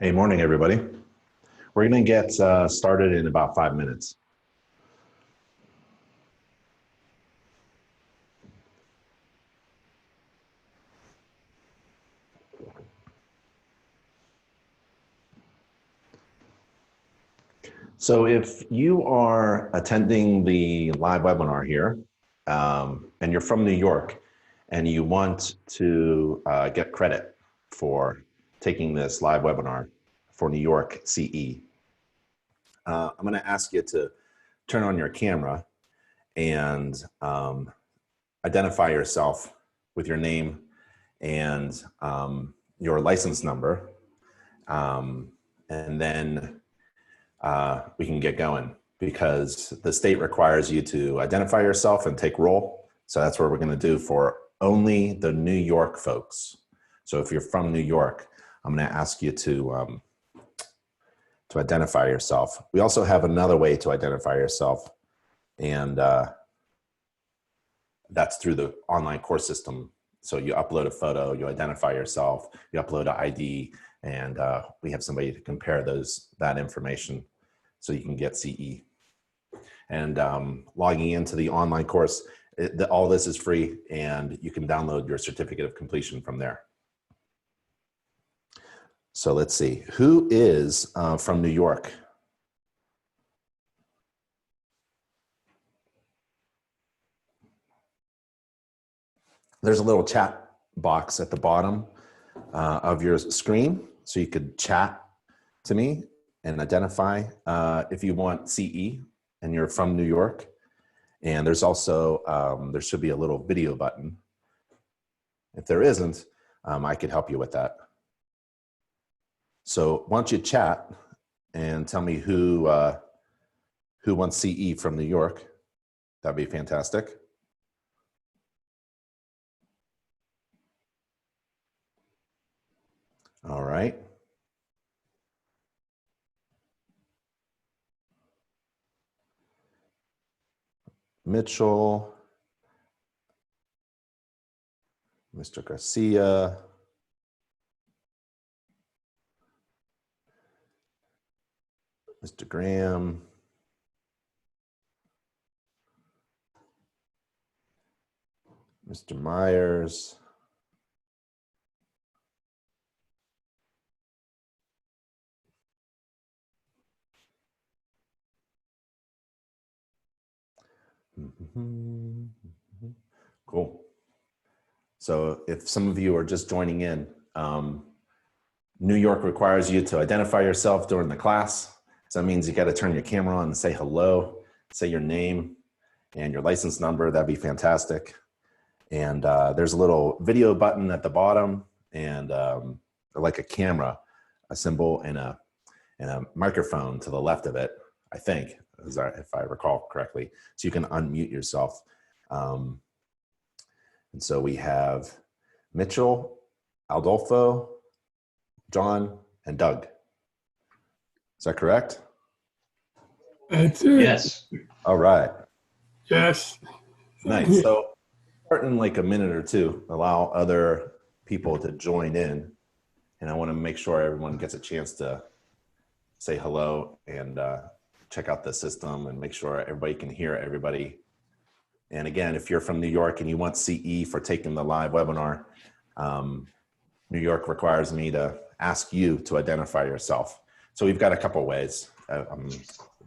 Hey, morning, everybody. We're going to get started in about 5 minutes. So if you are attending the live webinar here, and you're from New York, and you want to get credit for taking this live webinar for New York CE, I'm going to ask you to turn on your camera and identify yourself with your name and your license number, and then we can get going, because the state requires you to identify yourself and take roll. So that's what we're going to do for only the New York folks. So if you're from New York, I'm going to ask you to identify yourself. We also have another way to identify yourself, and that's through the online course system. So you upload a photo, you identify yourself, you upload an ID, and we have somebody to compare that information so you can get CE. And logging into the online course, all this is free, and you can download your certificate of completion from there. So let's see, who is from New York? There's a little chat box at the bottom of your screen, so you could chat to me and identify if you want CE and you're from New York. And there's also, there should be a little video button. If there isn't, I could help you with that. So why don't you chat and tell me who wants CE from New York? That'd be fantastic. All right. Mitchell, Mr. Garcia, Mr. Graham, Mr. Myers, cool. So if some of you are just joining in, New York requires you to identify yourself during the class. So that means you got to turn your camera on and say hello, say your name and your license number. That'd be fantastic. And there's a little video button at the bottom, and like a camera, a symbol, and a microphone to the left of it, I think, if I recall correctly. So you can unmute yourself. And so we have Mitchell, Adolfo, John, and Doug. Is that correct? That's it. Yes. All right. Yes. Nice. So start in like a minute or two, allow other people to join in. And I want to make sure everyone gets a chance to say hello and check out the system and make sure everybody can hear everybody. And again, if you're from New York and you want CE for taking the live webinar, New York requires me to ask you to identify yourself. So we've got a couple ways.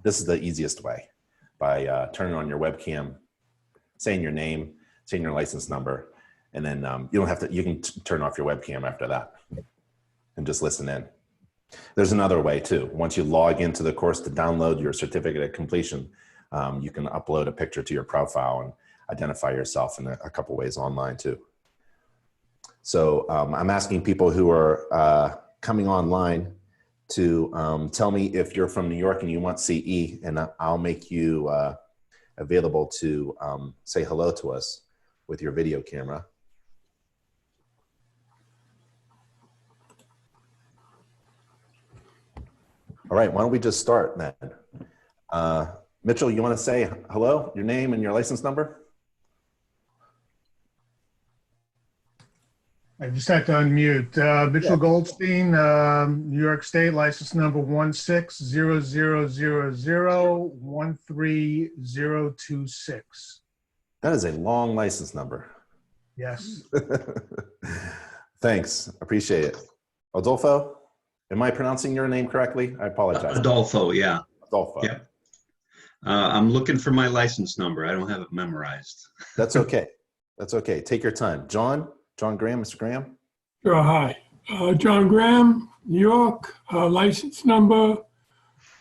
This is the easiest way, by turning on your webcam, saying your name, saying your license number, and then you don't have to, you can turn off your webcam after that and just listen in. There's another way too. Once you log into the course to download your certificate of completion, you can upload a picture to your profile and identify yourself in a couple ways online too. So I'm asking people who are coming online to tell me if you're from New York and you want CE, and I'll make you available to say hello to us with your video camera. All right, why don't we just start then? Mitchell, you want to say hello, your name and your license number? I just had to unmute. Mitchell Goldstein, New York State, license number 16000013026. That is a long license number. Yes. Thanks. Appreciate it. Adolfo, am I pronouncing your name correctly? I apologize. Adolfo, yeah. Adolfo. Yeah. I'm looking for my license number. I don't have it memorized. That's okay. That's okay. Take your time. John Graham, Mr. Graham. Sure, hi. John Graham, New York, license number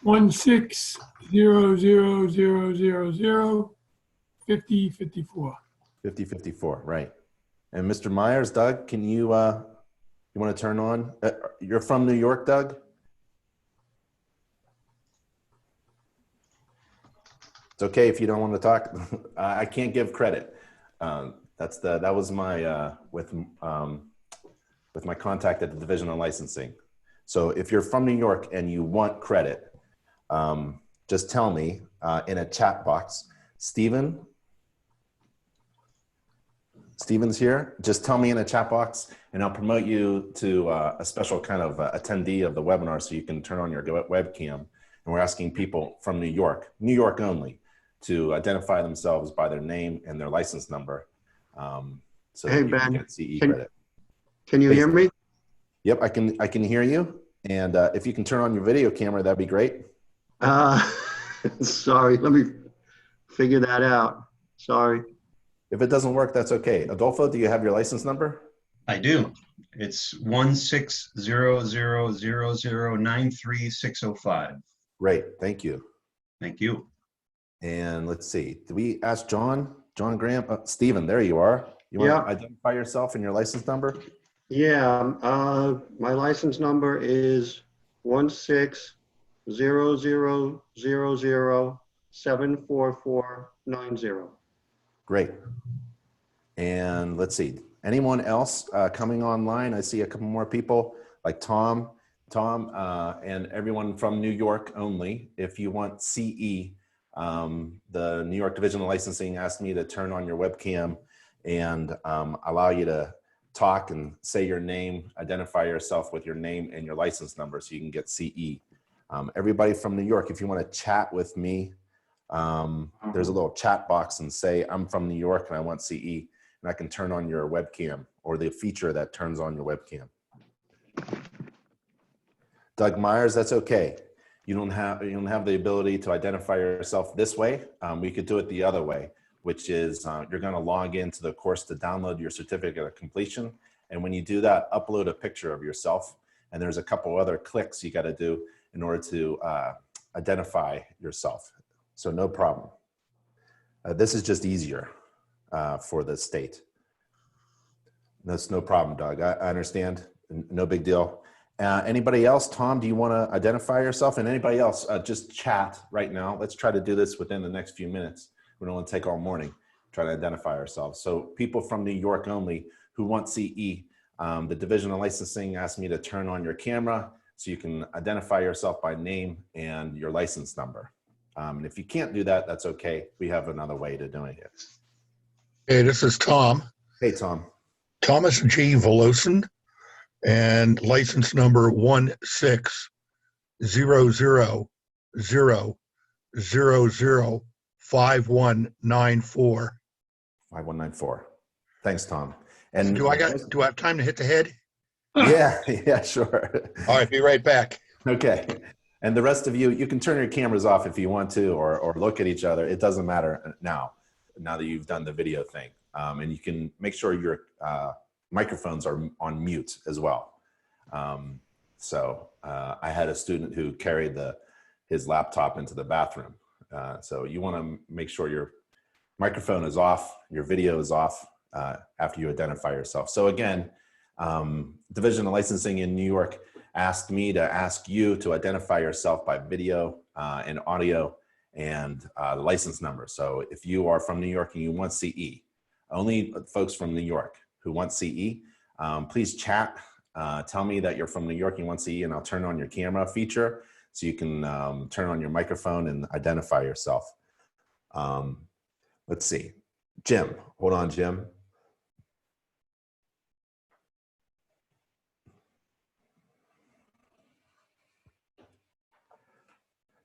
16000005054. 5054, right. And Mr. Myers, Doug, can you, you want to turn on? You're from New York, Doug? It's okay if you don't want to talk. I can't give credit. That was my with my contact at the Division of Licensing. So if you're from New York and you want credit, just tell me in a chat box. Steven's here. Just tell me in a chat box, and I'll promote you to a special kind of attendee of the webinar, so you can turn on your webcam. And we're asking people from New York only, to identify themselves by their name and their license number. So hey, you Ben, can get CE credit. Can you hear me? Yep, I can hear you. And if you can turn on your video camera, that'd be great. Sorry, let me figure that out. Sorry. If it doesn't work, that's okay. Adolfo, do you have your license number? I do. It's 16000093605. Great, thank you. Thank you. And let's see, did we ask John Graham? Stephen, there you are. You want to identify yourself and your license number? Yeah, my license number is 16000074490. Great. And let's see, anyone else coming online? I see a couple more people like Tom, and everyone from New York only. If you want CE, the New York Division of Licensing asked me to turn on your webcam and allow you to talk and say your name, identify yourself with your name and your license number so you can get CE. Everybody from New York, if you want to chat with me, there's a little chat box and say, I'm from New York and I want CE, and I can turn on your webcam, or the feature that turns on your webcam. Doug Myers, that's okay. You don't have the ability to identify yourself this way. We could do it the other way, which is you're going to log into the course to download your certificate of completion. And when you do that, upload a picture of yourself. And there's a couple other clicks you got to do in order to identify yourself. So no problem. This is just easier for the state. That's no problem, Doug. I understand. No big deal. Anybody else? Tom, do you want to identify yourself? And anybody else, just chat right now. Let's try to do this within the next few minutes. We don't want to take all morning, try to identify ourselves. So people from New York only who want CE, the Division of Licensing asked me to turn on your camera so you can identify yourself by name and your license number. And if you can't do that, that's okay. We have another way to doing it. Hey, this is Tom. Hey, Tom. Thomas G. Velosen, and license number 16000005194. 5194. Thanks, Tom. And do I have time to hit the head? Yeah, sure. All right, be right back. Okay. And the rest of you, you can turn your cameras off if you want to, or look at each other. It doesn't matter now that you've done the video thing. And you can make sure your microphones are on mute as well. I had a student who carried his laptop into the bathroom. So you want to make sure your microphone is off, your video is off after you identify yourself. So again, Division of Licensing in New York asked me to ask you to identify yourself by video and audio and the license number. So if you are from New York and you want CE, only folks from New York who want CE, please chat. Tell me that you're from New York and you want CE, and I'll turn on your camera feature so you can turn on your microphone and identify yourself. Let's see. Jim, hold on, Jim.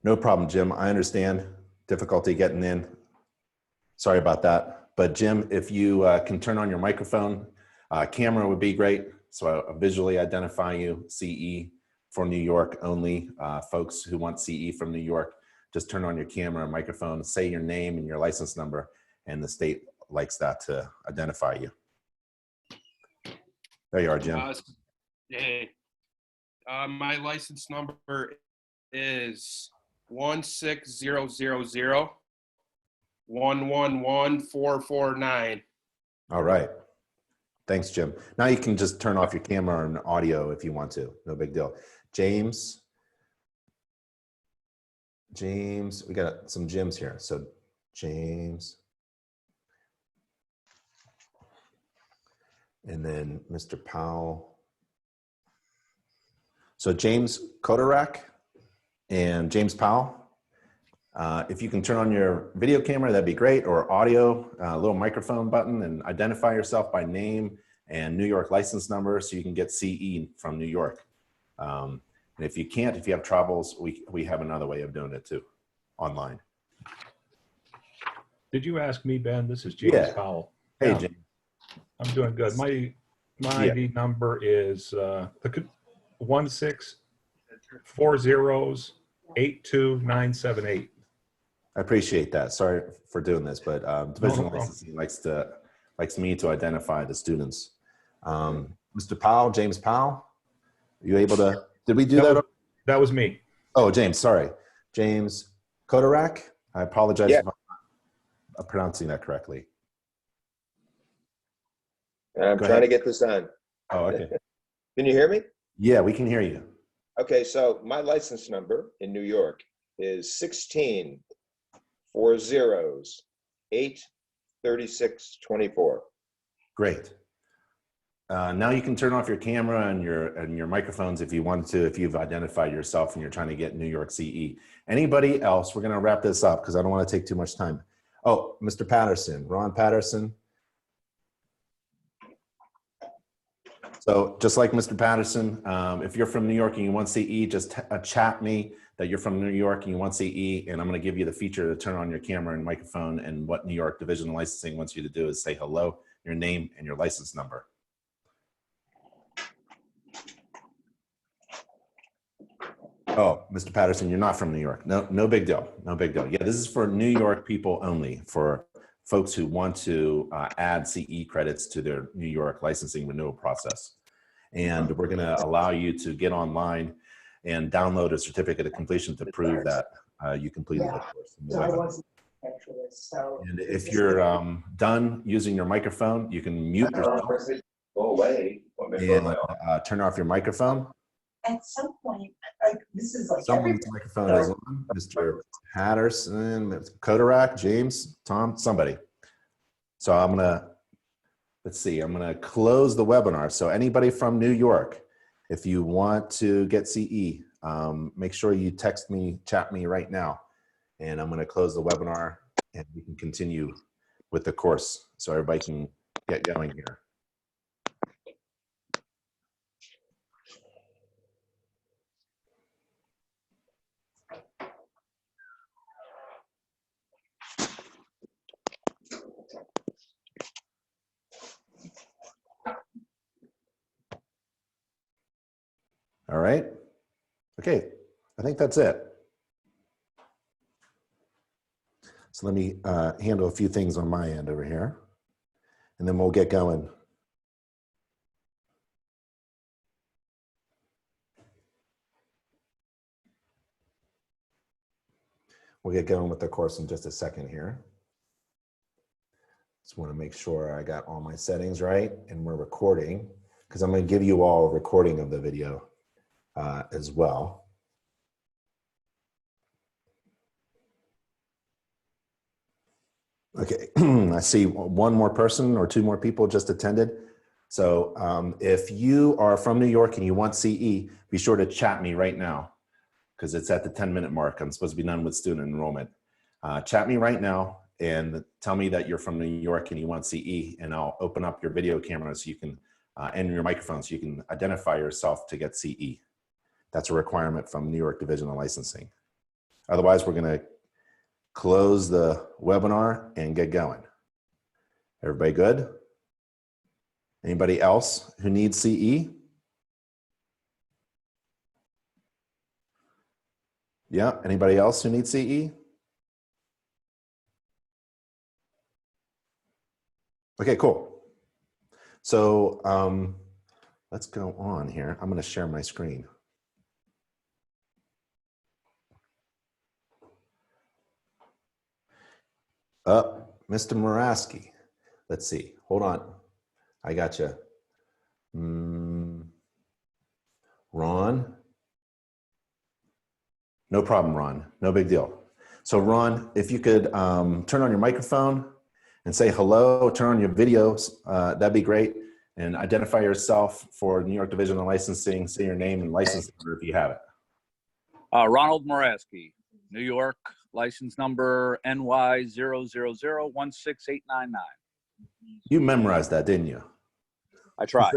No problem, Jim. I understand difficulty getting in. Sorry about that. But Jim, if you can turn on your microphone, camera would be great. So I'll visually identify you, CE for New York only. Folks who want CE from New York, just turn on your camera and microphone, say your name and your license number, and the state likes that to identify you. There you are, Jim. Hey, my license number is 16000111449. All right. Thanks, Jim. Now you can just turn off your camera and audio if you want to. No big deal. James, we got some Jims here. So James. And then Mr. Powell. So James Kodarak and James Powell. If you can turn on your video camera, that'd be great, or audio, a little microphone button, and identify yourself by name and New York license number so you can get CE from New York. And if you can't, if you have troubles, we have another way of doing it too, online. Did you ask me, Ben? This is James Yeah. Powell. Hey, Yeah, James. I'm doing good. My ID number is 164082978. I appreciate that. Sorry for doing this, but division problem. licensing likes me to identify the students. Mr. Powell, James Powell, are you able to, did we do that? That was me. Oh, James, sorry. James Kodarak. I apologize if I'm not pronouncing that correctly. I'm Go trying ahead. to get this on. Oh, okay. Can you hear me? Yeah, we can hear you. Okay, so my license number in New York is 1640083624. Great. Now you can turn off your camera and your microphones if you want to, if you've identified yourself and you're trying to get New York CE. Anybody else? We're going to wrap this up because I don't want to take too much time. Oh, Mr. Patterson, Ron Patterson. So just like Mr. Patterson, if you're from New York and you want CE, just chat me that you're from New York and you want CE, and I'm going to give you the feature to turn on your camera and microphone. And what New York Division of Licensing wants you to do is say hello, your name, and your license number. Oh, Mr. Patterson, you're not from New York. No big deal. No big deal. Yeah, this is for New York people only, for folks who want to add CE credits to their New York licensing renewal process. And we're going to allow you to get online and download a certificate of completion to prove that you completed the course. And if you're done using your microphone, you can mute yourself and turn off your microphone. At some point, like this is like Someone's microphone is on. Mr. Patterson, Kodarak, James, Tom, somebody. So I'm gonna, let's see, I'm gonna close the webinar. So anybody from New York, if you want to get CE, make sure you text me, chat me right now. And I'm gonna close the webinar and we can continue with the course so everybody can get going here. All right. Okay, I think that's it. So let me handle a few things on my end over here, and then we'll get going. We'll get going with the course in just a second here. Just want to make sure I got all my settings right and we're recording, because I'm going to give you all a recording of the video as well. Okay, I see one more person or two more people just attended. So if you are from New York and you want CE, be sure to chat me right now, because it's at the 10-minute mark. I'm supposed to be done with student enrollment. Chat me right now and tell me that you're from New York and you want CE, and I'll open up your video camera so you can, and your microphone so you can identify yourself to get CE. That's a requirement from New York Division of Licensing. Otherwise, we're going to close the webinar and get going. Everybody good? Anybody else who needs CE? Yeah, anybody else who needs CE? Okay, cool. So let's go on here. I'm going to share my screen. Mr. Moraski. Let's see. Hold on. I got you. Ron? No problem, Ron. No big deal. So Ron, if you could turn on your microphone and say hello, turn on your videos, that'd be great. And identify yourself for New York Division of Licensing, say your name and license number if you have it. Ronald Moraski, New York, license number NY000168999. You memorized that, didn't you? I tried.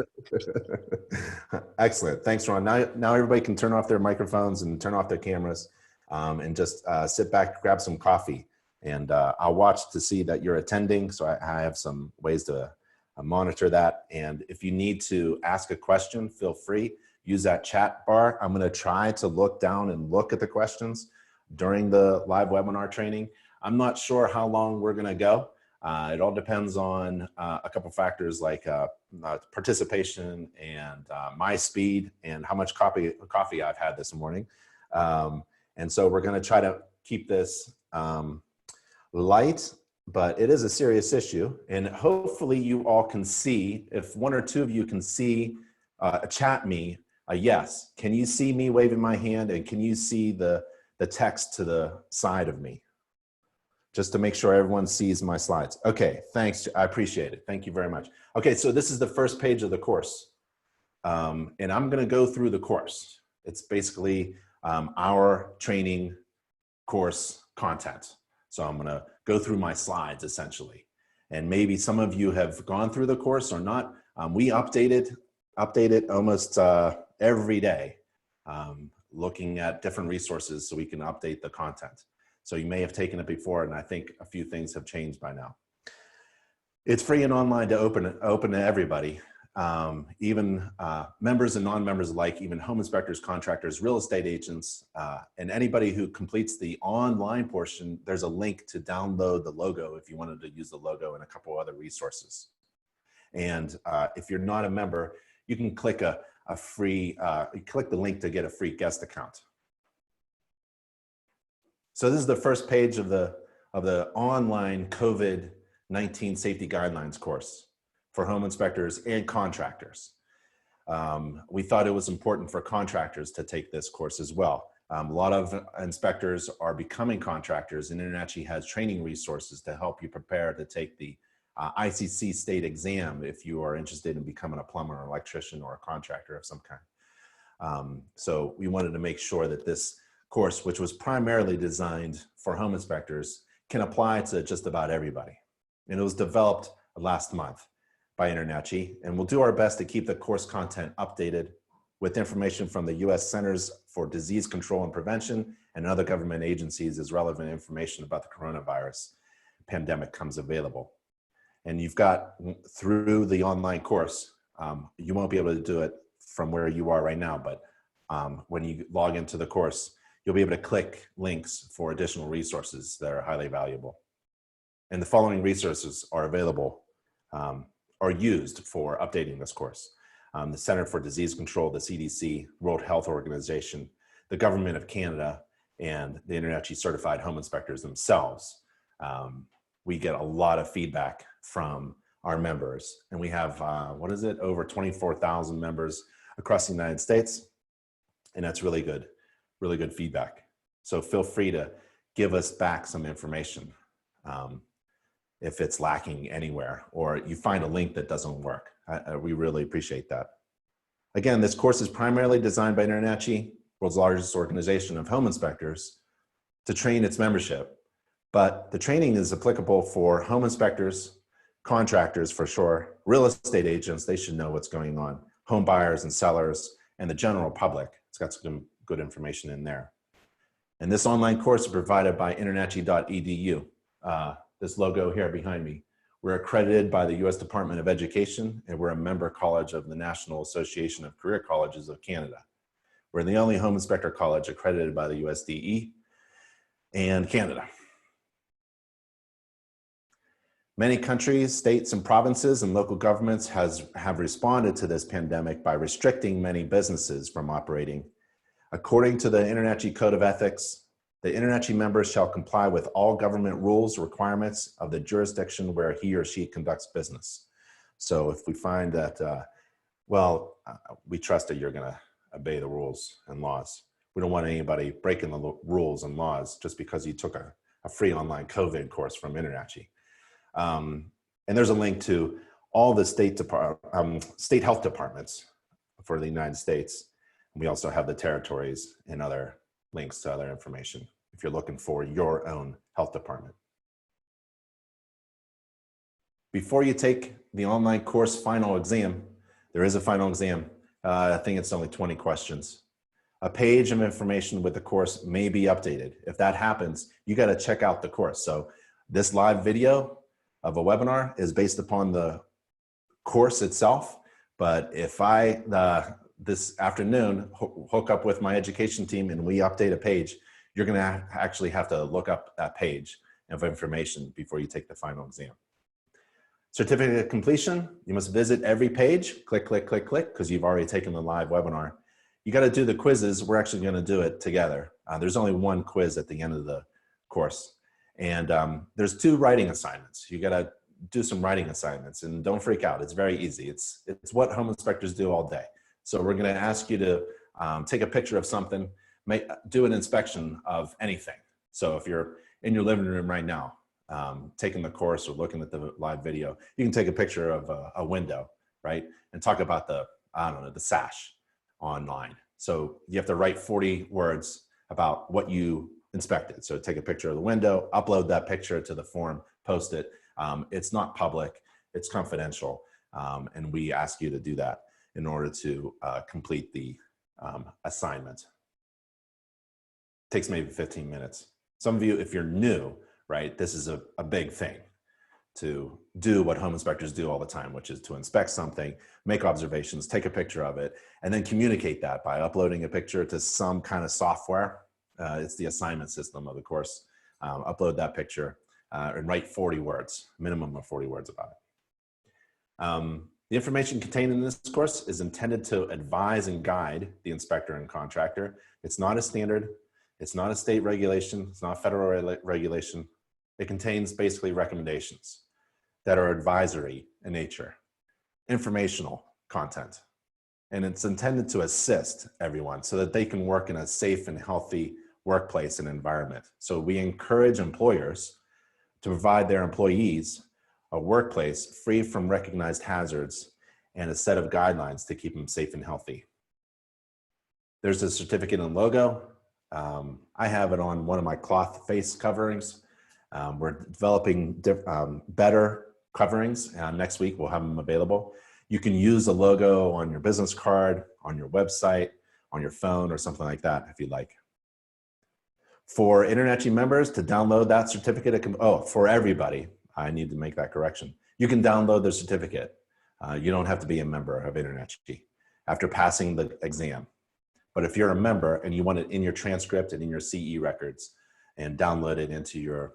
Excellent. Thanks, Ron. Now everybody can turn off their microphones and turn off their cameras and just sit back, grab some coffee. And I'll watch to see that you're attending. So I have some ways to monitor that. And if you need to ask a question, feel free. Use that chat bar. I'm going to try to look down and look at the questions during the live webinar training. I'm not sure how long we're going to go. It all depends on a couple factors like participation and my speed and how much coffee I've had this morning. And so we're going to try to keep this light, but it is a serious issue. And hopefully you all can see, if one or two of you can see, chat me a yes. Can you see me waving my hand, and can you see the text to the side of me? Just to make sure everyone sees my slides. Okay, thanks. I appreciate it. Thank you very much. Okay, so this is the first page of the course. And I'm gonna go through the course. It's basically our training course content. So I'm gonna go through my slides essentially. And maybe some of you have gone through the course or not. We update it almost every day, looking at different resources so we can update the content. So you may have taken it before, and I think a few things have changed by now. It's free and online to open to everybody, even members and non-members alike, even home inspectors, contractors, real estate agents, and anybody who completes the online portion. There's a link to download the logo if you wanted to use the logo and a couple other resources. And if you're not a member, you can click click the link to get a free guest account. So this is the first page of the online COVID-19 safety guidelines course for home inspectors and contractors. We thought it was important for contractors to take this course as well. A lot of inspectors are becoming contractors, and InterNACHI has training resources to help you prepare to take the ICC state exam if you are interested in becoming a plumber or electrician or a contractor of some kind. So we wanted to make sure that this course, which was primarily designed for home inspectors, can apply to just about everybody. And it was developed last month by InterNACHI, and we'll do our best to keep the course content updated with information from the U.S. Centers for Disease Control and Prevention and other government agencies as relevant information about the coronavirus pandemic comes available. And you've got, through the online course, you won't be able to do it from where you are right now, but when you log into the course, you'll be able to click links for additional resources that are highly valuable. And the following resources are available or used for updating this course. The Center for Disease Control, the CDC, World Health Organization, the Government of Canada, and the InterNACHI certified home inspectors themselves. We get a lot of feedback from our members, and we have, over 24,000 members across the United States, and that's really good feedback. So feel free to give us back some information if it's lacking anywhere, or you find a link that doesn't work. We really appreciate that. Again, this course is primarily designed by InterNACHI, world's largest organization of home inspectors, to train its membership. But the training is applicable for home inspectors, contractors for sure, real estate agents, they should know what's going on, home buyers and sellers, and the general public. It's got some good information in there. And this online course is provided by InterNACHI.edu. This logo here behind me. We're accredited by the U.S. Department of Education, and we're a member college of the National Association of Career Colleges of Canada. We're the only home inspector college accredited by the USDE and Canada. Many countries, states, and provinces and local governments have responded to this pandemic by restricting many businesses from operating. According to the InterNACHI Code of Ethics, the InterNACHI members shall comply with all government rules, requirements of the jurisdiction where he or she conducts business. So if we find that, we trust that you're gonna obey the rules and laws. We don't want anybody breaking the rules and laws just because you took a free online COVID course from InterNACHI. And there's a link to all the state health departments for the United States. We also have the territories and other links to other information if you're looking for your own health department. Before you take the online course final exam, there is a final exam. I think it's only 20 questions. A page of information with the course may be updated. If that happens, you got to check out the course. So this live video of a webinar is based upon the course itself. But if I, this afternoon, hook up with my education team and we update a page, you're going to actually have to look up that page of information before you take the final exam. Certificate of completion, you must visit every page, click, click, click, click, because you've already taken the live webinar. You got to do the quizzes. We're actually going to do it together. There's only one quiz at the end of the course. And there's 2 writing assignments. You got to do some writing assignments, and don't freak out. It's very easy. It's what home inspectors do all day. So we're going to ask you to take a picture of something, do an inspection of anything. So if you're in your living room right now, taking the course or looking at the live video, you can take a picture of a window, right? And talk about the sash online. So you have to write 40 words about what you inspected. So take a picture of the window, upload that picture to the form, post it. It's not public, it's confidential. And we ask you to do that in order to complete the assignment. It takes maybe 15 minutes. Some of you, if you're new, right, this is a big thing to do what home inspectors do all the time, which is to inspect something, make observations, take a picture of it, and then communicate that by uploading a picture to some kind of software. It's the assignment system of the course. Upload that picture and write 40 words, minimum of 40 words about it. The information contained in this course is intended to advise and guide the inspector and contractor. It's not a standard. It's not a state regulation. It's not federal regulation. It contains basically recommendations that are advisory in nature, informational content. And it's intended to assist everyone so that they can work in a safe and healthy workplace and environment. So we encourage employers to provide their employees a workplace free from recognized hazards and a set of guidelines to keep them safe and healthy. There's a certificate and logo. I have it on one of my cloth face coverings. We're developing better coverings. Next week, we'll have them available. You can use the logo on your business card, on your website, on your phone, or something like that if you'd like. For InterNACHI members to download that certificate, for everybody, I need to make that correction. You can download the certificate. You don't have to be a member of InterNACHI after passing the exam. But if you're a member and you want it in your transcript and in your CE records and download it into your,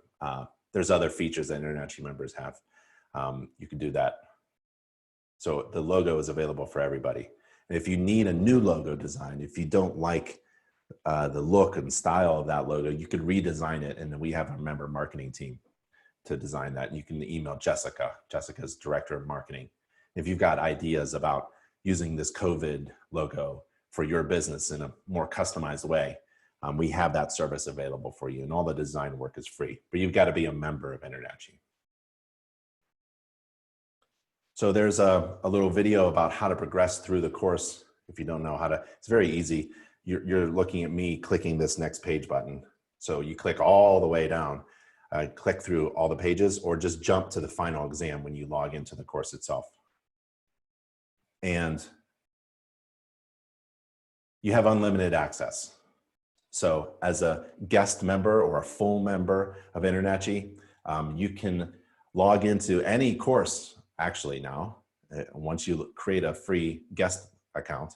there's other features that InterNACHI members have. You can do that. So the logo is available for everybody. And if you need a new logo design, if you don't like the look and style of that logo, you could redesign it. And then we have a member marketing team to design that. You can email Jessica. Jessica's Director of Marketing. If you've got ideas about using this COVID logo for your business in a more customized way, we have that service available for you, and all the design work is free, but you've got to be a member of InterNACHI. So there's a little video about how to progress through the course. If you don't know how to, it's very easy. You're looking at me clicking this next page button. So you click all the way down, click through all the pages, or just jump to the final exam when you log into the course itself. And you have unlimited access. So as a guest member or a full member of InterNACHI, you can log into any course actually now. Once you create a free guest account,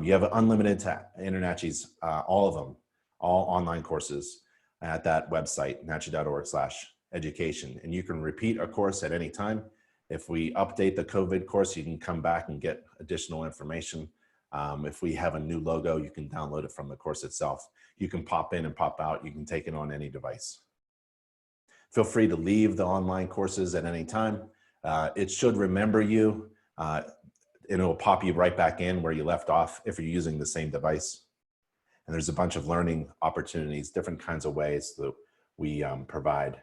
you have unlimited to InterNACHI's, all of them, all online courses at that website, nachi.org/education. And you can repeat a course at any time. If we update the COVID course, you can come back and get additional information. If we have a new logo, you can download it from the course itself. You can pop in and pop out. You can take it on any device. Feel free to leave the online courses at any time. It should remember you, and it will pop you right back in where you left off if you're using the same device. And there's a bunch of learning opportunities, different kinds of ways that we provide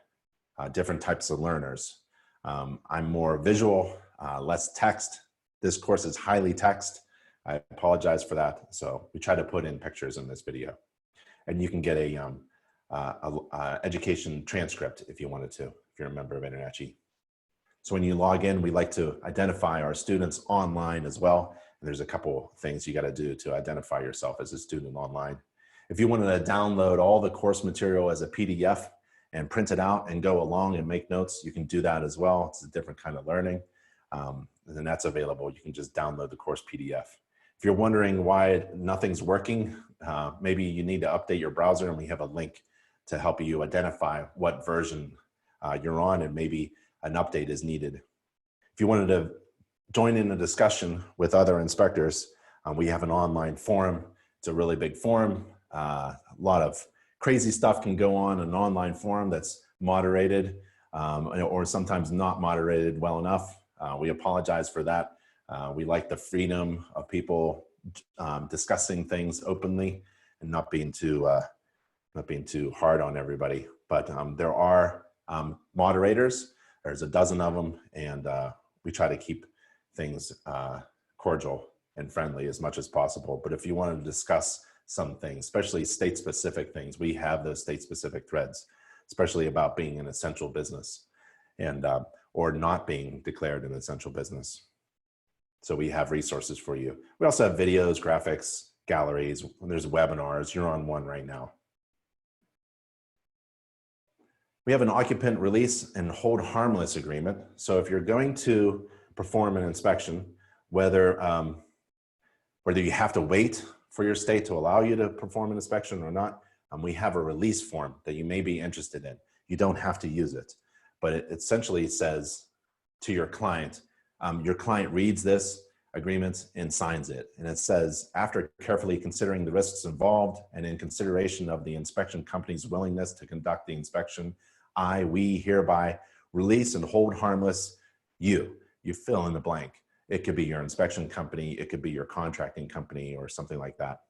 different types of learners. I'm more visual, less text. This course is highly text. I apologize for that. So we try to put in pictures in this video. And you can get a education transcript if you wanted to, if you're a member of InterNACHI. So when you log in, we like to identify our students online as well. And there's a couple things you got to do to identify yourself as a student online. If you wanted to download all the course material as a PDF and print it out and go along and make notes, you can do that as well. It's a different kind of learning. And then that's available. You can just download the course PDF. If you're wondering why nothing's working, maybe you need to update your browser, and we have a link to help you identify what version you're on, and maybe an update is needed. If you wanted to join in a discussion with other inspectors, we have an online forum. It's a really big forum. A lot of crazy stuff can go on in an online forum that's moderated or sometimes not moderated well enough. We apologize for that. We like the freedom of people discussing things openly and not being too hard on everybody. But there are moderators. There's a dozen of them, and we try to keep things cordial and friendly as much as possible. But if you want to discuss some things, especially state-specific things, we have those state-specific threads, especially about being an essential business and or not being declared an essential business. So we have resources for you. We also have videos, graphics, galleries. There's webinars. You're on one right now. We have an occupant release and hold harmless agreement. So if you're going to perform an inspection, whether you have to wait for your state to allow you to perform an inspection or not, we have a release form that you may be interested in. You don't have to use it, but it essentially says to your client reads this agreement and signs it. And it says, after carefully considering the risks involved and in consideration of the inspection company's willingness to conduct the inspection, we hereby release and hold harmless you fill in the blank. It could be your inspection company, it could be your contracting company or something like that.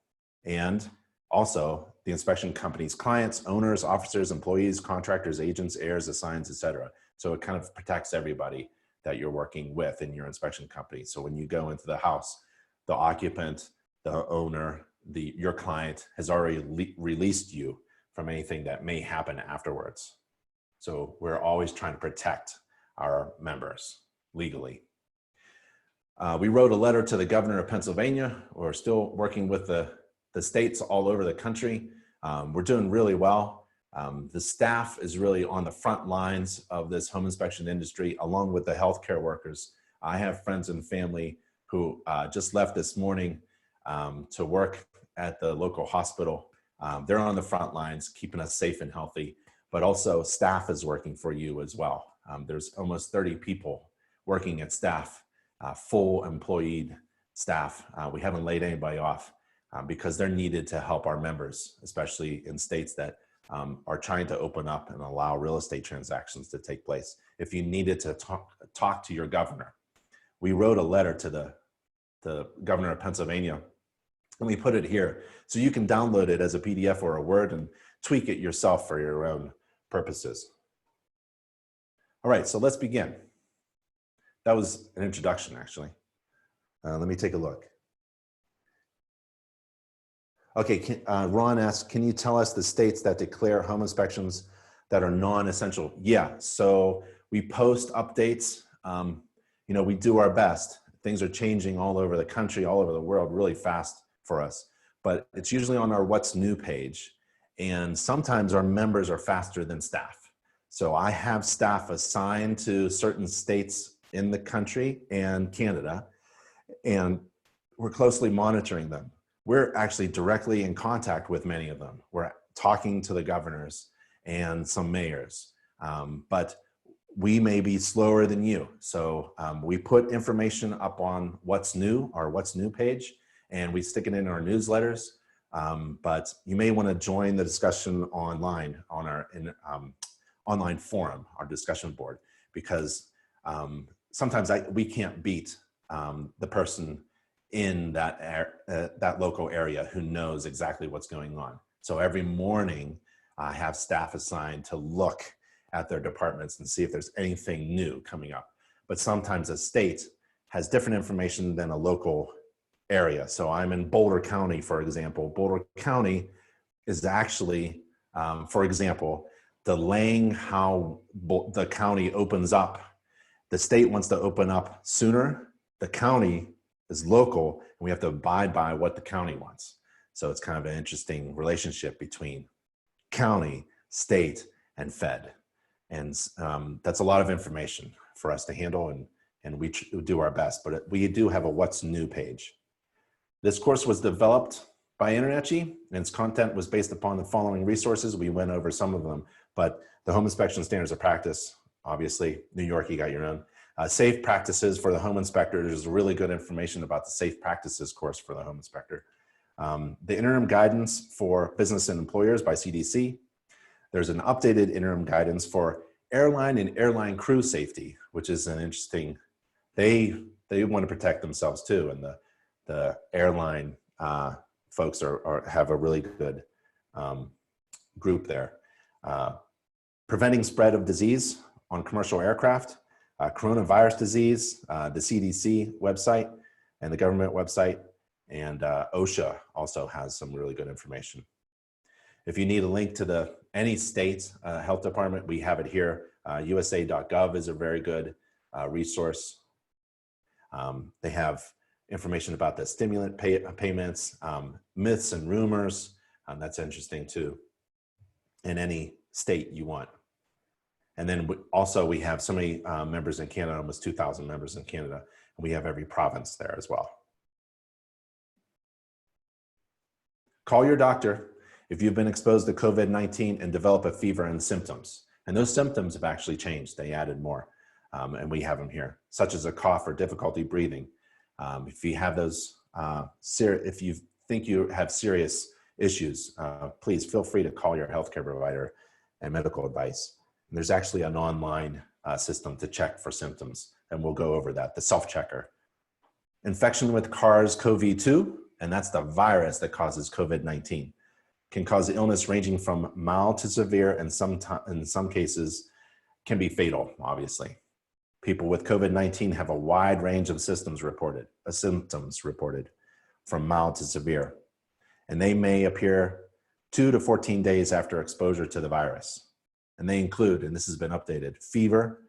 And also the inspection company's clients, owners, officers, employees, contractors, agents, heirs, assigns, etc. So it kind of protects everybody that you're working with in your inspection company. So when you go into the house, the occupant, the owner, your client has already released you from anything that may happen afterwards. So we're always trying to protect our members legally. We wrote a letter to the governor of Pennsylvania. We're still working with the states all over the country. We're doing really well. The staff is really on the front lines of this home inspection industry, along with the healthcare workers. I have friends and family who just left this morning to work at the local hospital. They're on the front lines, keeping us safe and healthy, but also staff is working for you as well. There's almost 30 people working at staff, full employed staff. We haven't laid anybody off because they're needed to help our members, especially in states that are trying to open up and allow real estate transactions to take place. If you needed to talk to your governor, we wrote a letter to the governor of Pennsylvania, and we put it here so you can download it as a PDF or a Word and tweak it yourself for your own purposes. All right, so let's begin. That was an introduction, actually. Let me take a look. Okay, Ron asks, can you tell us the states that declare home inspections that are non-essential? Yeah, so we post updates. We do our best. Things are changing all over the country, all over the world really fast for us. but it's usually on our What's New page. And sometimes our members are faster than staff. So I have staff assigned to certain states in the country and Canada, and we're closely monitoring them. We're actually directly in contact with many of them. We're talking to the governors and some mayors, but we may be slower than you. So we put information up on What's New, our What's New page, and we stick it in our newsletters. But you may want to join the discussion online on our online forum, our discussion board, because sometimes we can't beat the person in that local area who knows exactly what's going on. So every morning I have staff assigned to look at their departments and see if there's anything new coming up. But sometimes a state has different information than a local area. So I'm in Boulder County, for example. Boulder County is actually, for example, delaying how the county opens up. The state wants to open up sooner. The county is local, and we have to abide by what the county wants. So it's kind of an interesting relationship between county, state, and Fed. And that's a lot of information for us to handle, and we do our best. But we do have a What's New page. This course was developed by InterNACHI, and its content was based upon the following resources. We went over some of them, but the Home Inspection Standards of Practice, obviously, New York, you got your own. Safe Practices for the Home Inspector. There's really good information about the Safe Practices course for the Home Inspector. The Interim Guidance for Business and Employers by CDC. There's an updated interim guidance for airline and airline crew safety, which is an interesting, they want to protect themselves too, and the airline folks have a really good group there. Preventing spread of disease on commercial aircraft, coronavirus disease, the CDC website and the government website, and OSHA also has some really good information. If you need a link to any state health department, we have it here. USA.gov is a very good resource. They have information about the stimulant payments, myths and rumors. That's interesting too, in any state you want. And then also we have so many members in Canada, almost 2,000 members in Canada, and we have every province there as well. Call your doctor if you've been exposed to COVID-19 and develop a fever and symptoms. And those symptoms have actually changed. They added more, and we have them here, such as a cough or difficulty breathing. If you have those, if you think you have serious issues, please feel free to call your healthcare provider and medical advice. And there's actually an online system to check for symptoms, and we'll go over that, the self-checker. Infection with SARS-CoV-2, and that's the virus that causes COVID-19, can cause illness ranging from mild to severe, and in some cases can be fatal, obviously. People with COVID-19 have a wide range of symptoms reported, from mild to severe, and they may appear 2 to 14 days after exposure to the virus. And they include, and this has been updated, fever,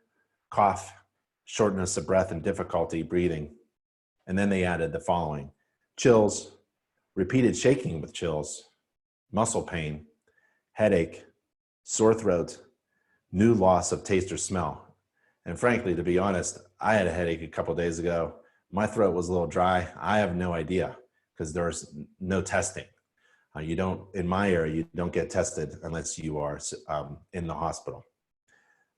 cough, shortness of breath, and difficulty breathing. And then they added the following: chills, repeated shaking with chills, muscle pain, headache, sore throat, new loss of taste or smell. And frankly, to be honest, I had a headache a couple of days ago. My throat was a little dry. I have no idea because there's no testing. You don't, in my area, you don't get tested unless you are in the hospital.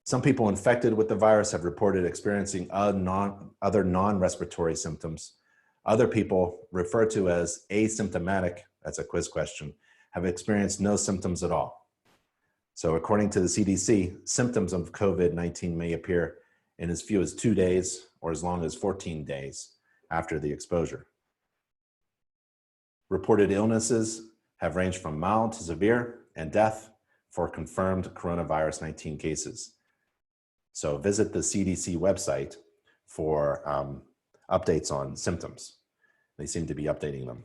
Some people infected with the virus have reported experiencing other non-respiratory symptoms. Other people, referred to as asymptomatic, that's a quiz question, have experienced no symptoms at all. So according to the CDC, symptoms of COVID-19 may appear in as few as 2 days or as long as 14 days after the exposure. Reported illnesses have ranged from mild to severe and death for confirmed coronavirus 19 cases. So visit the CDC website for updates on symptoms. They seem to be updating them.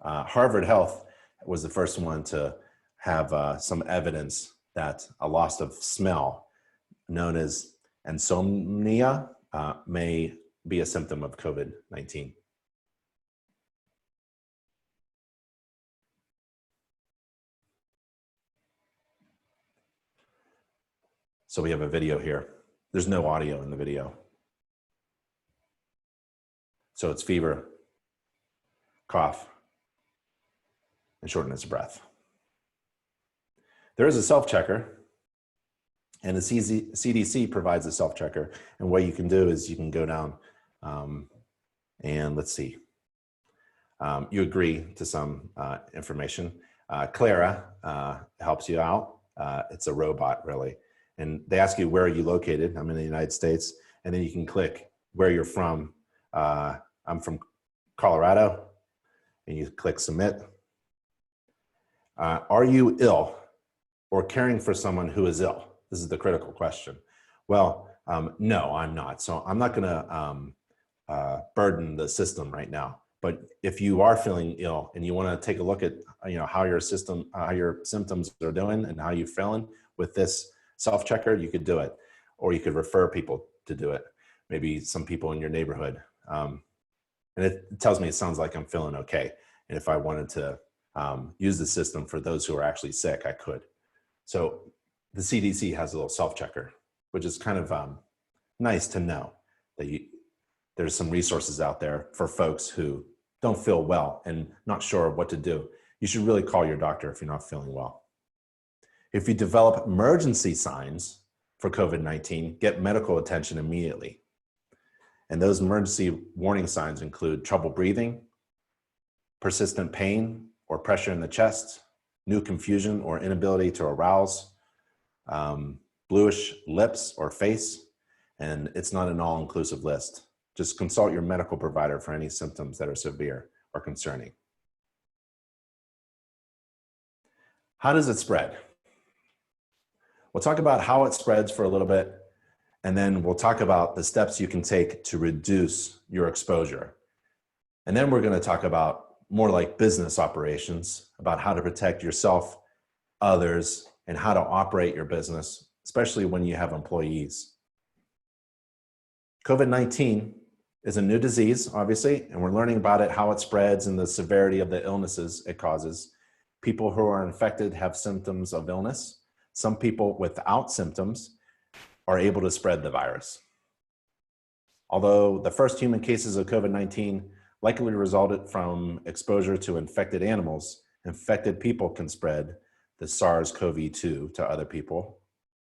Harvard Health was the first one to have some evidence that a loss of smell, known as insomnia, may be a symptom of COVID-19. So we have a video here. There's no audio in the video. So it's fever, cough, and shortness of breath. There is a self-checker, and the CDC provides a self-checker. And what you can do is you can go down and let's see. You agree to some information. Clara helps you out. It's a robot, really. And they ask you, where are you located? I'm in the United States. And then you can click where you're from. I'm from Colorado. And you click submit. Are you ill or caring for someone who is ill? This is the critical question. Well, no, I'm not. So I'm not going to burden the system right now. But if you are feeling ill and you want to take a look at how your symptoms are doing and how you're feeling with this self-checker, you could do it, or you could refer people to do it. Maybe some people in your neighborhood. And it tells me it sounds like I'm feeling okay. And if I wanted to use the system for those who are actually sick, I could. So the CDC has a little self-checker, which is kind of nice to know that there's some resources out there for folks who don't feel well and not sure what to do. You should really call your doctor if you're not feeling well. If you develop emergency signs for COVID-19, get medical attention immediately. And those emergency warning signs include trouble breathing, persistent pain or pressure in the chest, new confusion or inability to arouse, bluish lips or face, and it's not an all-inclusive list. Just consult your medical provider for any symptoms that are severe or concerning. How does it spread? We'll talk about how it spreads for a little bit, and then we'll talk about the steps you can take to reduce your exposure. And then we're going to talk about more like business operations, about how to protect yourself, others, and how to operate your business, especially when you have employees. COVID-19 is a new disease, obviously, and we're learning about it, how it spreads, and the severity of the illnesses it causes. People who are infected have symptoms of illness. Some people without symptoms are able to spread the virus. Although the first human cases of COVID-19 likely resulted from exposure to infected animals, infected people can spread the SARS-CoV-2 to other people.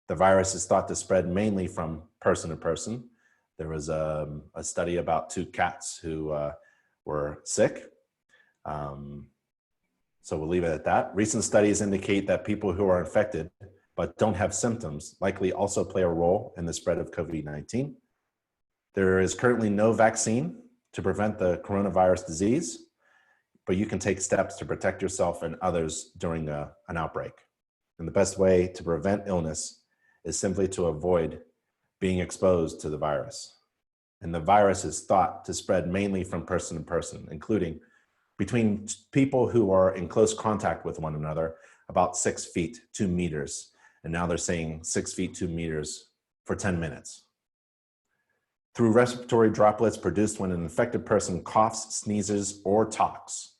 The virus is thought to spread mainly from person to person. There was a study about 2 cats who were sick. So we'll leave it at that. Recent studies indicate that people who are infected but don't have symptoms likely also play a role in the spread of COVID-19. There is currently no vaccine to prevent the coronavirus disease, but you can take steps to protect yourself and others during an outbreak. And the best way to prevent illness is simply to avoid being exposed to the virus. And the virus is thought to spread mainly from person to person, including between people who are in close contact with one another, about 6 feet, 2 meters. And now they're saying 6 feet, 2 meters for 10 minutes. Through respiratory droplets produced when an infected person coughs, sneezes, or talks.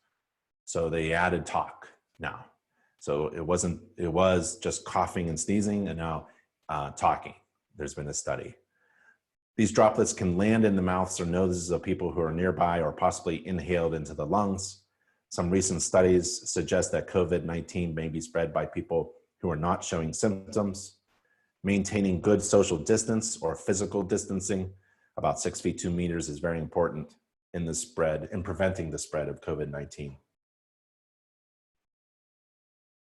So they added talk now. So it was just coughing and sneezing, and now talking. There's been a study. These droplets can land in the mouths or noses of people who are nearby or possibly inhaled into the lungs. Some recent studies suggest that COVID-19 may be spread by people who are not showing symptoms. Maintaining good social distance or physical distancing, about 6 feet, 2 meters, is very important in the spread, in preventing the spread of COVID-19.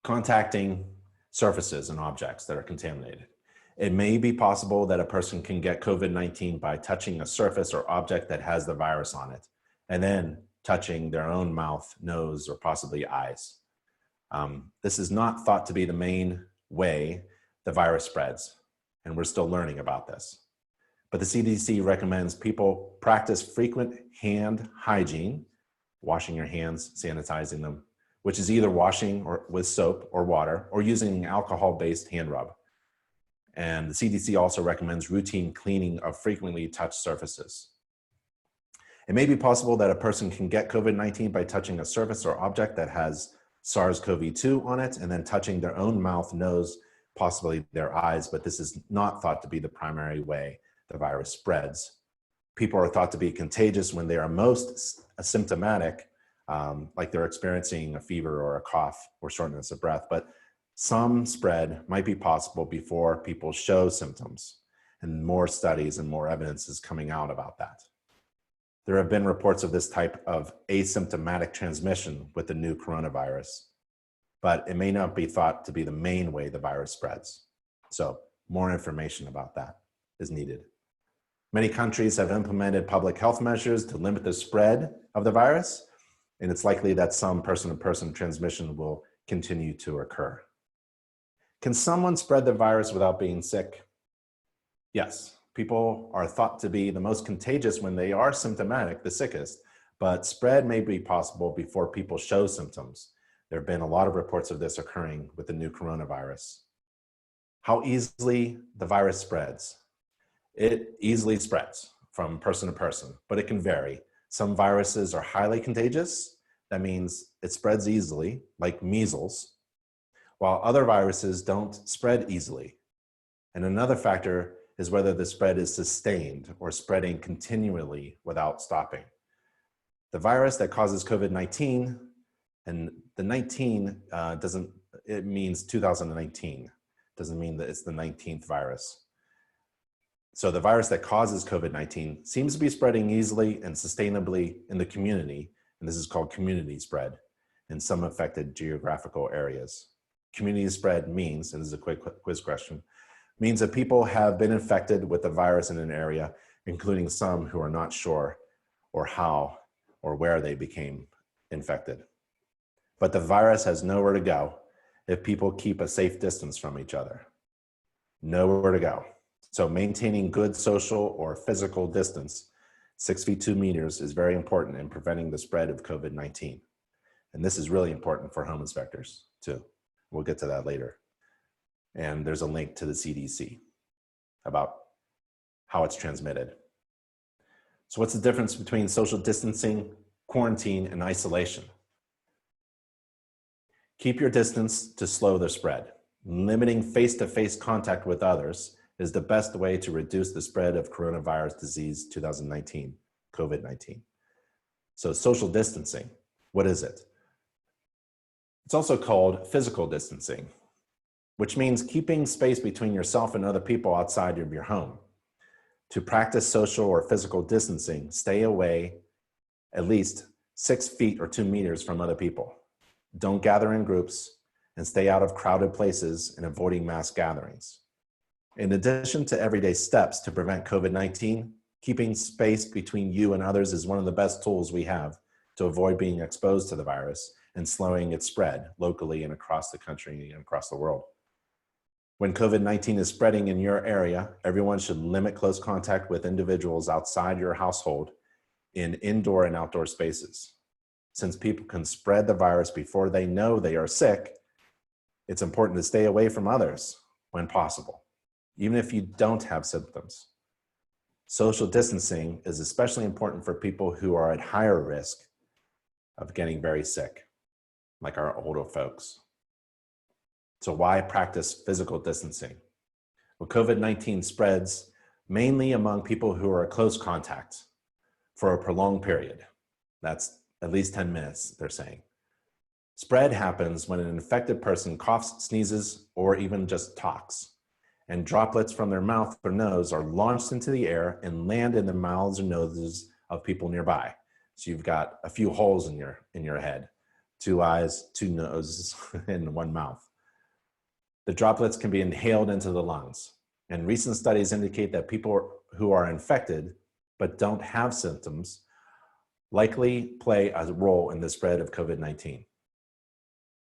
Contacting surfaces and objects that are contaminated. It may be possible that a person can get COVID-19 by touching a surface or object that has the virus on it, and then touching their own mouth, nose, or possibly eyes. This is not thought to be the main way the virus spreads, and we're still learning about this. But the CDC recommends people practice frequent hand hygiene, washing your hands, sanitizing them, which is either washing or with soap or water, or using alcohol-based hand rub. And the CDC also recommends routine cleaning of frequently touched surfaces. It may be possible that a person can get COVID-19 by touching a surface or object that has SARS-CoV-2 on it, and then touching their own mouth, nose, possibly their eyes, but this is not thought to be the primary way the virus spreads. People are thought to be contagious when they are most asymptomatic, like they're experiencing a fever or a cough or shortness of breath, but some spread might be possible before people show symptoms, and more studies and more evidence is coming out about that. There have been reports of this type of asymptomatic transmission with the new coronavirus, but it may not be thought to be the main way the virus spreads. So more information about that is needed. Many countries have implemented public health measures to limit the spread of the virus, and it's likely that some person-to-person transmission will continue to occur. Can someone spread the virus without being sick? Yes, people are thought to be the most contagious when they are symptomatic, the sickest, but spread may be possible before people show symptoms. There have been a lot of reports of this occurring with the new coronavirus. How easily the virus spreads. It easily spreads from person to person, but it can vary. Some viruses are highly contagious. That means it spreads easily, like measles, while other viruses don't spread easily. And another factor is whether the spread is sustained or spreading continually without stopping. The virus that causes COVID-19, and the 19 it means 2019. Doesn't mean that it's the 19th virus. So the virus that causes COVID-19 seems to be spreading easily and sustainably in the community, and this is called community spread in some affected geographical areas. Community spread means, and this is a quick quiz question, means that people have been infected with the virus in an area, including some who are not sure or how or where they became infected. But the virus has nowhere to go if people keep a safe distance from each other. Nowhere to go. So maintaining good social or physical distance, 6 feet 2 meters, is very important in preventing the spread of COVID-19. And this is really important for home inspectors too. We'll get to that later. And there's a link to the CDC about how it's transmitted. So what's the difference between social distancing, quarantine, and isolation? Keep your distance to slow the spread. Limiting face-to-face contact with others is the best way to reduce the spread of coronavirus disease 2019, COVID-19. So social distancing, what is it? It's also called physical distancing, which means keeping space between yourself and other people outside of your home. To practice social or physical distancing, stay away at least 6 feet or 2 meters from other people. Don't gather in groups and stay out of crowded places and avoiding mass gatherings. In addition to everyday steps to prevent COVID-19, keeping space between you and others is one of the best tools we have to avoid being exposed to the virus and slowing its spread locally and across the country and across the world. When COVID-19 is spreading in your area, everyone should limit close contact with individuals outside your household in indoor and outdoor spaces. Since people can spread the virus before they know they are sick, it's important to stay away from others when possible, even if you don't have symptoms. Social distancing is especially important for people who are at higher risk of getting very sick, like our older folks. So why practice physical distancing? Well, COVID-19 spreads mainly among people who are close contact for a prolonged period. That's at least 10 minutes, they're saying. Spread happens when an infected person coughs, sneezes, or even just talks, and droplets from their mouth or nose are launched into the air and land in the mouths or noses of people nearby. So you've got a few holes in your head, 2 eyes, 2 noses, and 1 mouth. The droplets can be inhaled into the lungs, and recent studies indicate that people who are infected but don't have symptoms likely play a role in the spread of COVID-19. It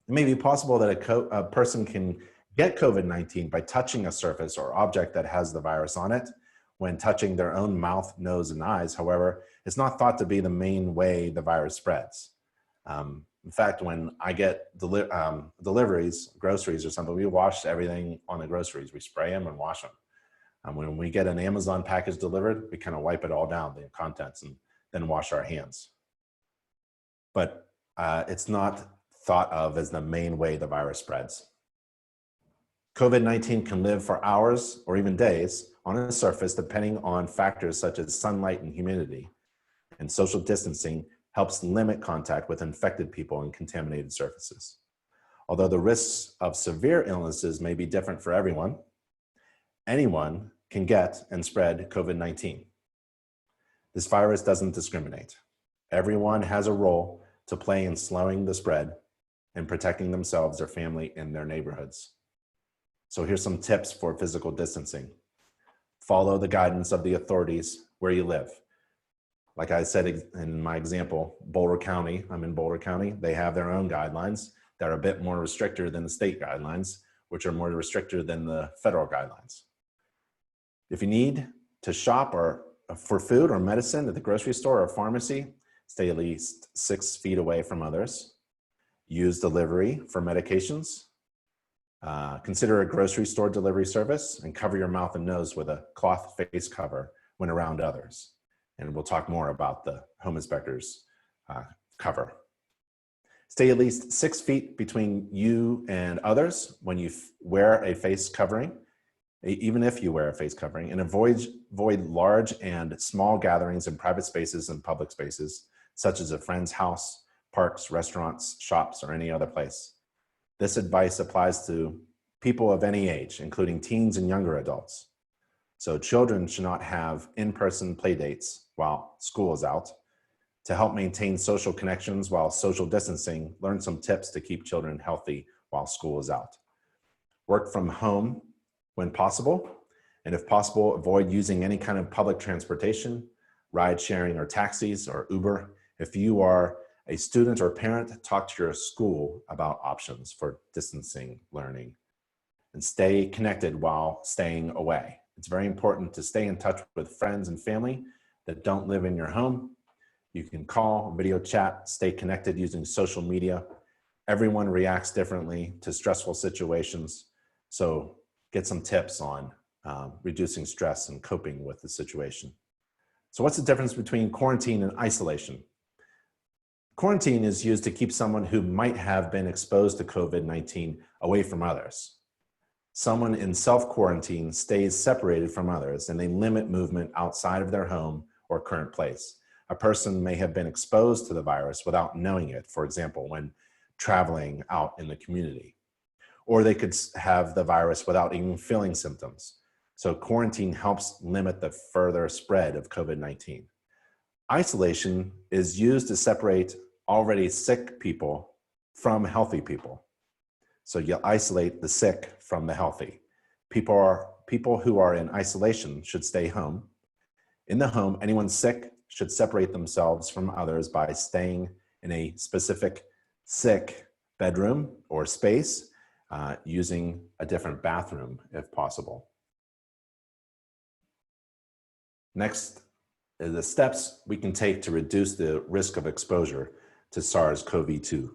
may be possible that a person can get COVID-19 by touching a surface or object that has the virus on it when touching their own mouth, nose, and eyes. However, it's not thought to be the main way the virus spreads. In fact, when I get deliveries, groceries or something, we wash everything on the groceries. We spray them and wash them. When we get an Amazon package delivered, we kind of wipe it all down, the contents, and then wash our hands. But it's not thought of as the main way the virus spreads. COVID-19 can live for hours or even days on a surface depending on factors such as sunlight and humidity. And social distancing helps limit contact with infected people and contaminated surfaces. Although the risks of severe illnesses may be different for everyone, anyone can get and spread COVID-19. This virus doesn't discriminate. Everyone has a role to play in slowing the spread and protecting themselves, their family, and their neighborhoods. So here's some tips for physical distancing. Follow the guidance of the authorities where you live. Like I said in my example, Boulder County, I'm in Boulder County, they have their own guidelines that are a bit more restricted than the state guidelines, which are more restricted than the federal guidelines. If you need to shop or for food or medicine at the grocery store or pharmacy, stay at least 6 feet away from others. Use delivery for medications. Consider a grocery store delivery service and cover your mouth and nose with a cloth face cover when around others. And we'll talk more about the home inspector's cover. Stay at least 6 feet between you and others when you wear a face covering, even if you wear a face covering, and avoid large and small gatherings in private spaces and public spaces, such as a friend's house, parks, restaurants, shops, or any other place. This advice applies to people of any age, including teens and younger adults. So children should not have in-person play dates while school is out. To help maintain social connections while social distancing, learn some tips to keep children healthy while school is out. Work from home when possible, and if possible, avoid using any kind of public transportation, ride sharing or taxis or Uber. If you are a student or parent, talk to your school about options for distancing learning, and stay connected while staying away. It's very important to stay in touch with friends and family that don't live in your home. You can call, video chat, stay connected using social media. Everyone reacts differently to stressful situations, so get some tips on reducing stress and coping with the situation. So what's the difference between quarantine and isolation? Quarantine is used to keep someone who might have been exposed to COVID-19 away from others. Someone in self-quarantine stays separated from others and they limit movement outside of their home or current place. A person may have been exposed to the virus without knowing it, for example, when traveling out in the community. Or they could have the virus without even feeling symptoms. So quarantine helps limit the further spread of COVID-19. Isolation is used to separate already sick people from healthy people. So you isolate the sick from the healthy. People who are in isolation should stay home. In the home, anyone sick should separate themselves from others by staying in a specific sick bedroom or space, using a different bathroom if possible. Next, the steps we can take to reduce the risk of exposure to SARS-CoV-2.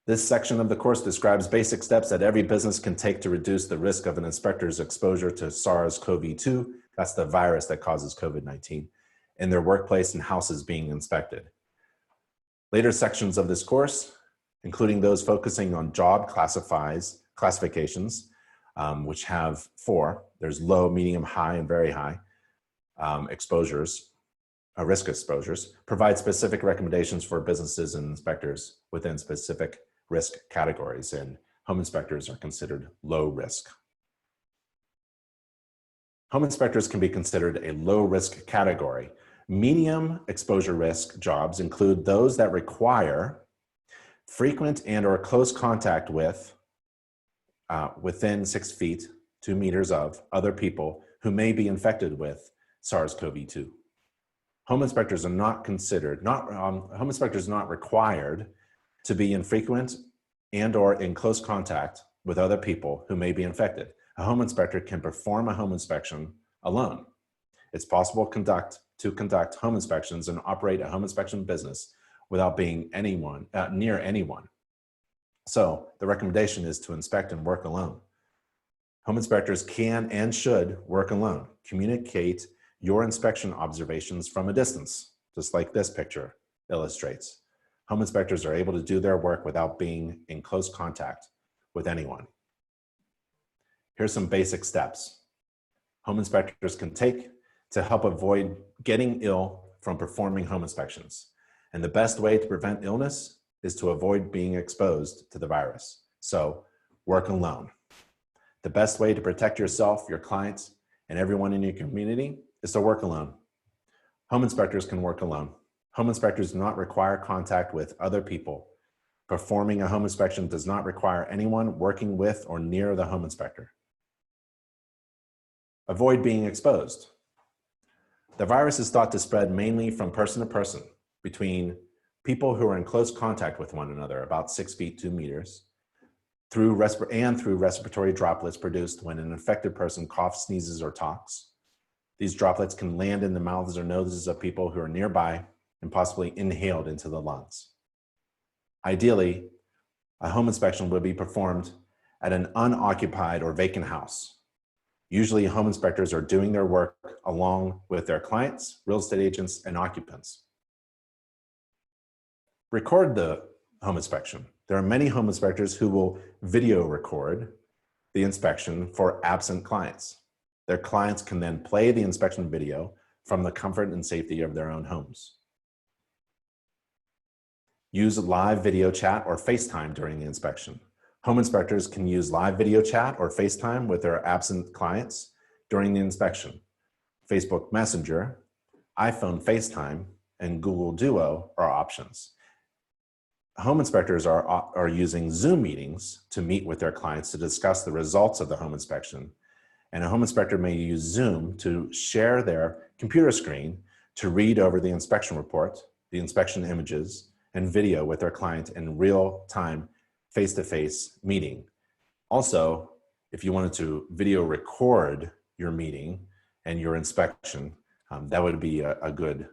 This section of the course describes basic steps that every business can take to reduce the risk of an inspector's exposure to SARS-CoV-2, that's the virus that causes COVID-19, in their workplace and houses being inspected. Later sections of this course, including those focusing on job classifications, which have 4. There's low, medium, high, and very high exposures, risk exposures, provide specific recommendations for businesses and inspectors within specific risk categories, and home inspectors are considered low risk. Home inspectors can be considered a low risk category. Medium exposure risk jobs include those that require frequent and or close contact with within 6 feet, 2 meters of other people who may be infected with SARS-CoV-2. Home inspectors are not required to be in frequent and or in close contact with other people who may be infected. A home inspector can perform a home inspection alone. It's possible to conduct home inspections and operate a home inspection business without being near anyone. So the recommendation is to inspect and work alone. Home inspectors can and should work alone. Communicate your inspection observations from a distance, just like this picture illustrates. Home inspectors are able to do their work without being in close contact with anyone. Here's some basic steps home inspectors can take to help avoid getting ill from performing home inspections. And the best way to prevent illness is to avoid being exposed to the virus. So work alone. The best way to protect yourself, your clients, and everyone in your community is to work alone. Home inspectors can work alone. Home inspectors do not require contact with other people. Performing a home inspection does not require anyone working with or near the home inspector. Avoid being exposed. The virus is thought to spread mainly from person to person between people who are in close contact with one another, about 6 feet, 2 meters, through respiratory droplets produced when an infected person coughs, sneezes, or talks. These droplets can land in the mouths or noses of people who are nearby and possibly inhaled into the lungs. Ideally, a home inspection would be performed at an unoccupied or vacant house. Usually, home inspectors are doing their work along with their clients, real estate agents, and occupants. Record the home inspection. There are many home inspectors who will video record the inspection for absent clients. Their clients can then play the inspection video from the comfort and safety of their own homes. Use live video chat or FaceTime during the inspection. Home inspectors can use live video chat or FaceTime with their absent clients during the inspection. Facebook Messenger, iPhone FaceTime, and Google Duo are options. Home inspectors are using Zoom meetings to meet with their clients to discuss the results of the home inspection. And a home inspector may use Zoom to share their computer screen to read over the inspection report, the inspection images, and video with their client in real-time, face-to-face meeting. Also, if you wanted to video record your meeting and your inspection, that would be a good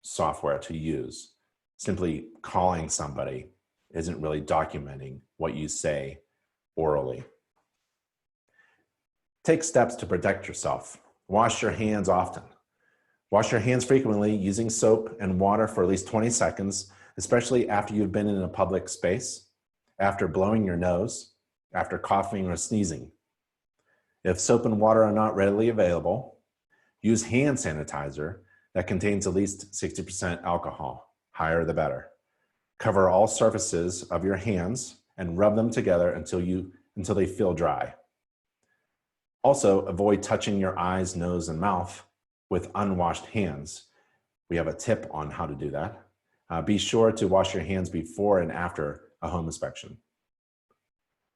software to use. Simply calling somebody isn't really documenting what you say orally. Take steps to protect yourself. Wash your hands often. Wash your hands frequently using soap and water for at least 20 seconds, especially after you've been in a public space, after blowing your nose, after coughing or sneezing. If soap and water are not readily available, use hand sanitizer that contains at least 60% alcohol. Higher the better. Cover all surfaces of your hands and rub them together until they feel dry. Also, avoid touching your eyes, nose, and mouth with unwashed hands. We have a tip on how to do that. Be sure to wash your hands before and after a home inspection.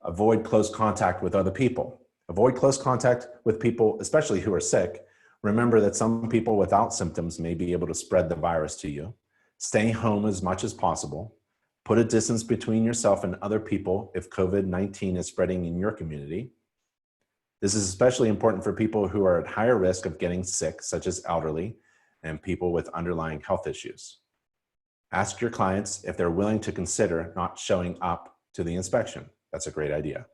Avoid close contact with other people. Avoid close contact with people, especially who are sick. Remember that some people without symptoms may be able to spread the virus to you. Stay home as much as possible. Put a distance between yourself and other people if COVID-19 is spreading in your community. This is especially important for people who are at higher risk of getting sick, such as elderly and people with underlying health issues. Ask your clients if they're willing to consider not showing up to the inspection. That's a great idea.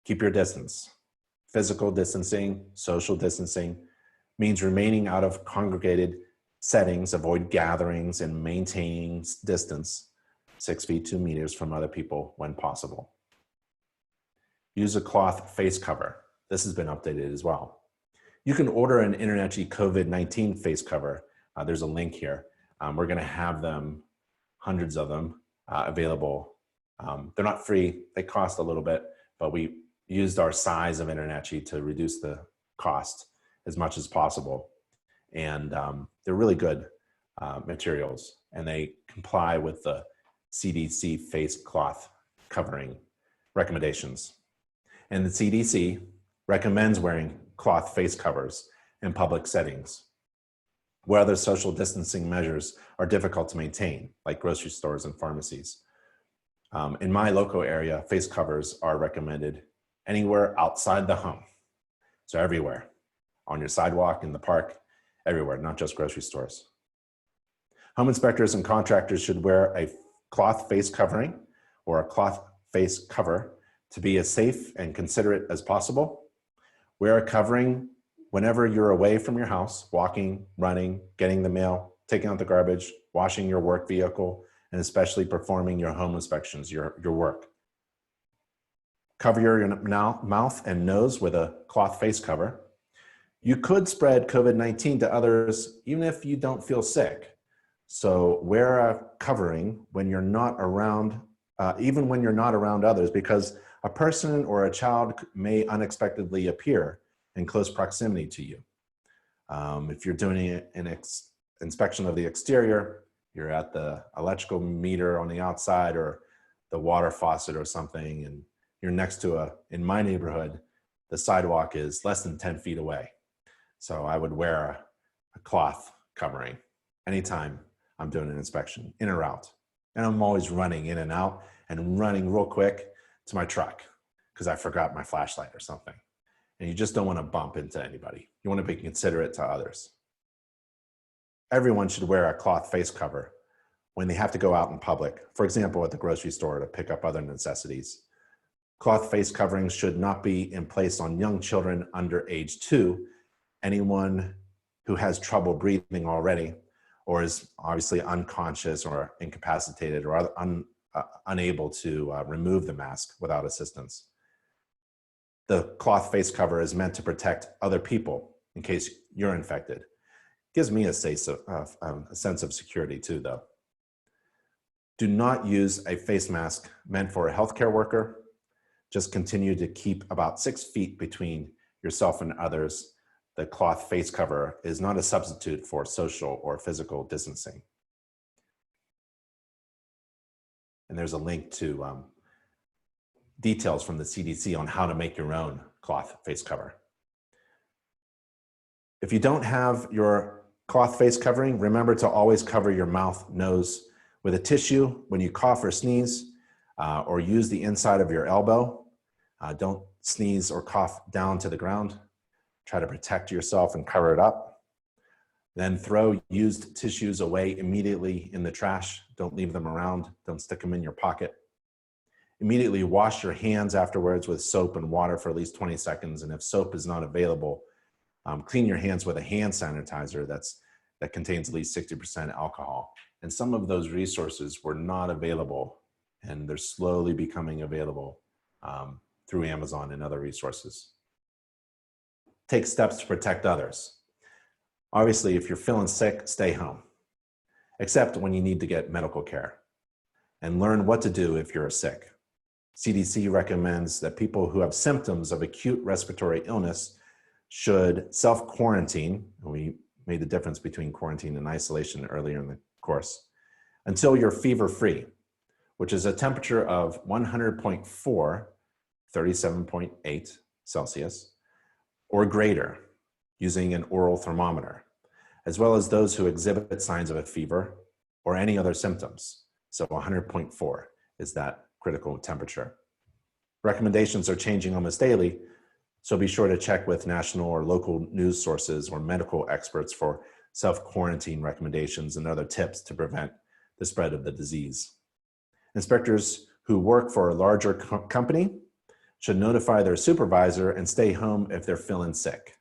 Keep your distance. Physical distancing, social distancing means remaining out of congregated settings, avoid gatherings, and maintaining distance 6 feet, 2 meters from other people when possible. Use a cloth face cover. This has been updated as well. You can order an InterNACHI COVID-19 face cover. There's a link here. We're going to have them, hundreds of them, available. They're not free. They cost a little bit, but we used our size of InterNACHI to reduce the cost as much as possible. And they're really good materials, and they comply with the CDC face cloth covering recommendations. And the CDC recommends wearing cloth face covers in public settings where other social distancing measures are difficult to maintain, like grocery stores and pharmacies. In my local area, face covers are recommended anywhere outside the home. So everywhere, on your sidewalk, in the park, everywhere, not just grocery stores. Home inspectors and contractors should wear a cloth face covering or a cloth face cover to be as safe and considerate as possible. Wear a covering whenever you're away from your house, walking, running, getting the mail, taking out the garbage, washing your work vehicle, and especially performing your home inspections, your work. Cover your mouth and nose with a cloth face cover. You could spread COVID-19 to others even if you don't feel sick. So wear a covering when you're not around, even when you're not around others, because a person or a child may unexpectedly appear in close proximity to you. If you're doing an inspection of the exterior, you're at the electrical meter on the outside or the water faucet or something, and you're next to in my neighborhood, the sidewalk is less than 10 feet away. So I would wear a cloth covering anytime I'm doing an inspection, in or out. And I'm always running in and out and running real quick to my truck because I forgot my flashlight or something. And you just don't want to bump into anybody. You want to be considerate to others. Everyone should wear a cloth face cover when they have to go out in public, for example, at the grocery store to pick up other necessities. Cloth face coverings should not be in place on young children under age 2, anyone who has trouble breathing already, or is obviously unconscious or incapacitated or unable to remove the mask without assistance. The cloth face cover is meant to protect other people in case you're infected. Gives me a sense of security too, though. Do not use a face mask meant for a healthcare worker. Just continue to keep about 6 feet between yourself and others. The cloth face cover is not a substitute for social or physical distancing. And there's a link to details from the CDC on how to make your own cloth face cover. If you don't have your cloth face covering, remember to always cover your mouth, nose with a tissue when you cough or sneeze, or use the inside of your elbow. Don't sneeze or cough down to the ground. Try to protect yourself and cover it up. Then throw used tissues away immediately in the trash. Don't leave them around. Don't stick them in your pocket. Immediately wash your hands afterwards with soap and water for at least 20 seconds. And if soap is not available, clean your hands with a hand sanitizer that contains at least 60% alcohol. And some of those resources were not available, and they're slowly becoming available through Amazon and other resources. Take steps to protect others. Obviously, if you're feeling sick, stay home, except when you need to get medical care, and learn what to do if you're sick. CDC recommends that people who have symptoms of acute respiratory illness should self-quarantine. We made the difference between quarantine and isolation earlier in the course, until you're fever-free, which is a temperature of 100.4, 37.8 Celsius, or greater, using an oral thermometer, as well as those who exhibit signs of a fever or any other symptoms. So 100.4 is that critical temperature. Recommendations are changing almost daily, so be sure to check with national or local news sources or medical experts for self-quarantine recommendations and other tips to prevent the spread of the disease. Inspectors who work for a larger company should notify their supervisor and stay home if they're feeling sick.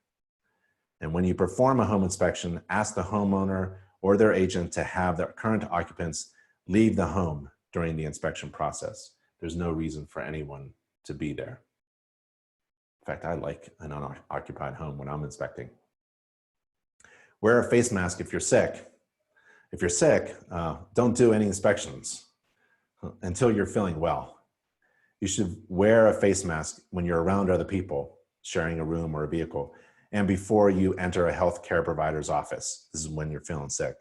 And when you perform a home inspection, ask the homeowner or their agent to have their current occupants leave the home during the inspection process. There's no reason for anyone to be there. In fact, I like an unoccupied home when I'm inspecting. Wear a face mask if you're sick. If you're sick, don't do any inspections until you're feeling well. You should wear a face mask when you're around other people, sharing a room or a vehicle, and before you enter a healthcare provider's office. This is when you're feeling sick.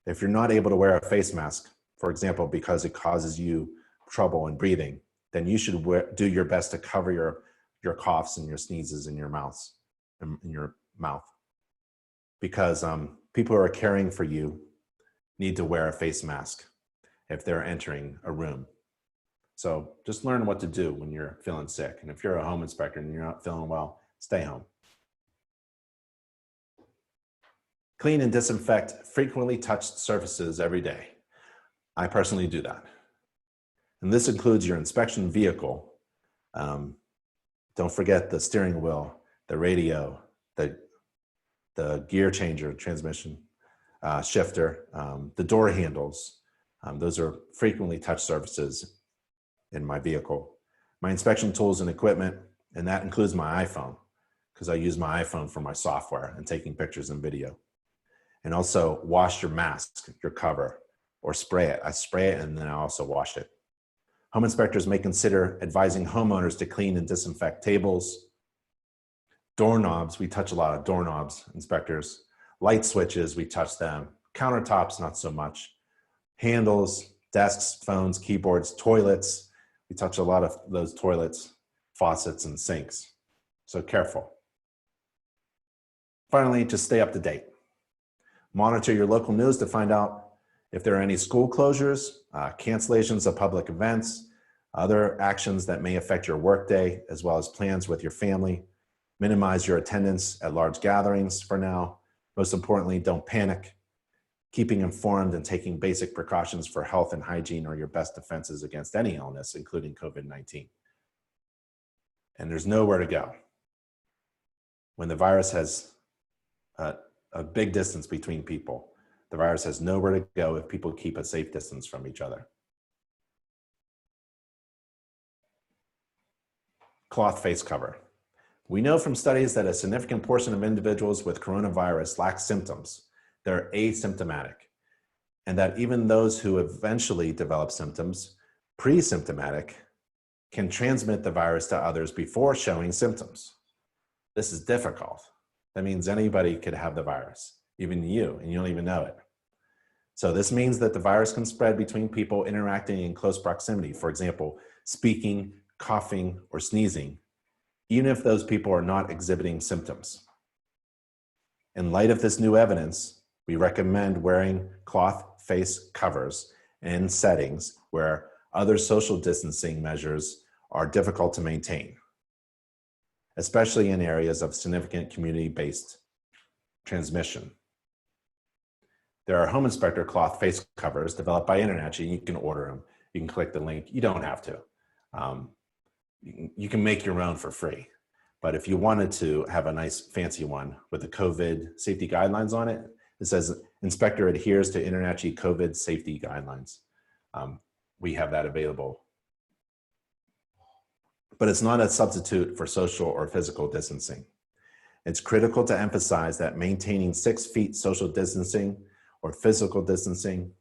If you're not able to wear a face mask, for example, because it causes you trouble in breathing, then you should do your best to cover your coughs and your sneezes in your mouth, because people who are caring for you need to wear a face mask if they're entering a room. So just learn what to do when you're feeling sick. And if you're a home inspector and you're not feeling well, stay home. Clean and disinfect frequently touched surfaces every day. I personally do that. And this includes your inspection vehicle. Don't forget the steering wheel, the radio, the gear changer, transmission, shifter, the door handles. Those are frequently touched surfaces in my vehicle. my inspection tools and equipment, and that includes my iPhone, because I use my iPhone for my software and taking pictures and video. And also wash your mask, your cover, or spray it. I spray it and then I also wash it. Home inspectors may consider advising homeowners to clean and disinfect tables, doorknobs. We touch a lot of doorknobs, inspectors. Light switches, we touch them. Countertops, not so much. Handles, desks, phones, keyboards, toilets. We touch a lot of those toilets, faucets, and sinks. So careful. Finally, just stay up to date. Monitor your local news to find out if there are any school closures, cancellations of public events, other actions that may affect your workday, as well as plans with your family. Minimize your attendance at large gatherings for now. Most importantly, don't panic. Keeping informed and taking basic precautions for health and hygiene are your best defenses against any illness, including COVID-19. And there's nowhere to go. When the virus has a big distance between people, the virus has nowhere to go if people keep a safe distance from each other. Cloth face cover. We know from studies that a significant portion of individuals with coronavirus lack symptoms. They're asymptomatic. And that even those who eventually develop symptoms, pre-symptomatic, can transmit the virus to others before showing symptoms. This is difficult. That means anybody could have the virus, even you, and you don't even know it. So this means that the virus can spread between people interacting in close proximity. For example, speaking, coughing, or sneezing, even if those people are not exhibiting symptoms. In light of this new evidence, we recommend wearing cloth face covers in settings where other social distancing measures are difficult to maintain, especially in areas of significant community-based transmission. There are home inspector cloth face covers developed by InterNACHI, and you can order them. You can click the link. You don't have to. You can make your own for free. But if you wanted to have a nice fancy one with the COVID safety guidelines on it, it says inspector adheres to InterNACHI COVID safety guidelines. We have that available. But it's not a substitute for social or physical distancing. It's critical to emphasize that maintaining 6 feet social distancing or physical distancing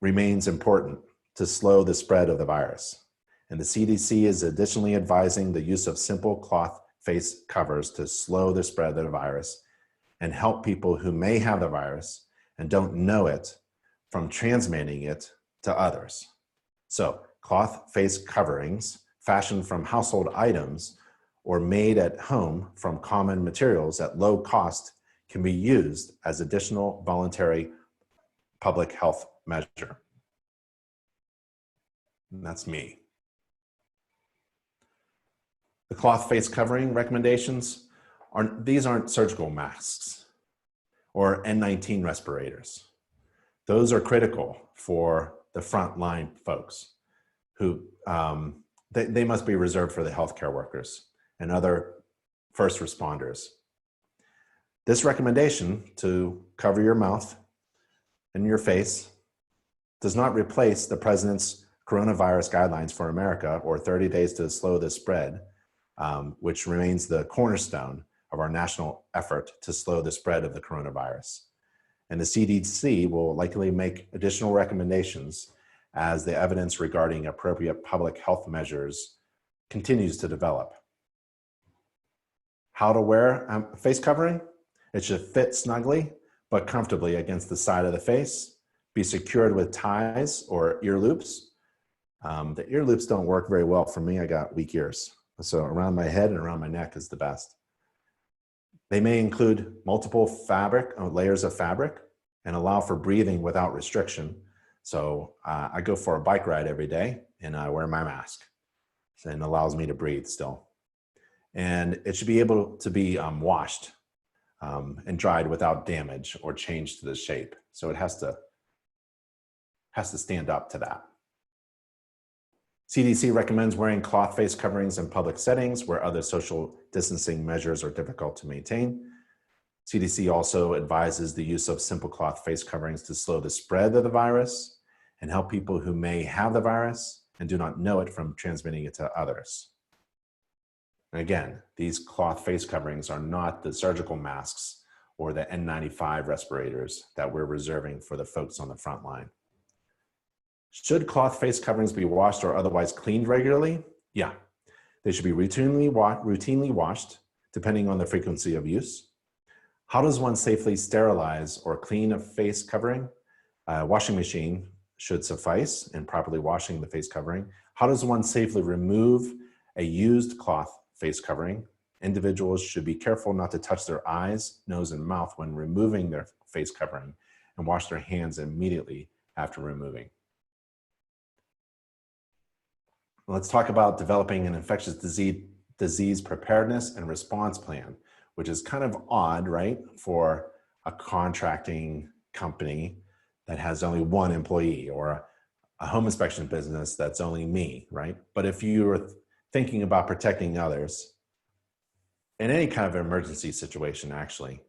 remains important to slow the spread of the virus. And the CDC is additionally advising the use of simple cloth face covers to slow the spread of the virus and help people who may have the virus and don't know it from transmitting it to others. So cloth face coverings fashioned from household items or made at home from common materials at low cost can be used as additional voluntary public health measure. And that's me. The cloth face covering recommendations these aren't surgical masks or N19 respirators. Those are critical for the frontline folks who they must be reserved for the healthcare workers and other first responders. This recommendation to cover your mouth and your face does not replace the president's coronavirus guidelines for America or 30 days to slow the spread, which remains the cornerstone of our national effort to slow the spread of the coronavirus. And the CDC will likely make additional recommendations as the evidence regarding appropriate public health measures continues to develop. How to wear a face covering? It should fit snugly, but comfortably against the side of the face, be secured with ties or ear loops. The ear loops don't work very well for me. I got weak ears. So around my head and around my neck is the best. They may include multiple layers of fabric and allow for breathing without restriction. So I go for a bike ride every day and I wear my mask and it allows me to breathe still. And it should be able to be washed and dried without damage or changed to the shape. So it has to stand up to that. CDC recommends wearing cloth face coverings in public settings where other social distancing measures are difficult to maintain. CDC also advises the use of simple cloth face coverings to slow the spread of the virus and help people who may have the virus and do not know it from transmitting it to others. And again, these cloth face coverings are not the surgical masks or the N95 respirators that we're reserving for the folks on the front line. Should cloth face coverings be washed or otherwise cleaned regularly? Yeah, they should be routinely washed depending on the frequency of use. How does one safely sterilize or clean a face covering? A washing machine should suffice in properly washing the face covering. How does one safely remove a used cloth face covering? Individuals should be careful not to touch their eyes, nose, and mouth when removing their face covering, and wash their hands immediately after removing. Let's talk about developing an infectious disease preparedness and response plan, which is kind of odd, right, for a contracting company that has only one employee, or a home inspection business that's only me, right? But if you're thinking about protecting others in any kind of emergency situation, actually,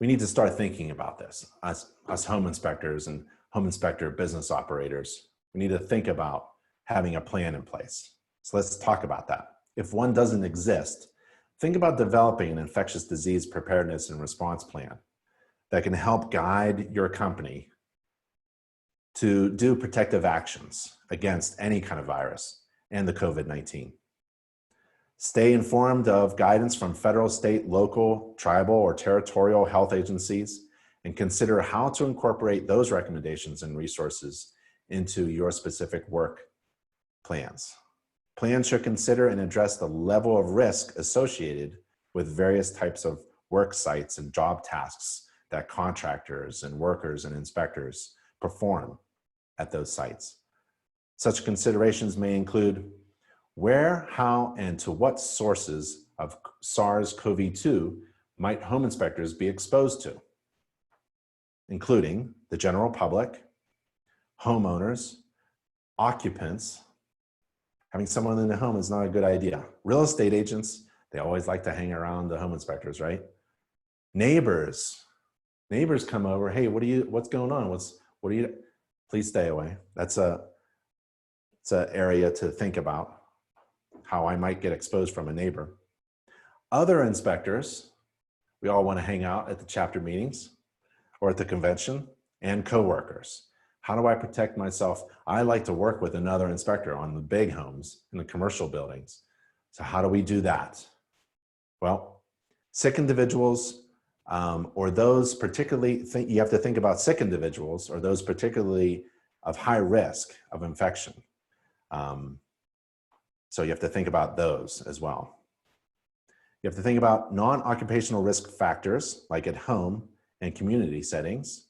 we need to start thinking about this. Us home inspectors and home inspector business operators, we need to think about having a plan in place. So let's talk about that. If one doesn't exist, think about developing an infectious disease preparedness and response plan that can help guide your company to do protective actions against any kind of virus and the COVID-19. Stay informed of guidance from federal, state, local, tribal, or territorial health agencies, and consider how to incorporate those recommendations and resources into your specific work plans. Plans should consider and address the level of risk associated with various types of work sites and job tasks that contractors and workers and inspectors perform at those sites. Such considerations may include where, how, and to what sources of SARS-CoV-2 might home inspectors be exposed to, including the general public, homeowners, occupants. Having someone in the home is not a good idea. Real estate agents, they always like to hang around the home inspectors, right? Neighbors come over. Hey, what's going on? Please stay away. It's an area to think about, how I might get exposed from a neighbor. Other inspectors, we all want to hang out at the chapter meetings or at the convention, and coworkers. How do I protect myself? I like to work with another inspector on the big homes in the commercial buildings. So how do we do that? Well, sick individuals, or those particularly, you have to think about sick individuals or those particularly of high risk of infection. So you have to think about those as well. You have to think about non-occupational risk factors like at home and community settings.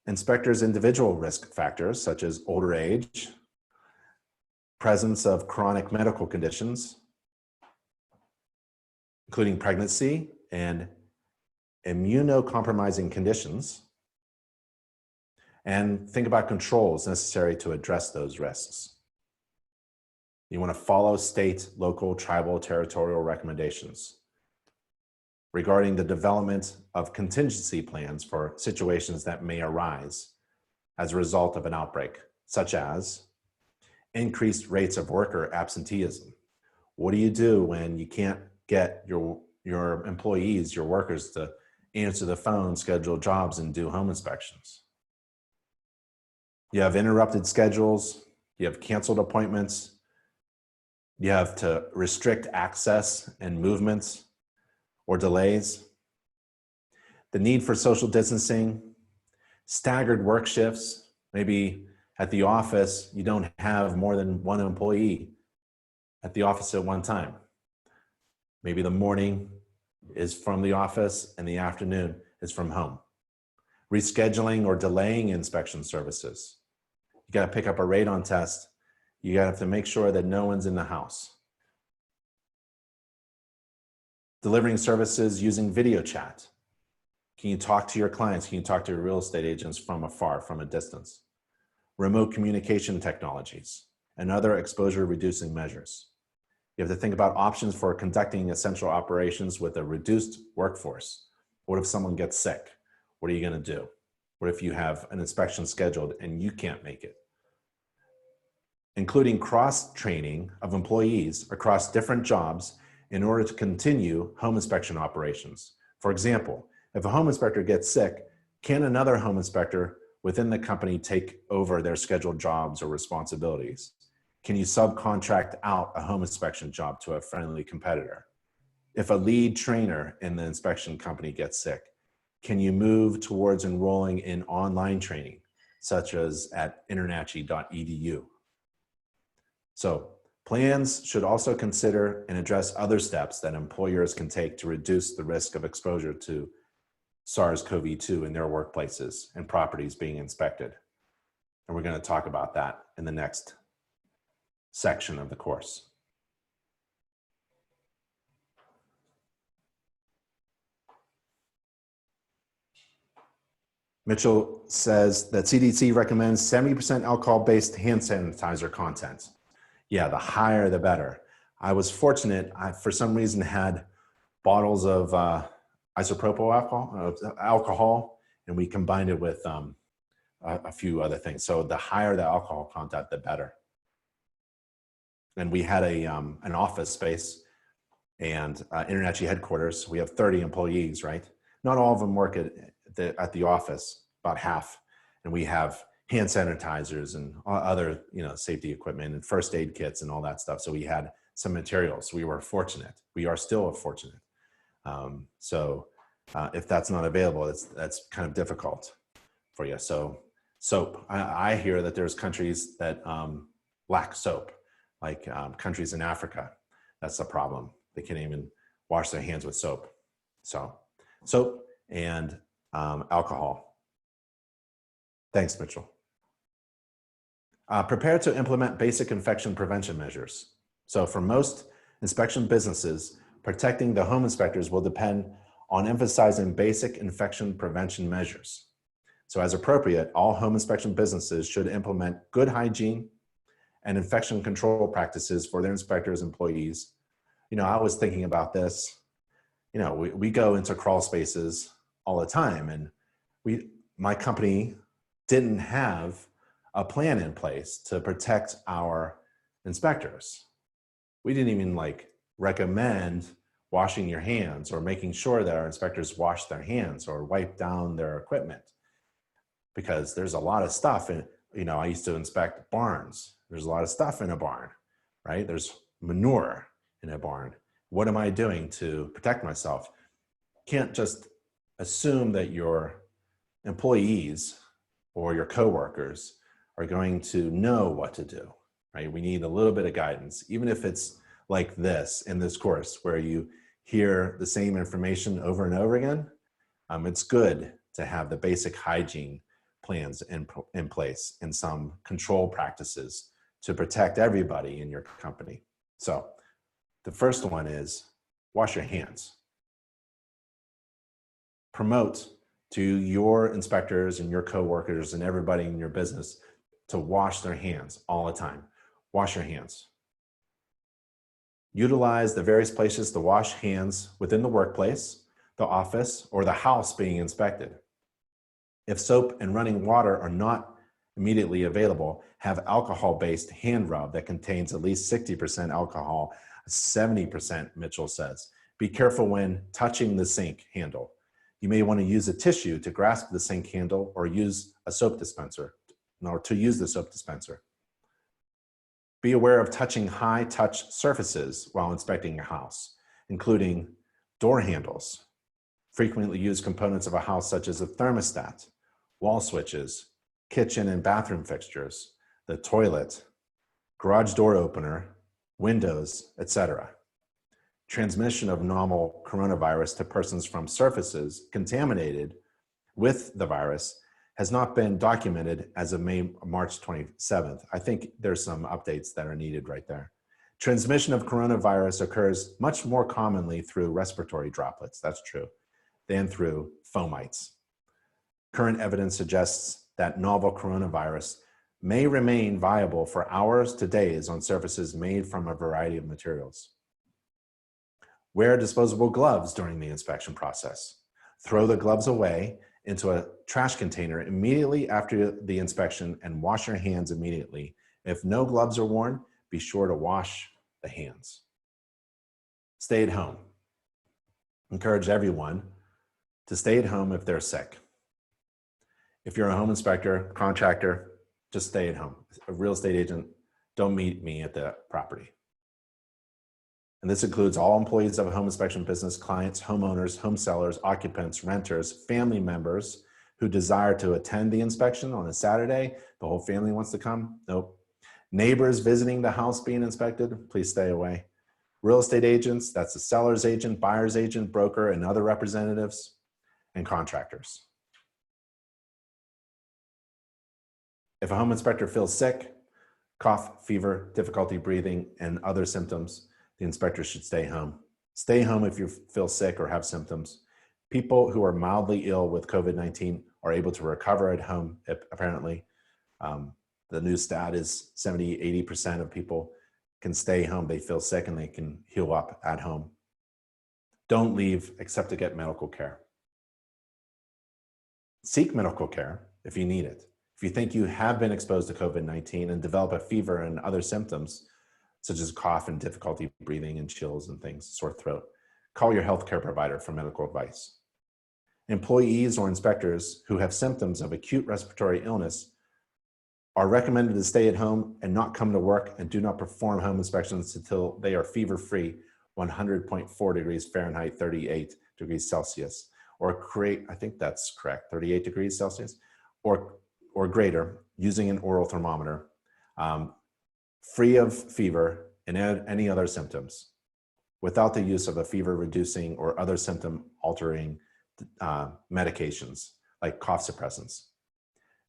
Inspectors' individual risk factors such as older age, presence of chronic medical conditions, including pregnancy and immunocompromising conditions, and think about controls necessary to address those risks. You want to follow state, local, tribal, territorial recommendations regarding the development of contingency plans for situations that may arise as a result of an outbreak, such as increased rates of worker absenteeism. What do you do when you can't get your employees, your workers, to answer the phone, schedule jobs, and do home inspections? You have interrupted schedules, you have canceled appointments, you have to restrict access and movements or delays. The need for social distancing, staggered work shifts. Maybe at the office, you don't have more than one employee at the office at one time. Maybe the morning is from the office and the afternoon is from home. Rescheduling or delaying inspection services. You got to pick up a radon test. You got to have to make sure that no one's in the house. Delivering services using video chat. Can you talk to your clients? Can you talk to your real estate agents from afar, from a distance? Remote communication technologies and other exposure reducing measures. You have to think about options for conducting essential operations with a reduced workforce. What if someone gets sick? What are you going to do? What if you have an inspection scheduled and you can't make it? including cross-training of employees across different jobs in order to continue home inspection operations. For example, if a home inspector gets sick, can another home inspector within the company take over their scheduled jobs or responsibilities? Can you subcontract out a home inspection job to a friendly competitor? If a lead trainer in the inspection company gets sick, can you move towards enrolling in online training, such as at InterNACHI.edu? So plans should also consider and address other steps that employers can take to reduce the risk of exposure to SARS-CoV-2 in their workplaces and properties being inspected. And we're going to talk about that in the next section of the course. Mitchell says that CDC recommends 70% alcohol-based hand sanitizer content. Yeah, the higher the better. I was fortunate, I for some reason had bottles of isopropyl alcohol, and we combined it with a few other things. So the higher the alcohol content, the better. And we had an office space and InterNACHI headquarters. We have 30 employees, right? Not all of them work at the office, about half. And we have hand sanitizers and other, safety equipment and first aid kits and all that stuff. So we had some materials. We were fortunate. We are still fortunate. If that's not available, that's kind of difficult for you. So soap, I hear that there's countries that lack soap, like countries in Africa. That's a problem. They can't even wash their hands with soap. So soap and alcohol. Thanks, Mitchell. Prepare to implement basic infection prevention measures. So for most inspection businesses, protecting the home inspectors will depend on emphasizing basic infection prevention measures. So as appropriate, all home inspection businesses should implement good hygiene and infection control practices for their inspectors' employees. I was thinking about this. We go into crawl spaces all the time, and my company didn't have a plan in place to protect our inspectors. We didn't even recommend washing your hands or making sure that our inspectors wash their hands or wipe down their equipment, because there's a lot of stuff in, I used to inspect barns. There's a lot of stuff in a barn, right? There's manure in a barn. What am I doing to protect myself? Can't just assume that your employees or your coworkers are going to know what to do, right? We need a little bit of guidance, even if it's like this in this course where you hear the same information over and over again. It's good to have the basic hygiene plans in place and some control practices to protect everybody in your company. So the first one is wash your hands. Promote to your inspectors and your coworkers and everybody in your business to wash their hands all the time. Wash your hands. Utilize the various places to wash hands within the workplace, the office, or the house being inspected. If soap and running water are not immediately available, have alcohol-based hand rub that contains at least 60% alcohol, 70%, Mitchell says. Be careful when touching the sink handle. You may want to use a tissue to grasp the sink handle or use a soap dispenser, or to use the soap dispenser. Be aware of touching high-touch surfaces while inspecting your house, including door handles, frequently used components of a house such as a thermostat, wall switches, kitchen and bathroom fixtures, the toilet, garage door opener, windows, etc. Transmission of novel coronavirus to persons from surfaces contaminated with the virus has not been documented as of March 27th. I think there's some updates that are needed right there. Transmission of coronavirus occurs much more commonly through respiratory droplets, that's true, than through fomites. Current evidence suggests that novel coronavirus may remain viable for hours to days on surfaces made from a variety of materials. Wear disposable gloves during the inspection process. Throw the gloves away into a trash container immediately after the inspection and wash your hands immediately If no gloves are worn, be sure to wash the hands. Stay at home. Encourage everyone to stay at home if they're sick. If you're a home inspector, contractor, just stay at home. A real estate agent, don't meet me at the property. And this includes all employees of a home inspection business, clients, homeowners, home sellers, occupants, renters, family members who desire to attend the inspection on a Saturday. The whole family wants to come? Nope. Neighbors visiting the house being inspected, please stay away. Real estate agents, that's the seller's agent, buyer's agent, broker, and other representatives, and contractors. If a home inspector feels sick, cough, fever, difficulty breathing, and other symptoms, the inspector should stay home. Stay home if you feel sick or have symptoms. People who are mildly ill with COVID-19 are able to recover at home, apparently. The new stat is 70, 80% of people can stay home. They feel sick and they can heal up at home. Don't leave except to get medical care. Seek medical care if you need it. If you think you have been exposed to COVID-19 and develop a fever and other symptoms, such as cough and difficulty breathing and chills and things, sore throat, call your healthcare provider for medical advice. Employees or inspectors who have symptoms of acute respiratory illness are recommended to stay at home and not come to work, and do not perform home inspections until they are fever-free, 100.4 degrees Fahrenheit, 38 degrees Celsius, or create, I think that's correct, 38 degrees Celsius, or greater, using an oral thermometer, free of fever and any other symptoms, without the use of a fever-reducing or other symptom-altering medications, like cough suppressants.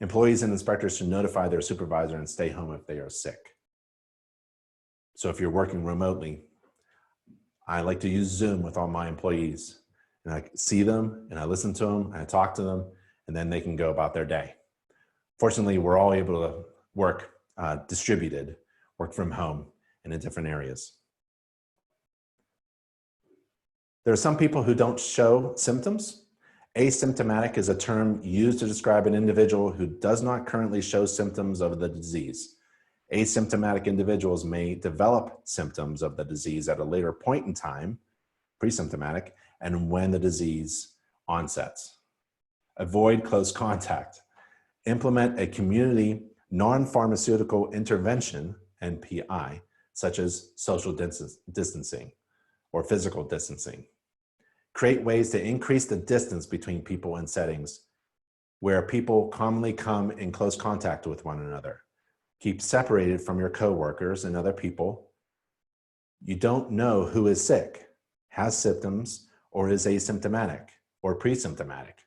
Employees and inspectors should notify their supervisor and stay home if they are sick. So if you're working remotely, I like to use Zoom with all my employees, and I see them and I listen to them and I talk to them, and then they can go about their day. Fortunately, we're all able to work distributed, work from home and in different areas. There are some people who don't show symptoms. Asymptomatic is a term used to describe an individual who does not currently show symptoms of the disease. Asymptomatic individuals may develop symptoms of the disease at a later point in time, pre-symptomatic, and when the disease onsets. Avoid close contact. Implement a community non-pharmaceutical intervention, NPI, such as social distancing or physical distancing. Create ways to increase the distance between people in settings where people commonly come in close contact with one another. Keep separated from your coworkers and other people. You don't know who is sick, has symptoms, or is asymptomatic or pre-symptomatic.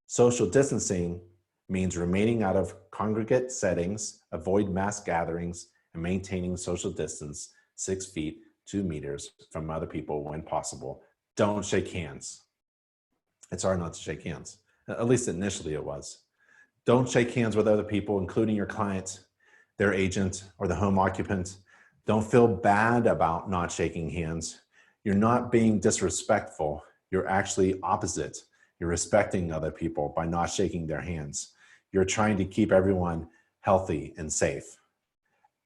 Social distancing means remaining out of congregate settings, avoid mass gatherings, and maintaining social distance 6 feet, 2 meters from other people when possible. Don't shake hands. It's hard not to shake hands. At least initially it was. Don't shake hands with other people, including your client, their agent, or the home occupant. Don't feel bad about not shaking hands. You're not being disrespectful. You're actually opposite. You're respecting other people by not shaking their hands. You're trying to keep everyone healthy and safe.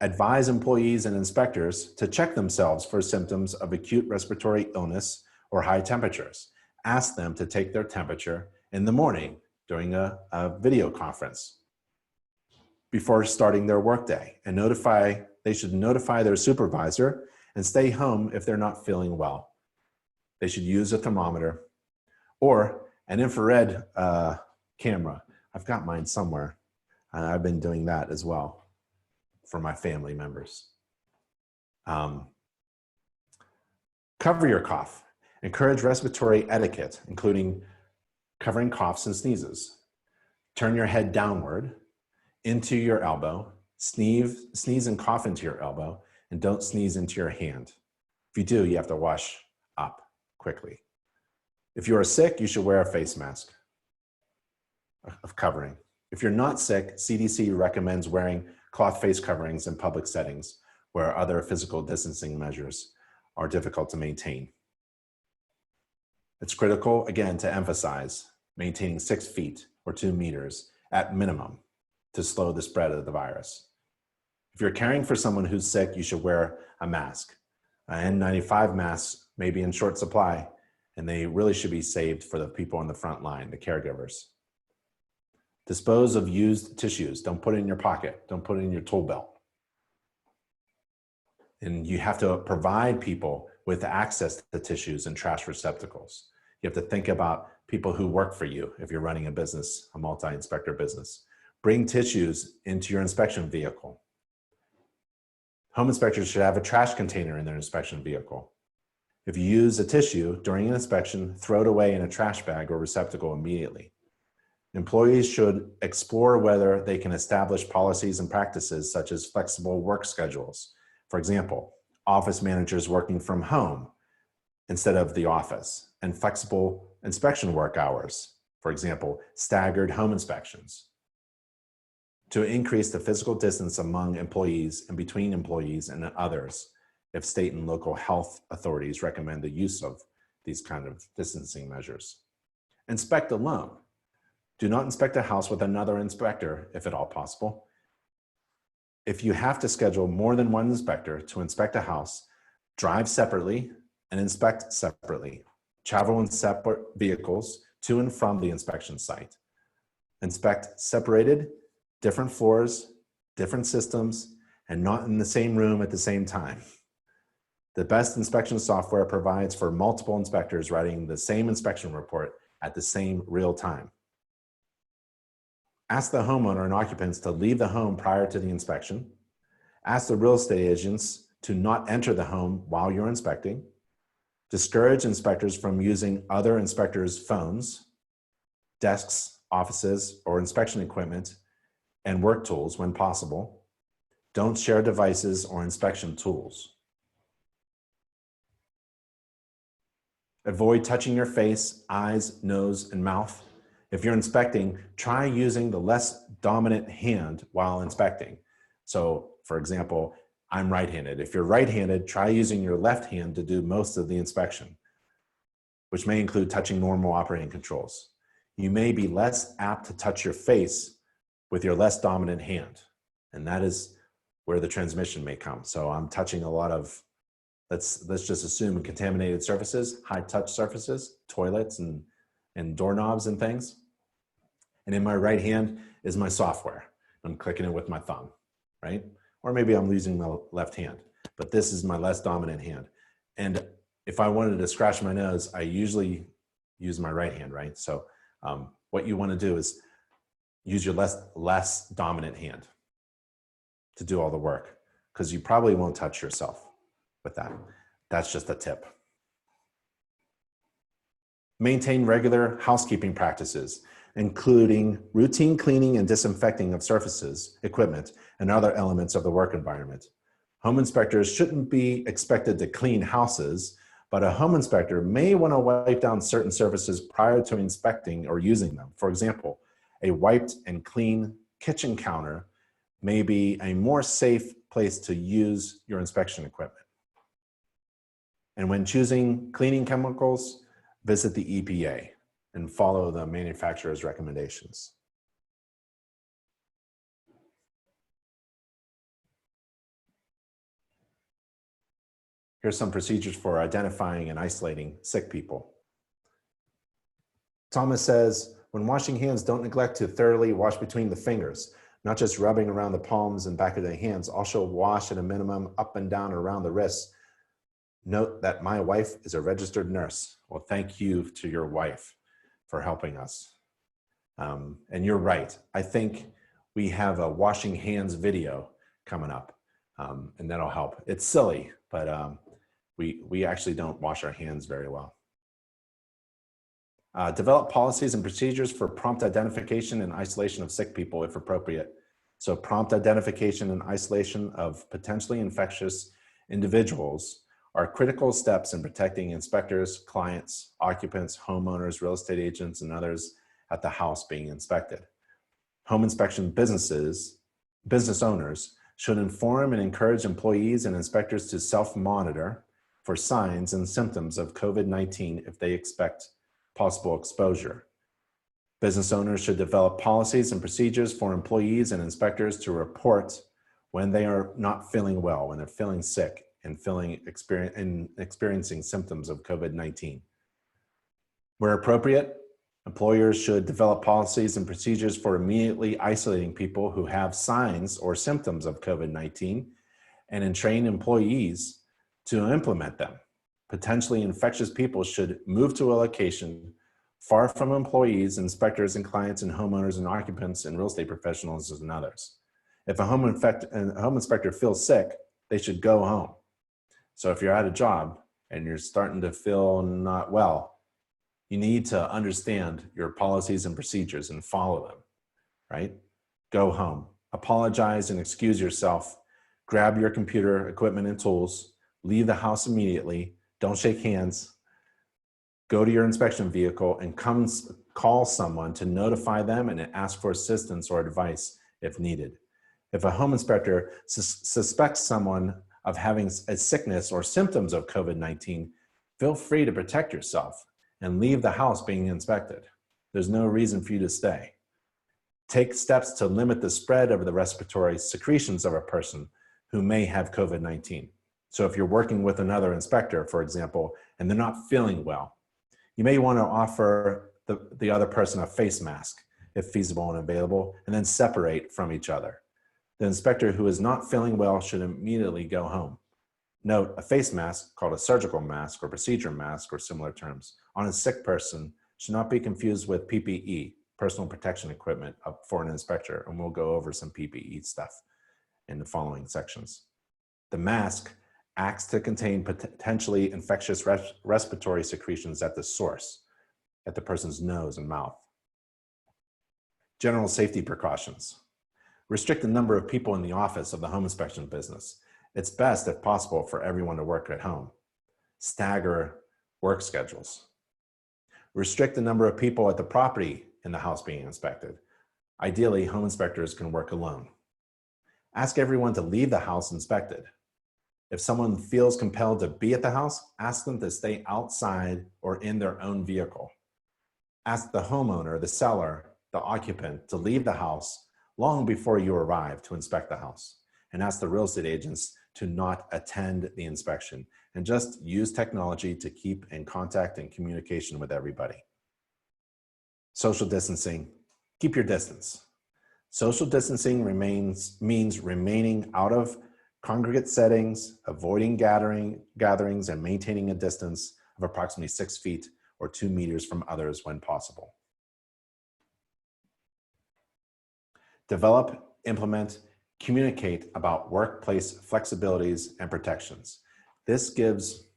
Advise employees and inspectors to check themselves for symptoms of acute respiratory illness or high temperatures. Ask them to take their temperature in the morning during a video conference before starting their workday, and they should notify their supervisor and stay home if they're not feeling well. They should use a thermometer or an infrared camera. I've got mine somewhere. I've been doing that as well for my family members. Cover your cough. Encourage respiratory etiquette, including covering coughs and sneezes. Turn your head downward into your elbow. Sneeze and cough into your elbow, and don't sneeze into your hand. If you do, you have to wash up quickly. If you are sick, you should wear a face mask of covering. If you're not sick, CDC recommends wearing cloth face coverings in public settings where other physical distancing measures are difficult to maintain. It's critical, again, to emphasize maintaining 6 feet or 2 meters at minimum to slow the spread of the virus. If you're caring for someone who's sick, you should wear a mask. N95 masks may be in short supply, and they really should be saved for the people on the front line, the caregivers. Dispose of used tissues. Don't put it in your pocket. Don't put it in your tool belt. And you have to provide people with access to tissues and trash receptacles. You have to think about people who work for you if you're running a business, a multi-inspector business. Bring tissues into your inspection vehicle. Home inspectors should have a trash container in their inspection vehicle. If you use a tissue during an inspection, throw it away in a trash bag or receptacle immediately. Employees should explore whether they can establish policies and practices such as flexible work schedules. For example, office managers working from home instead of the office, and flexible inspection work hours. For example, staggered home inspections. To increase the physical distance among employees and between employees and others, if state and local health authorities recommend the use of these kind of distancing measures. Inspect alone. Do not inspect a house with another inspector if at all possible. If you have to schedule more than one inspector to inspect a house, drive separately and inspect separately. Travel in separate vehicles to and from the inspection site. Inspect separated, different floors, different systems, and not in the same room at the same time. The best inspection software provides for multiple inspectors writing the same inspection report at the same real time. Ask the homeowner and occupants to leave the home prior to the inspection. Ask the real estate agents to not enter the home while you're inspecting. Discourage inspectors from using other inspectors' phones, desks, offices, or inspection equipment and work tools when possible. Don't share devices or inspection tools. Avoid touching your face, eyes, nose, and mouth. If you're inspecting, try using the less dominant hand while inspecting. So, for example, I'm right-handed. If you're right-handed, try using your left hand to do most of the inspection, which may include touching normal operating controls. You may be less apt to touch your face with your less dominant hand, and that is where the transmission may come. So I'm touching a lot of, let's just assume contaminated surfaces, high-touch surfaces, toilets and doorknobs and things. And in my right hand is my software. I'm clicking it with my thumb, right? Or maybe I'm using my left hand, but this is my less dominant hand. And if I wanted to scratch my nose, I usually use my right hand, right? So what you want to do is use your less dominant hand to do all the work, because you probably won't touch yourself with that. That's just a tip. Maintain regular housekeeping practices, including routine cleaning and disinfecting of surfaces, equipment, and other elements of the work environment. Home inspectors shouldn't be expected to clean houses, but a home inspector may want to wipe down certain surfaces prior to inspecting or using them. For example, a wiped and clean kitchen counter may be a more safe place to use your inspection equipment. And when choosing cleaning chemicals, visit the EPA and follow the manufacturer's recommendations. Here's some procedures for identifying and isolating sick people. Thomas says, when washing hands, don't neglect to thoroughly wash between the fingers, not just rubbing around the palms and back of the hands. Also wash at a minimum up and down around the wrists. Note that my wife is a registered nurse. Well, thank you to your wife for helping us. And you're right. I think we have a washing hands video coming up, and that'll help. It's silly, but we actually don't wash our hands very well. Develop policies and procedures for prompt identification and isolation of sick people if appropriate. So prompt identification and isolation of potentially infectious individuals are critical steps in protecting inspectors, clients, occupants, homeowners, real estate agents, and others at the house being inspected. Home inspection business owners should inform and encourage employees and inspectors to self-monitor for signs and symptoms of COVID-19 if they expect possible exposure. Business owners should develop policies and procedures for employees and inspectors to report when they are not feeling well, when they're feeling sick and experiencing symptoms of COVID-19. Where appropriate, employers should develop policies and procedures for immediately isolating people who have signs or symptoms of COVID-19 and train employees to implement them. Potentially infectious people should move to a location far from employees, inspectors, and clients, and homeowners, and occupants, and real estate professionals, and others. If a home inspector feels sick, they should go home. So if you're at a job and you're starting to feel not well, you need to understand your policies and procedures and follow them, right? Go home, apologize and excuse yourself, grab your computer equipment and tools, leave the house immediately, don't shake hands, go to your inspection vehicle and call someone to notify them and ask for assistance or advice if needed. If a home inspector suspects someone of having a sickness or symptoms of COVID-19, feel free to protect yourself and leave the house being inspected. There's no reason for you to stay. Take steps to limit the spread of the respiratory secretions of a person who may have COVID-19. So if you're working with another inspector, for example, and they're not feeling well, you may want to offer the other person a face mask if feasible and available, and then separate from each other. The inspector who is not feeling well should immediately go home. Note, a face mask, called a surgical mask or procedure mask or similar terms, on a sick person should not be confused with PPE, personal protection equipment, for an inspector, and we'll go over some PPE stuff in the following sections. The mask acts to contain potentially infectious respiratory secretions at the source, at the person's nose and mouth. General safety precautions. Restrict the number of people in the office of the home inspection business. It's best, if possible, for everyone to work at home. Stagger work schedules. Restrict the number of people at the property in the house being inspected. Ideally, home inspectors can work alone. Ask everyone to leave the house inspected. If someone feels compelled to be at the house, ask them to stay outside or in their own vehicle. Ask the homeowner, the seller, the occupant to leave the house long before you arrive to inspect the house, and ask the real estate agents to not attend the inspection and just use technology to keep in contact and communication with everybody. Social distancing, keep your distance. Social distancing means remaining out of congregate settings, avoiding gatherings, and maintaining a distance of approximately 6 feet or 2 meters from others when possible. Develop, implement, communicate about workplace flexibilities and protections. This gives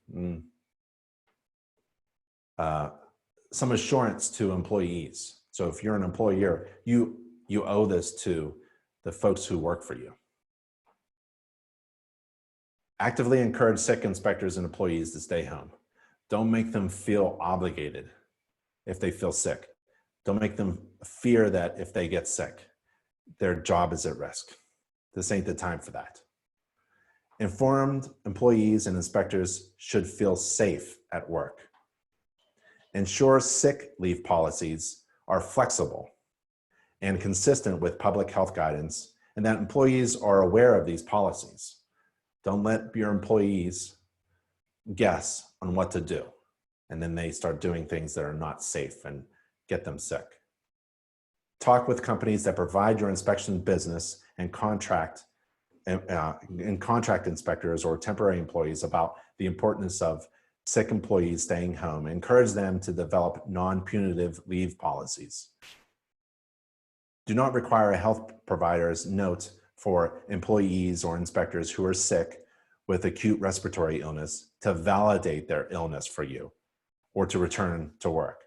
some assurance to employees. So if you're an employer, you owe this to the folks who work for you. Actively encourage sick inspectors and employees to stay home. Don't make them feel obligated if they feel sick. Don't make them fear that if they get sick, their job is at risk. This ain't the time for that. Informed employees and inspectors should feel safe at work. Ensure sick leave policies are flexible and consistent with public health guidance, and that employees are aware of these policies. Don't let your employees guess on what to do, and then they start doing things that are not safe and get them sick. Talk with companies that provide your inspection business and contract inspectors or temporary employees about the importance of sick employees staying home. Encourage them to develop non-punitive leave policies. Do not require a health provider's note for employees or inspectors who are sick with acute respiratory illness to validate their illness for you or to return to work,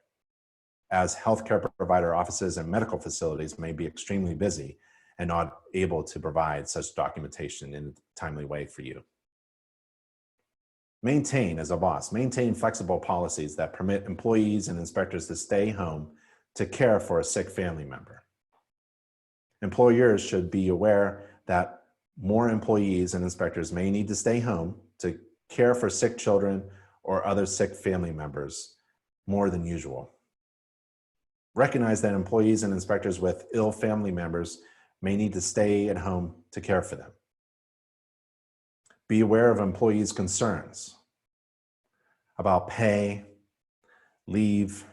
as healthcare provider offices and medical facilities may be extremely busy and not able to provide such documentation in a timely way for you. Maintain, as a boss, maintain flexible policies that permit employees and inspectors to stay home to care for a sick family member. Employers should be aware that more employees and inspectors may need to stay home to care for sick children or other sick family members more than usual. Recognize that employees and inspectors with ill family members may need to stay at home to care for them. Be aware of employees' concerns about pay, leave,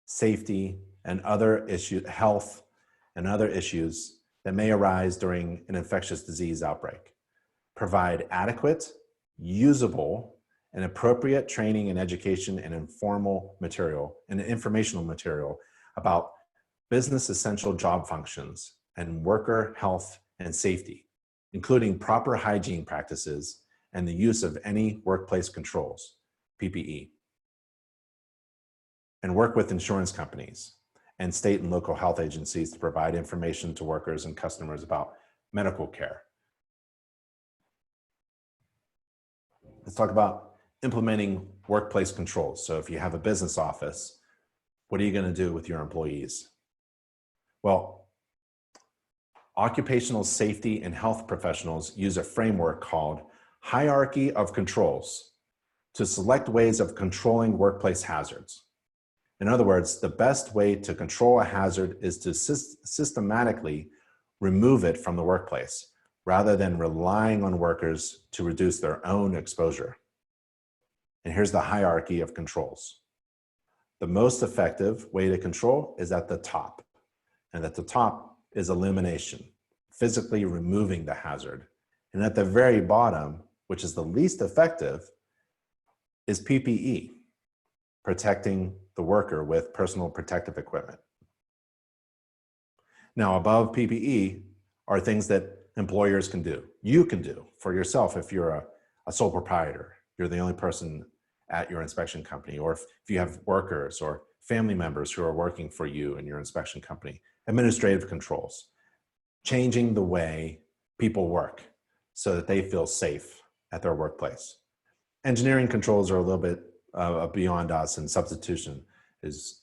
safety, and other issues, health, and other issues that may arise during an infectious disease outbreak. Provide adequate, usable, and appropriate training and education and informational material about business essential job functions and worker health and safety, including proper hygiene practices and the use of any workplace controls, PPE. And work with insurance companies and state and local health agencies to provide information to workers and customers about medical care. Let's talk about implementing workplace controls. So if you have a business office, what are you going to do with your employees? Well, occupational safety and health professionals use a framework called hierarchy of controls to select ways of controlling workplace hazards. In other words, the best way to control a hazard is to systematically remove it from the workplace rather than relying on workers to reduce their own exposure. And here's the hierarchy of controls. The most effective way to control is at the top. And at the top is elimination, physically removing the hazard. And at the very bottom, which is the least effective, is PPE, protecting the worker with personal protective equipment. Now, above PPE are things that employers can do. You can do for yourself if you're a sole proprietor. You're the only person at your inspection company, or if you have workers or family members who are working for you in your inspection company. Administrative controls, changing the way people work so that they feel safe at their workplace. Engineering controls are a little bit beyond us, and substitution is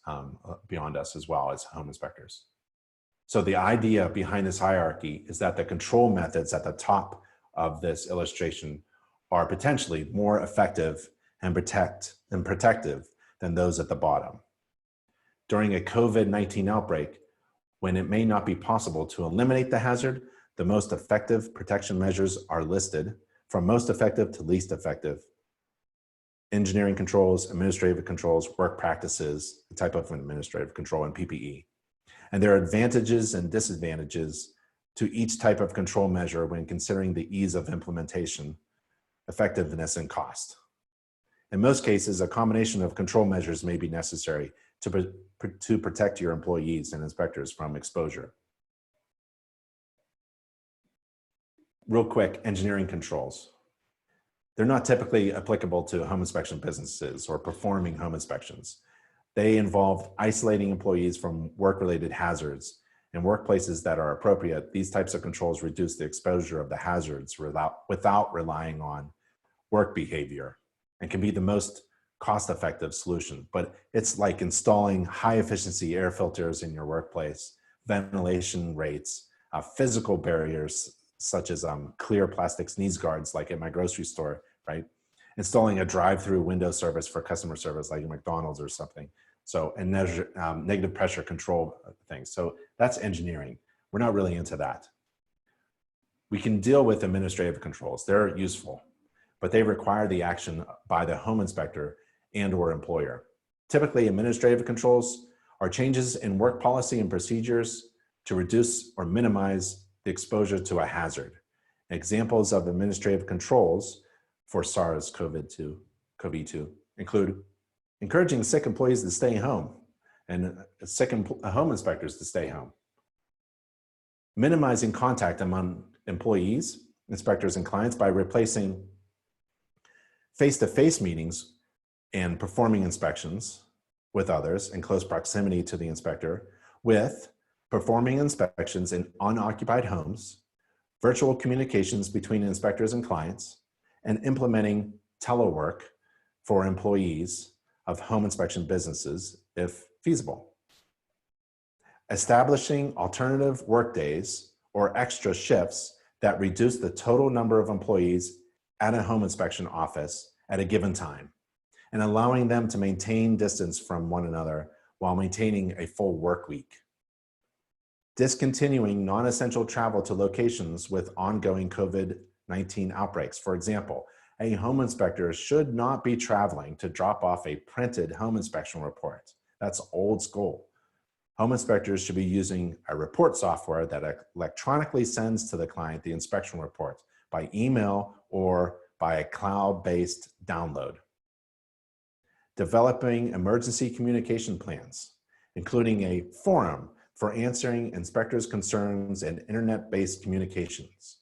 beyond us as well as home inspectors. So the idea behind this hierarchy is that the control methods at the top of this illustration are potentially more effective and protective than those at the bottom. During a COVID-19 outbreak, when it may not be possible to eliminate the hazard, the most effective protection measures are listed from most effective to least effective. Engineering controls, administrative controls, work practices, the type of administrative control, and PPE. And there are advantages and disadvantages to each type of control measure when considering the ease of implementation, effectiveness, and cost. In most cases, a combination of control measures may be necessary to protect your employees and inspectors from exposure. Real quick, engineering controls. They're not typically applicable to home inspection businesses or performing home inspections. They involve isolating employees from work-related hazards. In workplaces that are appropriate, these types of controls reduce the exposure of the hazards without relying on work behavior and can be the most cost-effective solution. But it's like installing high-efficiency air filters in your workplace, ventilation rates, physical barriers such as clear plastic sneeze guards like at my grocery store, right? Installing a drive-through window service for customer service like McDonald's or something. So, and negative pressure control things. So that's engineering. We're not really into that. We can deal with administrative controls. They're useful, but they require the action by the home inspector and or employer. Typically, administrative controls are changes in work policy and procedures to reduce or minimize the exposure to a hazard. Examples of administrative controls for SARS-CoV-2 include encouraging sick employees to stay home and sick home inspectors to stay home. Minimizing contact among employees, inspectors, and clients by replacing face-to-face meetings and performing inspections with others in close proximity to the inspector with performing inspections in unoccupied homes, virtual communications between inspectors and clients, and implementing telework for employees of home inspection businesses if feasible. Establishing alternative workdays or extra shifts that reduce the total number of employees at a home inspection office at a given time, and allowing them to maintain distance from one another while maintaining a full work week. Discontinuing non-essential travel to locations with ongoing COVID-19 COVID-19 outbreaks. For example, a home inspector should not be traveling to drop off a printed home inspection report. That's old school. Home inspectors should be using a report software that electronically sends to the client the inspection report by email or by a cloud-based download. Developing emergency communication plans, including a forum for answering inspectors' concerns and internet-based communications.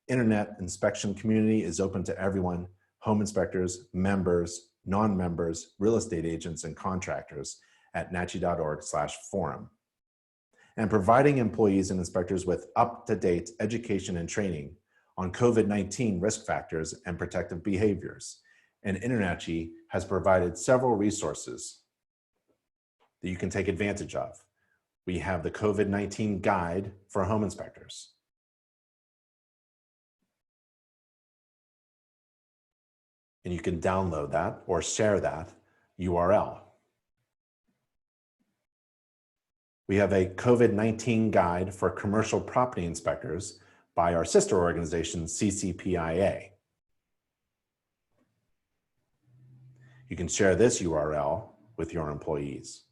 Internet inspection community is open to everyone: home inspectors, members, non-members, real estate agents, and contractors at nachi.org/forum. And providing employees and inspectors with up-to-date education and training on COVID-19 risk factors and protective behaviors. And InterNACHI has provided several resources that you can take advantage of. We have the COVID-19 guide for home inspectors. And you can download that or share that URL. We have a COVID-19 guide for commercial property inspectors by our sister organization, CCPIA. You can share this URL with your employees.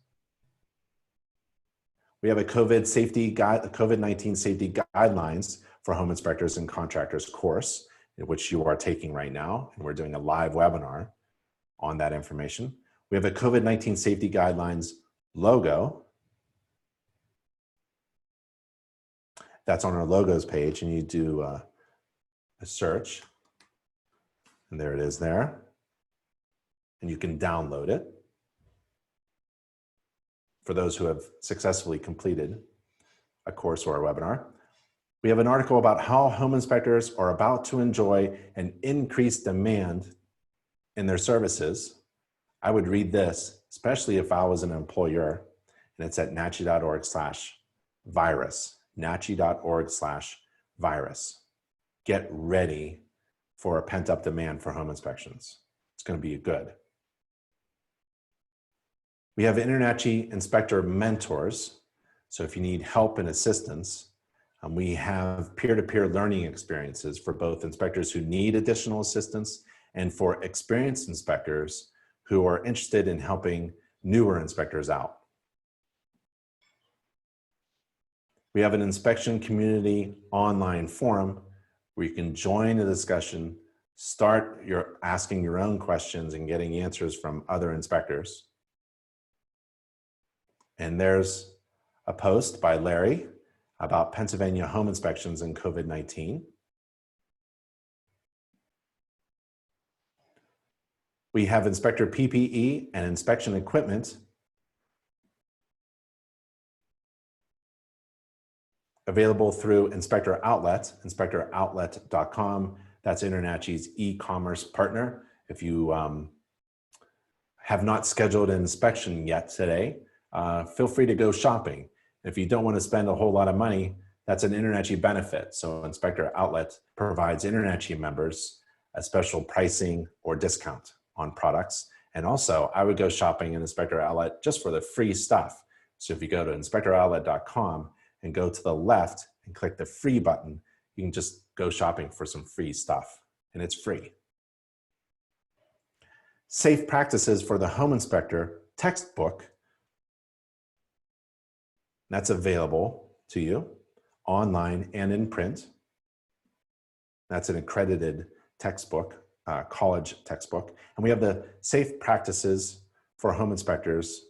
We have a COVID-19 safety guidelines for home inspectors and contractors course, which you are taking right now, and we're doing a live webinar on that information. We have a COVID-19 safety guidelines logo. That's on our logos page, and you do a search, and there it is there. And you can download it for those who have successfully completed a course or a webinar. We have an article about how home inspectors are about to enjoy an increased demand in their services. I would read this, especially if I was an employer, and it's at nachi.org/virus. nachi.org/virus. Get ready for a pent-up demand for home inspections. It's going to be good. We have InterNACHI inspector mentors. So if you need help and assistance, we have peer-to-peer learning experiences for both inspectors who need additional assistance and for experienced inspectors who are interested in helping newer inspectors out. We have an inspection community online forum where you can join the discussion, start asking your own questions and getting answers from other inspectors. And there's a post by Larry about Pennsylvania home inspections and COVID-19. We have inspector PPE and inspection equipment available through Inspector Outlet, inspectoroutlet.com. That's InterNACHI's e-commerce partner. If you have not scheduled an inspection yet today, feel free to go shopping. If you don't want to spend a whole lot of money, that's an InterNACHI benefit. So Inspector Outlet provides InterNACHI members a special pricing or discount on products. And also, I would go shopping in Inspector Outlet just for the free stuff. So if you go to inspectoroutlet.com and go to the left and click the free button, you can just go shopping for some free stuff, and it's free. Safe Practices for the Home Inspector textbook. That's available to you online and in print. That's an accredited textbook, college textbook. And we have the Safe Practices for Home Inspectors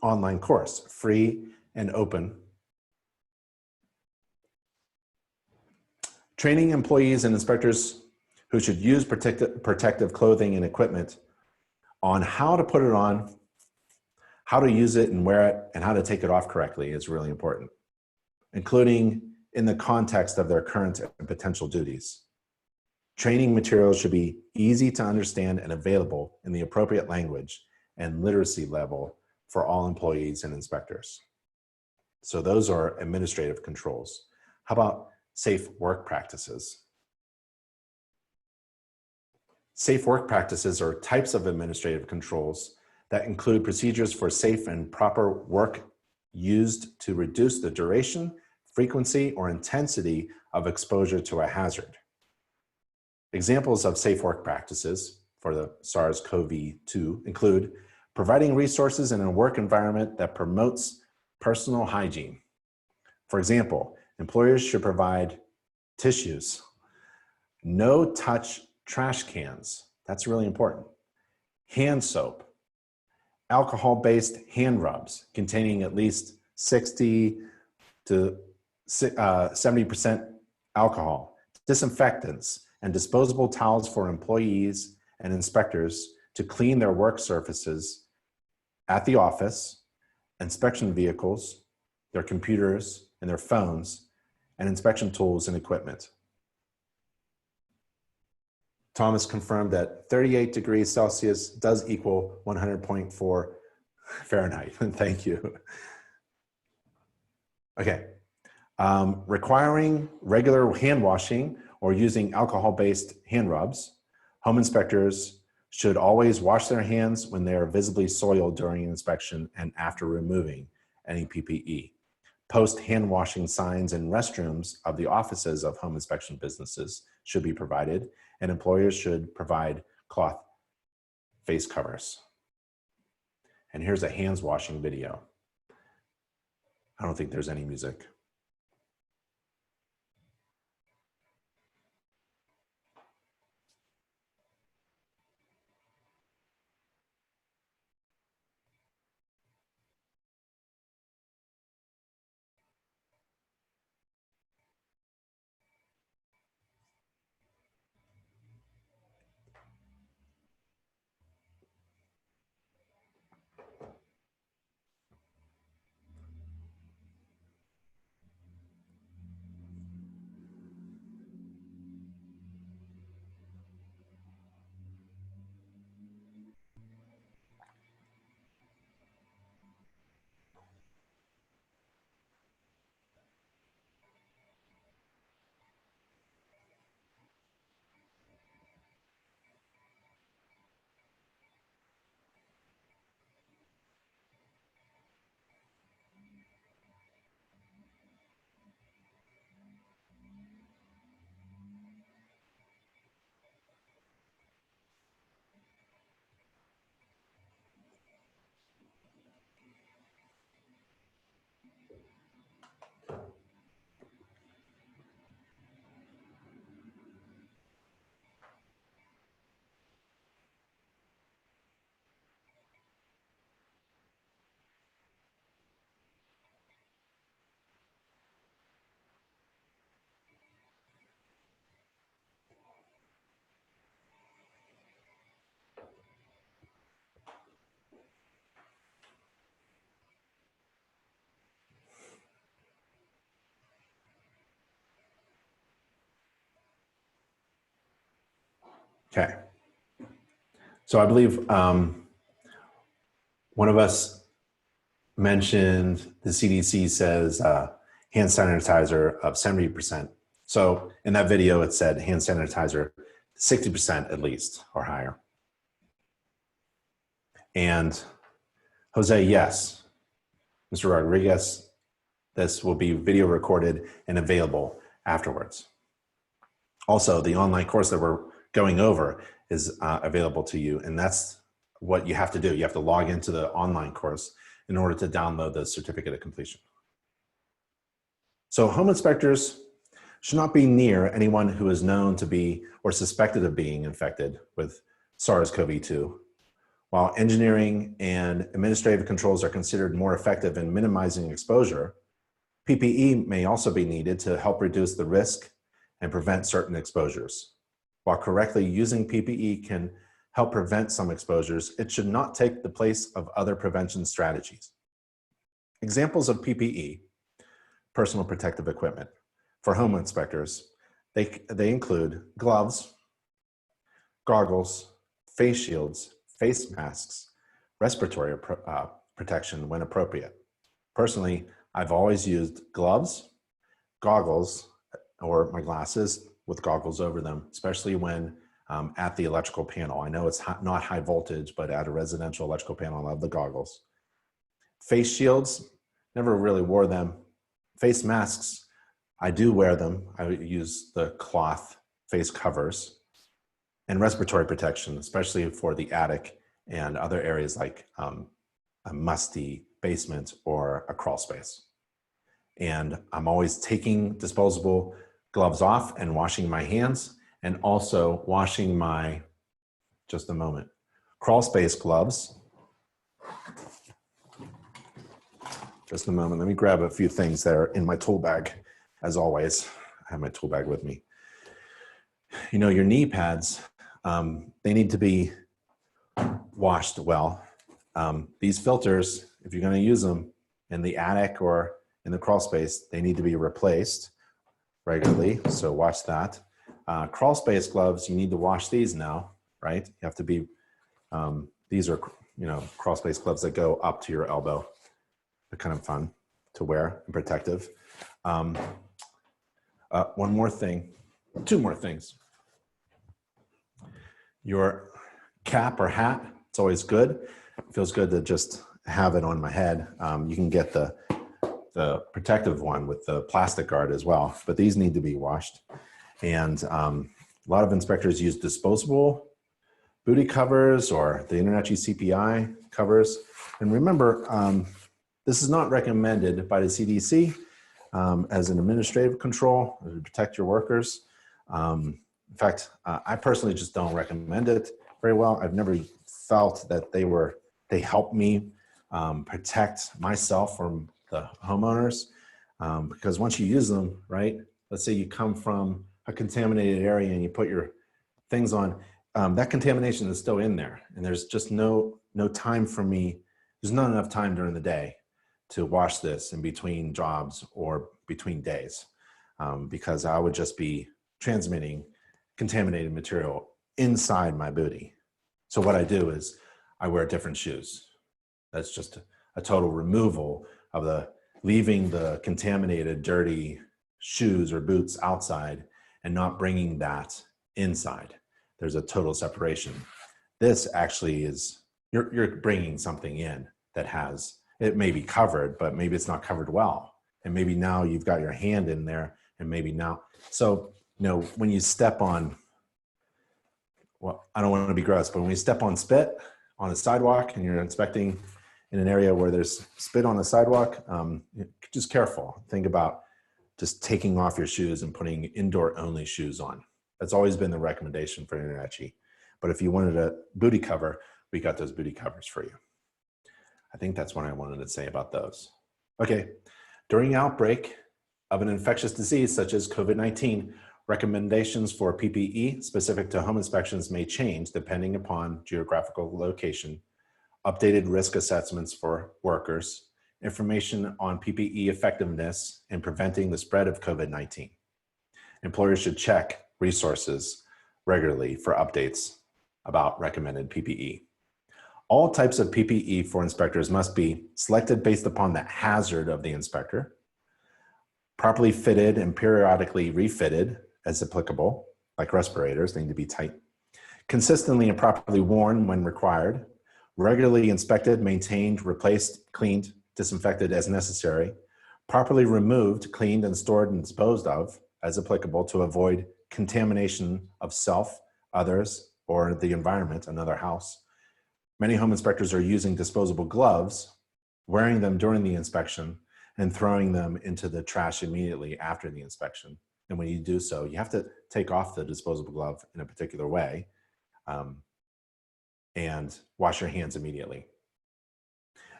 online course, free and open. Training employees and inspectors who should use protective clothing and equipment on how to put it on, how to use it and wear it, and how to take it off correctly is really important, including in the context of their current and potential duties. Training materials should be easy to understand and available in the appropriate language and literacy level for all employees and inspectors. So those are administrative controls. How about safe work practices? Safe work practices are types of administrative controls that include procedures for safe and proper work used to reduce the duration, frequency, or intensity of exposure to a hazard. Examples of safe work practices for the SARS-CoV-2 include providing resources in a work environment that promotes personal hygiene. For example, employers should provide tissues, no-touch trash cans, that's really important, hand soap, alcohol-based hand rubs containing at least 60 to 70% alcohol, disinfectants, and disposable towels for employees and inspectors to clean their work surfaces at the office, inspection vehicles, their computers and their phones, and inspection tools and equipment. Thomas confirmed that 38 degrees Celsius does equal 100.4 Fahrenheit. Thank you. Okay. Requiring regular hand washing or using alcohol-based hand rubs. Home inspectors should always wash their hands when they are visibly soiled during inspection and after removing any PPE. Post hand washing signs in restrooms of the offices of home inspection businesses should be provided, and employers should provide cloth face covers. And here's a hands washing video. I don't think there's any music. Okay. So I believe one of us mentioned the CDC says hand sanitizer of 70%. So in that video, it said hand sanitizer 60% at least or higher. And Jose, yes. Mr. Rodriguez, this will be video recorded and available afterwards. Also, the online course that we're going over is available to you, and that's what you have to do. You have to log into the online course in order to download the certificate of completion. So home inspectors should not be near anyone who is known to be or suspected of being infected with SARS-CoV-2. While engineering and administrative controls are considered more effective in minimizing exposure, PPE may also be needed to help reduce the risk and prevent certain exposures. While correctly using PPE can help prevent some exposures, it should not take the place of other prevention strategies. Examples of PPE, personal protective equipment. For home inspectors, they include gloves, goggles, face shields, face masks, respiratory protection when appropriate. Personally, I've always used gloves, goggles, or my glasses with goggles over them, especially when at the electrical panel. I know it's not high voltage, but at a residential electrical panel, I love the goggles. Face shields, never really wore them. Face masks, I do wear them. I use the cloth face covers. and respiratory protection, especially for the attic and other areas like a musty basement or a crawl space. And I'm always taking disposable gloves off and washing my hands, and also washing my, just a moment, crawl space gloves. Just a moment, let me grab a few things that are in my tool bag. As always, I have my tool bag with me. You know, your knee pads, they need to be washed well. These filters, if you're going to use them in the attic or in the crawl space, they need to be replaced regularly, so watch that. Crawl space gloves, you need to wash these now, right? You have to be, these are, you know, crawl space gloves that go up to your elbow. They're kind of fun to wear and protective. One more thing, two more things. Your cap or hat, it's always good. It feels good to just have it on my head. You can get the protective one with the plastic guard as well, but these need to be washed. And a lot of inspectors use disposable booty covers or the InterNACHI CPI covers. And remember, this is not recommended by the CDC as an administrative control to protect your workers. In fact, I personally just don't recommend it very well. I've never felt that they help me protect myself from the homeowners, because once you use them, right? Let's say you come from a contaminated area and you put your things on, that contamination is still in there, and there's just no time for me. There's not enough time during the day to wash this in between jobs or between days, because I would just be transmitting contaminated material inside my booty. So what I do is I wear different shoes. That's just a total removal of leaving the contaminated, dirty shoes or boots outside and not bringing that inside. There's a total separation. This actually is, you're bringing something in that has, it may be covered, but maybe it's not covered well. And maybe now you've got your hand in there, and maybe now, so, you know, when you step on, well, I don't want to be gross, but when you step on spit on a sidewalk and you're inspecting in an area where there's spit on the sidewalk, just careful. Think about just taking off your shoes and putting indoor only shoes on. That's always been the recommendation for InterNACHI. But if you wanted a booty cover, we got those booty covers for you. I think that's what I wanted to say about those. Okay, during outbreak of an infectious disease such as COVID-19, recommendations for PPE specific to home inspections may change depending upon geographical location, updated risk assessments for workers, information on PPE effectiveness in preventing the spread of COVID-19. Employers should check resources regularly for updates about recommended PPE. All types of PPE for inspectors must be selected based upon the hazard of the inspector, properly fitted and periodically refitted as applicable, like respirators, they need to be tight, consistently and properly worn when required, regularly inspected, maintained, replaced, cleaned, disinfected as necessary, properly removed, cleaned, and stored and disposed of as applicable to avoid contamination of self, others, or the environment, another house. Many home inspectors are using disposable gloves, wearing them during the inspection, and throwing them into the trash immediately after the inspection. And when you do so, you have to take off the disposable glove in a particular way and wash your hands immediately.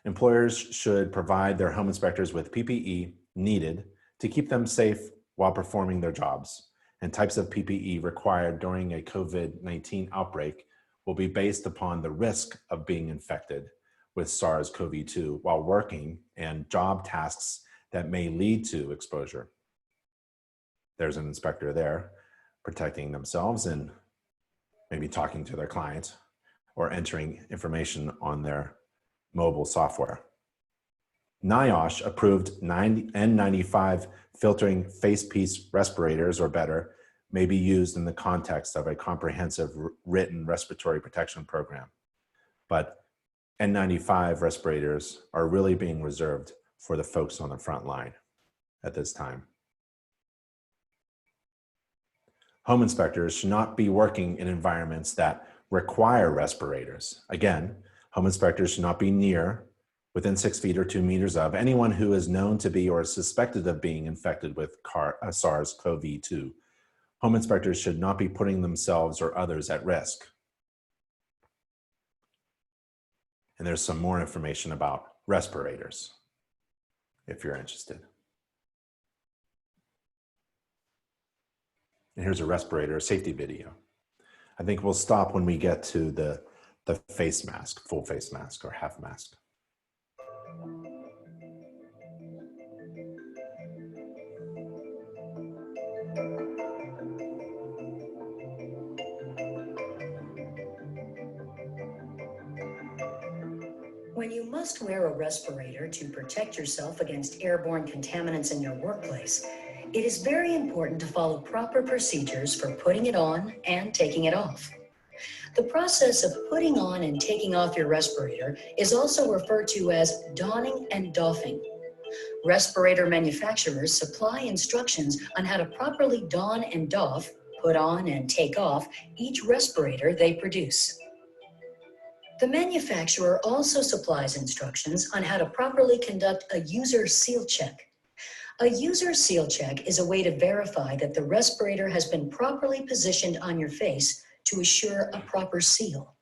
Employers should provide their home inspectors with PPE needed to keep them safe while performing their jobs. And types of PPE required during a COVID-19 outbreak will be based upon the risk of being infected with SARS-CoV-2 while working and job tasks that may lead to exposure. There's an inspector there protecting themselves and maybe talking to their client or entering information on their mobile software. NIOSH approved N95 filtering face piece respirators or better may be used in the context of a comprehensive written respiratory protection program. But N95 respirators are really being reserved for the folks on the front line at this time. Home inspectors should not be working in environments that require respirators. Again, home inspectors should not be near, within 6 feet or 2 meters of, anyone who is known to be or suspected of being infected with SARS-CoV-2. Home inspectors should not be putting themselves or others at risk. And there's some more information about respirators, if you're interested. And here's a respirator safety video. I think we'll stop when we get to the face mask, full face mask or half mask. When you must wear a respirator to protect yourself against airborne contaminants in your workplace, it is very important to follow proper procedures for putting it on and taking it off. The process of putting on and taking off your respirator is also referred to as donning and doffing. Respirator manufacturers supply instructions on how to properly don and doff, put on and take off each respirator they produce. The manufacturer also supplies instructions on how to properly conduct a user seal check. A user seal check is a way to verify that the respirator has been properly positioned on your face to assure a proper seal.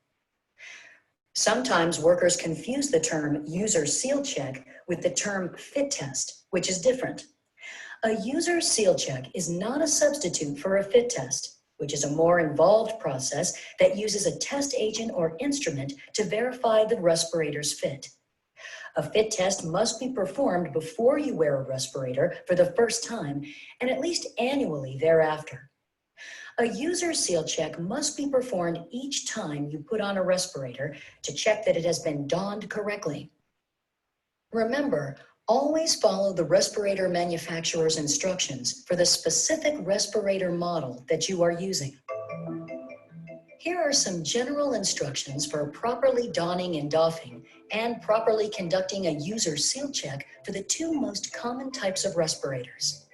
Sometimes workers confuse the term user seal check with the term fit test, which is different. A user seal check is not a substitute for a fit test, which is a more involved process that uses a test agent or instrument to verify the respirator's fit. A fit test must be performed before you wear a respirator for the first time and at least annually thereafter. A user seal check must be performed each time you put on a respirator to check that it has been donned correctly. Remember, always follow the respirator manufacturer's instructions for the specific respirator model that you are using. Here are some general instructions for properly donning and doffing and properly conducting a user seal check for the two most common types of respirators.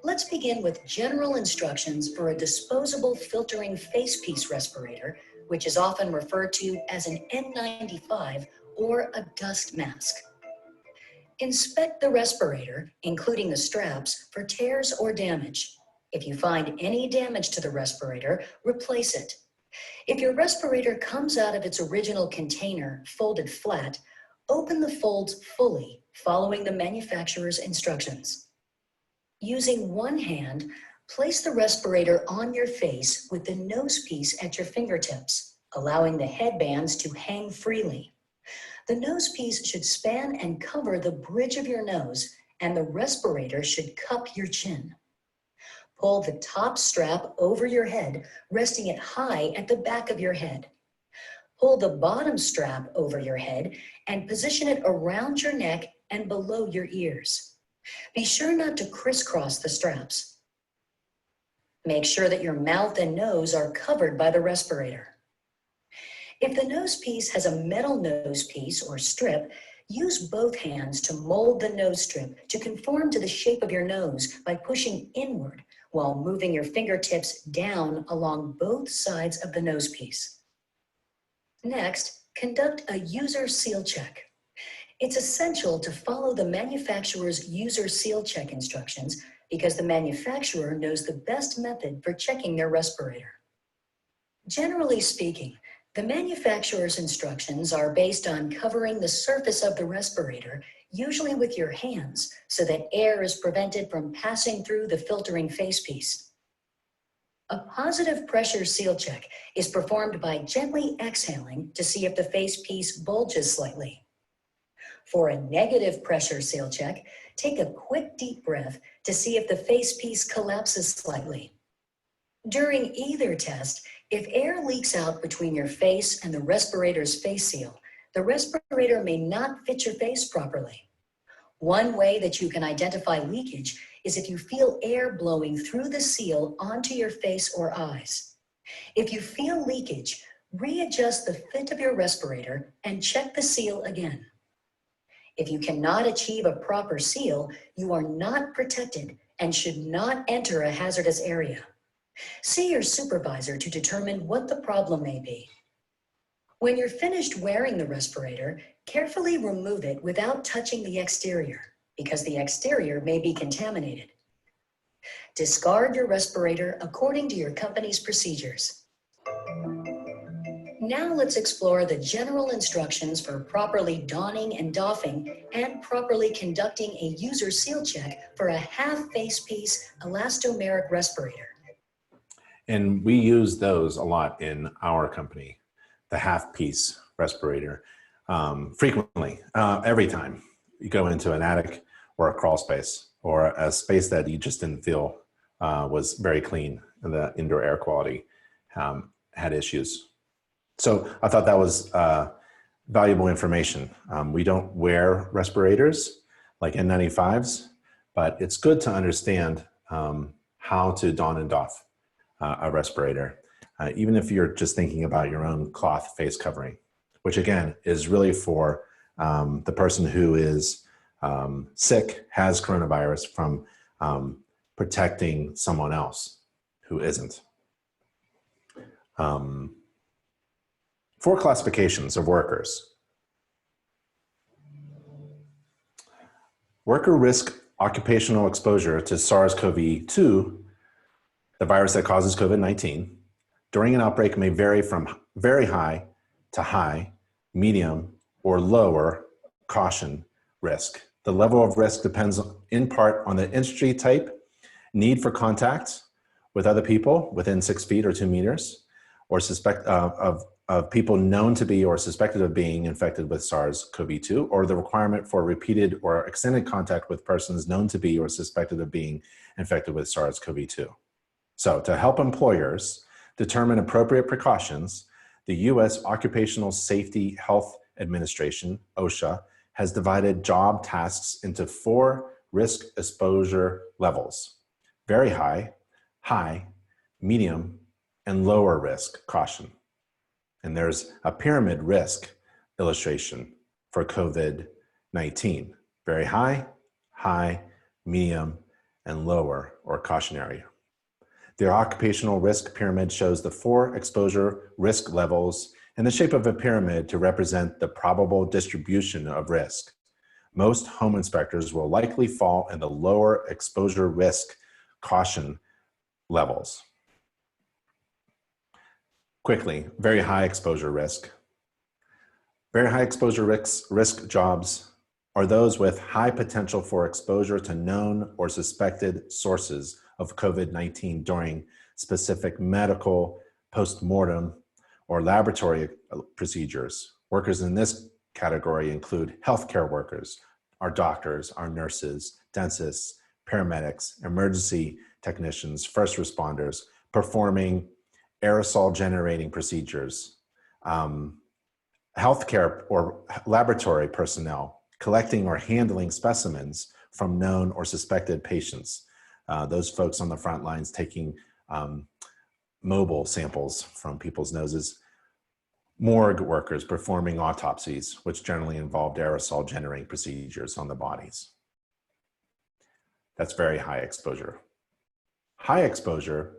Let's begin with general instructions for a disposable filtering facepiece respirator, which is often referred to as an N95 or a dust mask. Inspect the respirator, including the straps, for tears or damage. If you find any damage to the respirator, replace it. If your respirator comes out of its original container folded flat, open the folds fully, following the manufacturer's instructions. Using one hand, place the respirator on your face with the nose piece at your fingertips, allowing the headbands to hang freely. The nose piece should span and cover the bridge of your nose, and the respirator should cup your chin. Pull the top strap over your head, resting it high at the back of your head. Pull the bottom strap over your head and position it around your neck and below your ears. Be sure not to crisscross the straps. Make sure that your mouth and nose are covered by the respirator. If the nose piece has a metal nose piece or strip, use both hands to mold the nose strip to conform to the shape of your nose by pushing inward while moving your fingertips down along both sides of the nose piece. Next, conduct a user seal check. It's essential to follow the manufacturer's user seal check instructions because the manufacturer knows the best method for checking their respirator. Generally speaking, the manufacturer's instructions are based on covering the surface of the respirator, usually with your hands, so that air is prevented from passing through the filtering facepiece. A positive pressure seal check is performed by gently exhaling to see if the facepiece bulges slightly. For a negative pressure seal check, take a quick deep breath to see if the facepiece collapses slightly. During either test, if air leaks out between your face and the respirator's face seal, the respirator may not fit your face properly. One way that you can identify leakage is if you feel air blowing through the seal onto your face or eyes. If you feel leakage, readjust the fit of your respirator and check the seal again. If you cannot achieve a proper seal, you are not protected and should not enter a hazardous area. See your supervisor to determine what the problem may be. When you're finished wearing the respirator, carefully remove it without touching the exterior, because the exterior may be contaminated. Discard your respirator according to your company's procedures. Now let's explore the general instructions for properly donning and doffing and properly conducting a user seal check for a half face piece elastomeric respirator. And we use those a lot in our company, the half piece respirator, frequently, every time you go into an attic or a crawl space or a space that you just didn't feel was very clean and the indoor air quality had issues. So I thought that was valuable information. We don't wear respirators like N95s, but it's good to understand how to don and doff a respirator, even if you're just thinking about your own cloth face covering, which again is really for the person who is sick, has coronavirus, from protecting someone else who isn't. 4 classifications of workers. Worker risk occupational exposure to SARS-CoV-2, the virus that causes COVID-19, during an outbreak may vary from very high to high, medium, or lower caution risk. The level of risk depends in part on the industry type, need for contact with other people within 6 feet or 2 meters, or suspect of people known to be or suspected of being infected with SARS-CoV-2, or the requirement for repeated or extended contact with persons known to be or suspected of being infected with SARS-CoV-2. So to help employers determine appropriate precautions, the U.S. Occupational Safety Health Administration, OSHA, has divided job tasks into 4 risk exposure levels: very high, high, medium, and lower risk caution. And there's a pyramid risk illustration for COVID-19: very high, high, medium, and lower or cautionary. The occupational risk pyramid shows the 4 exposure risk levels in the shape of a pyramid to represent the probable distribution of risk. Most home inspectors will likely fall in the lower exposure risk caution levels. Quickly, very high exposure risk. Very high exposure risk jobs are those with high potential for exposure to known or suspected sources of COVID-19 during specific medical, post-mortem, or laboratory procedures. Workers in this category include healthcare workers, our doctors, our nurses, dentists, paramedics, emergency technicians, first responders, performing aerosol generating procedures, healthcare or laboratory personnel collecting or handling specimens from known or suspected patients. Those folks on the front lines taking mobile samples from people's noses. Morgue workers performing autopsies, which generally involved aerosol generating procedures on the bodies. That's very high exposure. High exposure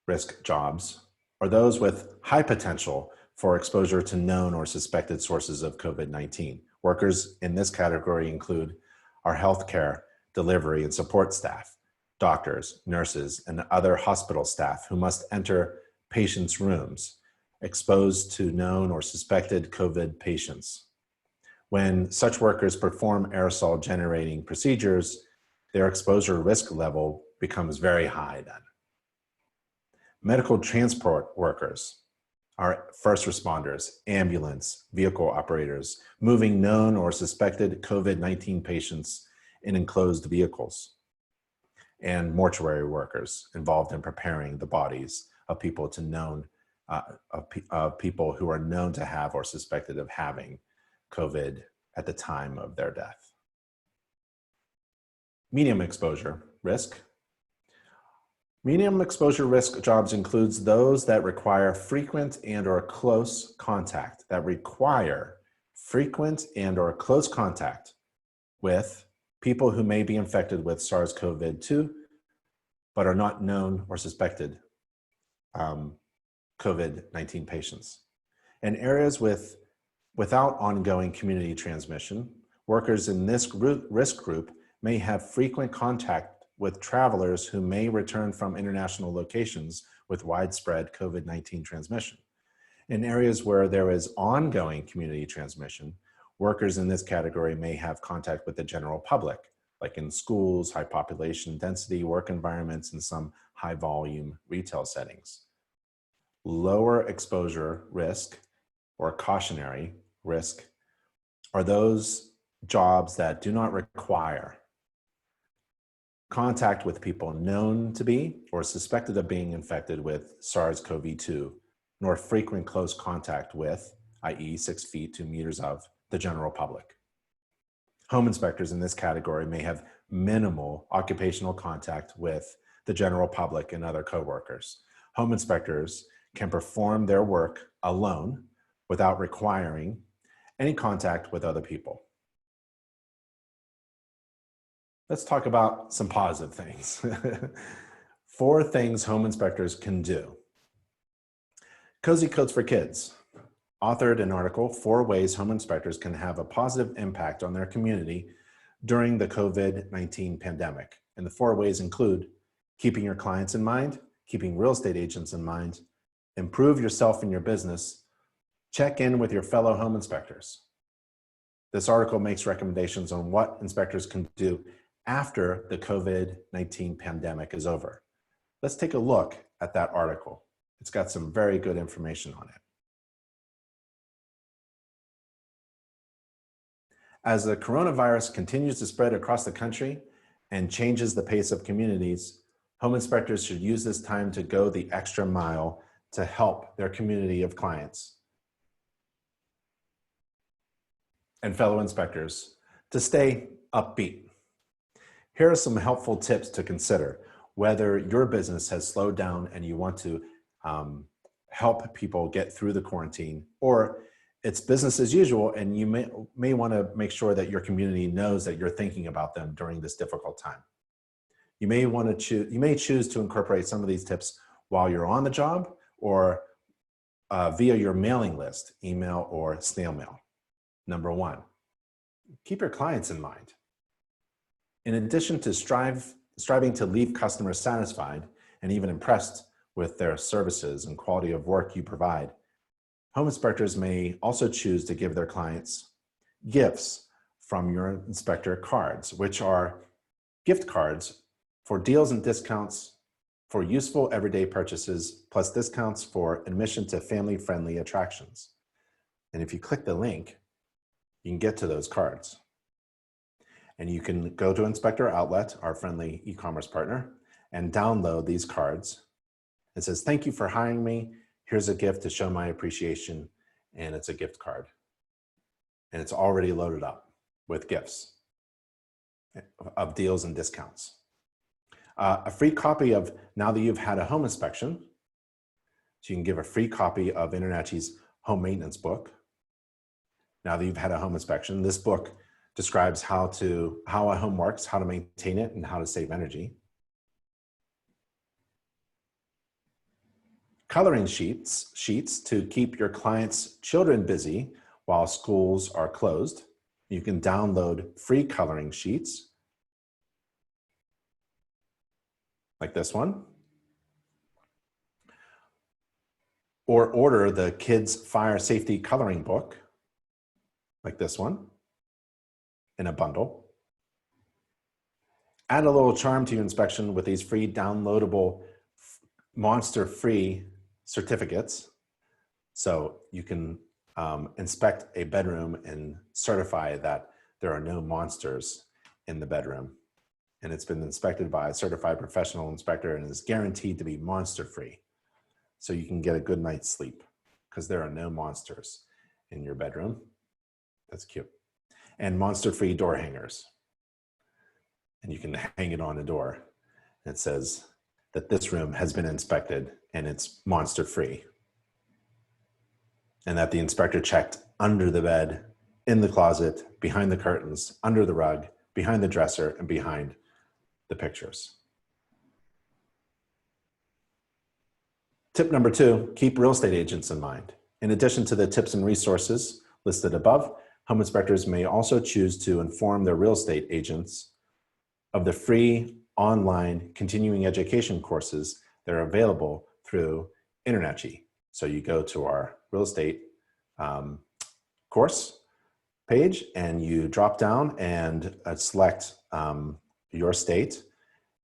risk jobs are those with high potential for exposure to known or suspected sources of COVID-19. Workers in this category include our healthcare delivery and support staff, doctors, nurses, and other hospital staff who must enter patients' rooms exposed to known or suspected COVID patients. When such workers perform aerosol generating procedures, their exposure risk level becomes very high then. Medical transport workers are first responders, ambulance, vehicle operators, moving known or suspected COVID-19 patients in enclosed vehicles, and mortuary workers involved in preparing the bodies of people to known of people who are known to have or suspected of having COVID at the time of their death. Medium exposure risk. Medium exposure risk jobs includes those that require frequent and or close contact, with people who may be infected with SARS-CoV-2, but are not known or suspected COVID-19 patients. In areas without ongoing community transmission, workers in this risk group may have frequent contact with travelers who may return from international locations with widespread COVID-19 transmission. In areas where there is ongoing community transmission, workers in this category may have contact with the general public, like in schools, high population density work environments, and some high volume retail settings. Lower exposure risk or cautionary risk are those jobs that do not require contact with people known to be or suspected of being infected with SARS-CoV-2, nor frequent close contact with, i.e. 6 feet, 2 meters of, the general public. Home inspectors in this category may have minimal occupational contact with the general public and other coworkers. Home inspectors can perform their work alone without requiring any contact with other people. Let's talk about some positive things. 4 things home inspectors can do. Cozy Coats for Kids authored an article, 4 ways home inspectors can have a positive impact on their community during the COVID-19 pandemic. And the 4 ways include keeping your clients in mind, keeping real estate agents in mind, improve yourself and your business, check in with your fellow home inspectors. This article makes recommendations on what inspectors can do after the COVID-19 pandemic is over. Let's take a look at that article. It's got some very good information on it. As the coronavirus continues to spread across the country and changes the pace of communities, home inspectors should use this time to go the extra mile to help their community of clients and fellow inspectors to stay upbeat. Here are some helpful tips to consider whether your business has slowed down and you want to help people get through the quarantine, or it's business as usual and you may want to make sure that your community knows that you're thinking about them during this difficult time. You may choose to incorporate some of these tips while you're on the job or via your mailing list, email or snail mail. Number 1, keep your clients in mind. In addition to striving to leave customers satisfied and even impressed with their services and quality of work you provide, home inspectors may also choose to give their clients gifts from your inspector cards, which are gift cards for deals and discounts for useful everyday purchases, plus discounts for admission to family-friendly attractions. And if you click the link, you can get to those cards. And you can go to Inspector Outlet, our friendly e-commerce partner, and download these cards. It says, "Thank you for hiring me. Here's a gift to show my appreciation," and it's a gift card. And it's already loaded up with gifts of deals and discounts. A free copy of Now That You've Had a Home Inspection. So you can give a free copy of InterNACHI's home maintenance book. Now That You've Had a Home Inspection. This book describes how a home works, how to maintain it, and how to save energy. Coloring sheets to keep your clients' children busy while schools are closed. You can download free coloring sheets like this one, or order the Kids Fire Safety Coloring Book like this one in a bundle. Add a little charm to your inspection with these free downloadable monster-free certificates. So you can inspect a bedroom and certify that there are no monsters in the bedroom. And it's been inspected by a certified professional inspector and is guaranteed to be monster-free. So you can get a good night's sleep because there are no monsters in your bedroom. That's cute. And monster-free door hangers. And you can hang it on a door. It says that this room has been inspected and it's monster-free. And that the inspector checked under the bed, in the closet, behind the curtains, under the rug, behind the dresser, and behind the pictures. Tip number 2, keep real estate agents in mind. In addition to the tips and resources listed above, home inspectors may also choose to inform their real estate agents of the free online continuing education courses that are available through InterNACHI. So you go to our real estate course page and you drop down and select your state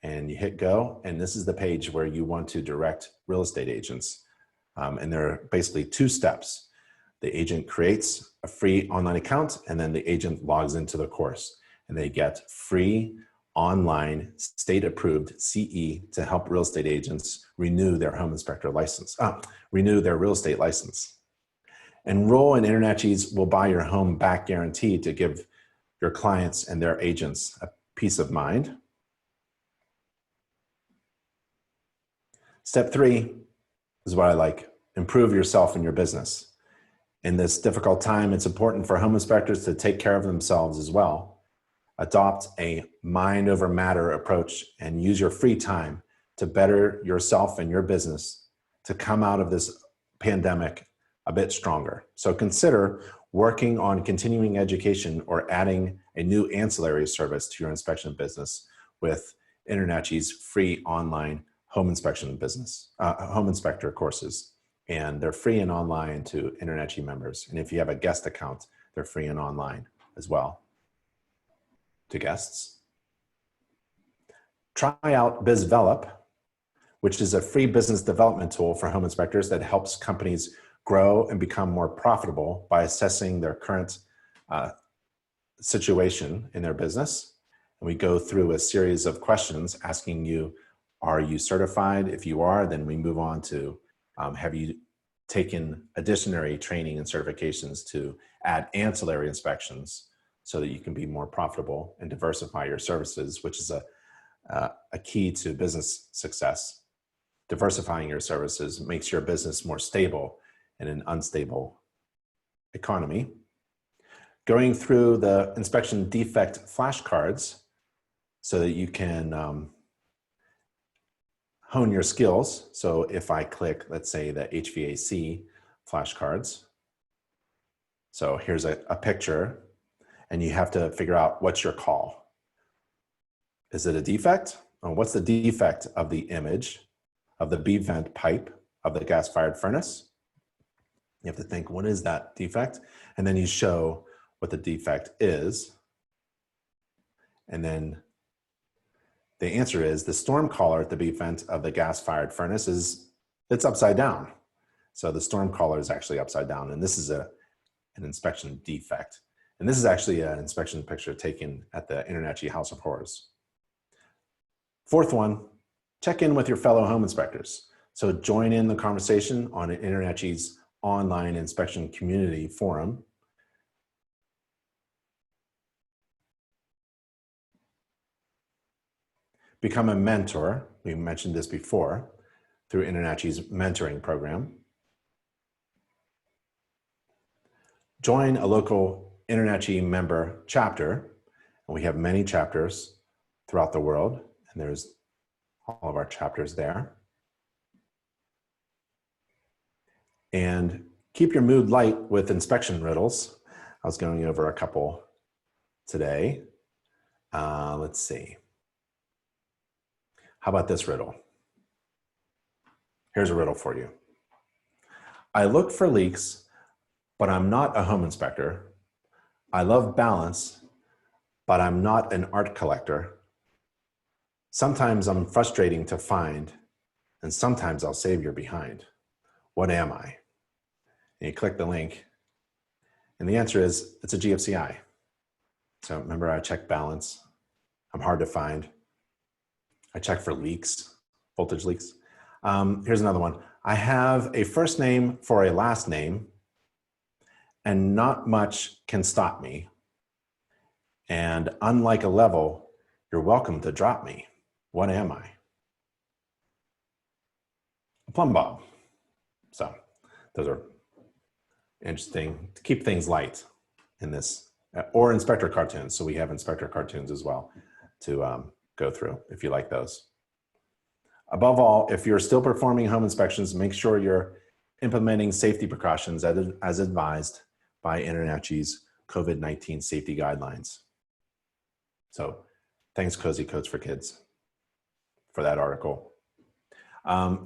and you hit go. And this is the page where you want to direct real estate agents. And there are basically 2 steps. The agent creates a free online account and then the agent logs into the course and they get free online state-approved CE to help real estate agents renew their home inspector license, renew their real estate license. Enroll in InterNACHI's Will Buy Your Home Back guarantee to give your clients and their agents a peace of mind. Step 3 is what I like. Improve yourself and your business. In this difficult time, it's important for home inspectors to take care of themselves as well. Adopt a mind over matter approach and use your free time to better yourself and your business to come out of this pandemic a bit stronger. So consider working on continuing education or adding a new ancillary service to your inspection business with InterNACHI's free online home inspection business, home inspector courses. And they're free and online to InterNACHI members. And if you have a guest account, they're free and online as well to guests. Try out BizVelop, which is a free business development tool for home inspectors that helps companies grow and become more profitable by assessing their current situation in their business. And we go through a series of questions asking you, are you certified? If you are, then we move on to, have you taken additional training and certifications to add ancillary inspections so that you can be more profitable and diversify your services, which is a key to business success. Diversifying your services makes your business more stable in an unstable economy. Going through the inspection defect flashcards so that you can hone your skills. So if I click, let's say the HVAC flashcards. So here's a picture and you have to figure out what's your call. Is it a defect? Oh, what's the defect of the image of the B vent pipe of the gas-fired furnace? You have to think, what is that defect? And then you show what the defect is. And then the answer is the storm collar at the B vent of the gas-fired furnace it's upside down. So the storm collar is actually upside down. And this is an inspection defect. And this is actually an inspection picture taken at the InterNACHI House of Horrors. 4th one, check in with your fellow home inspectors. So join in the conversation on InterNACHI's online inspection community forum. Become a mentor. We mentioned this before through InterNACHI's mentoring program. Join a local InterNACHI member chapter. And we have many chapters throughout the world, and there's all of our chapters there. And keep your mood light with inspection riddles. I was going over a couple today. Let's see. How about this riddle? Here's a riddle for you. I look for leaks, but I'm not a home inspector. I love balance, but I'm not an art collector. Sometimes I'm frustrating to find, and sometimes I'll save your behind. What am I? And you click the link, and the answer is it's a GFCI. So remember, I check balance. I'm hard to find. I check for leaks, voltage leaks. Here's another one. I have a first name for a last name, and not much can stop me. And unlike a level, you're welcome to drop me. What am I? A plumb bob. So those are interesting to keep things light in this, or inspector cartoons. So we have inspector cartoons as well to go through if you like those. Above all, if you're still performing home inspections, make sure you're implementing safety precautions as advised by InterNACHI's COVID-19 safety guidelines. So thanks, Cozy Coats for Kids, for that article.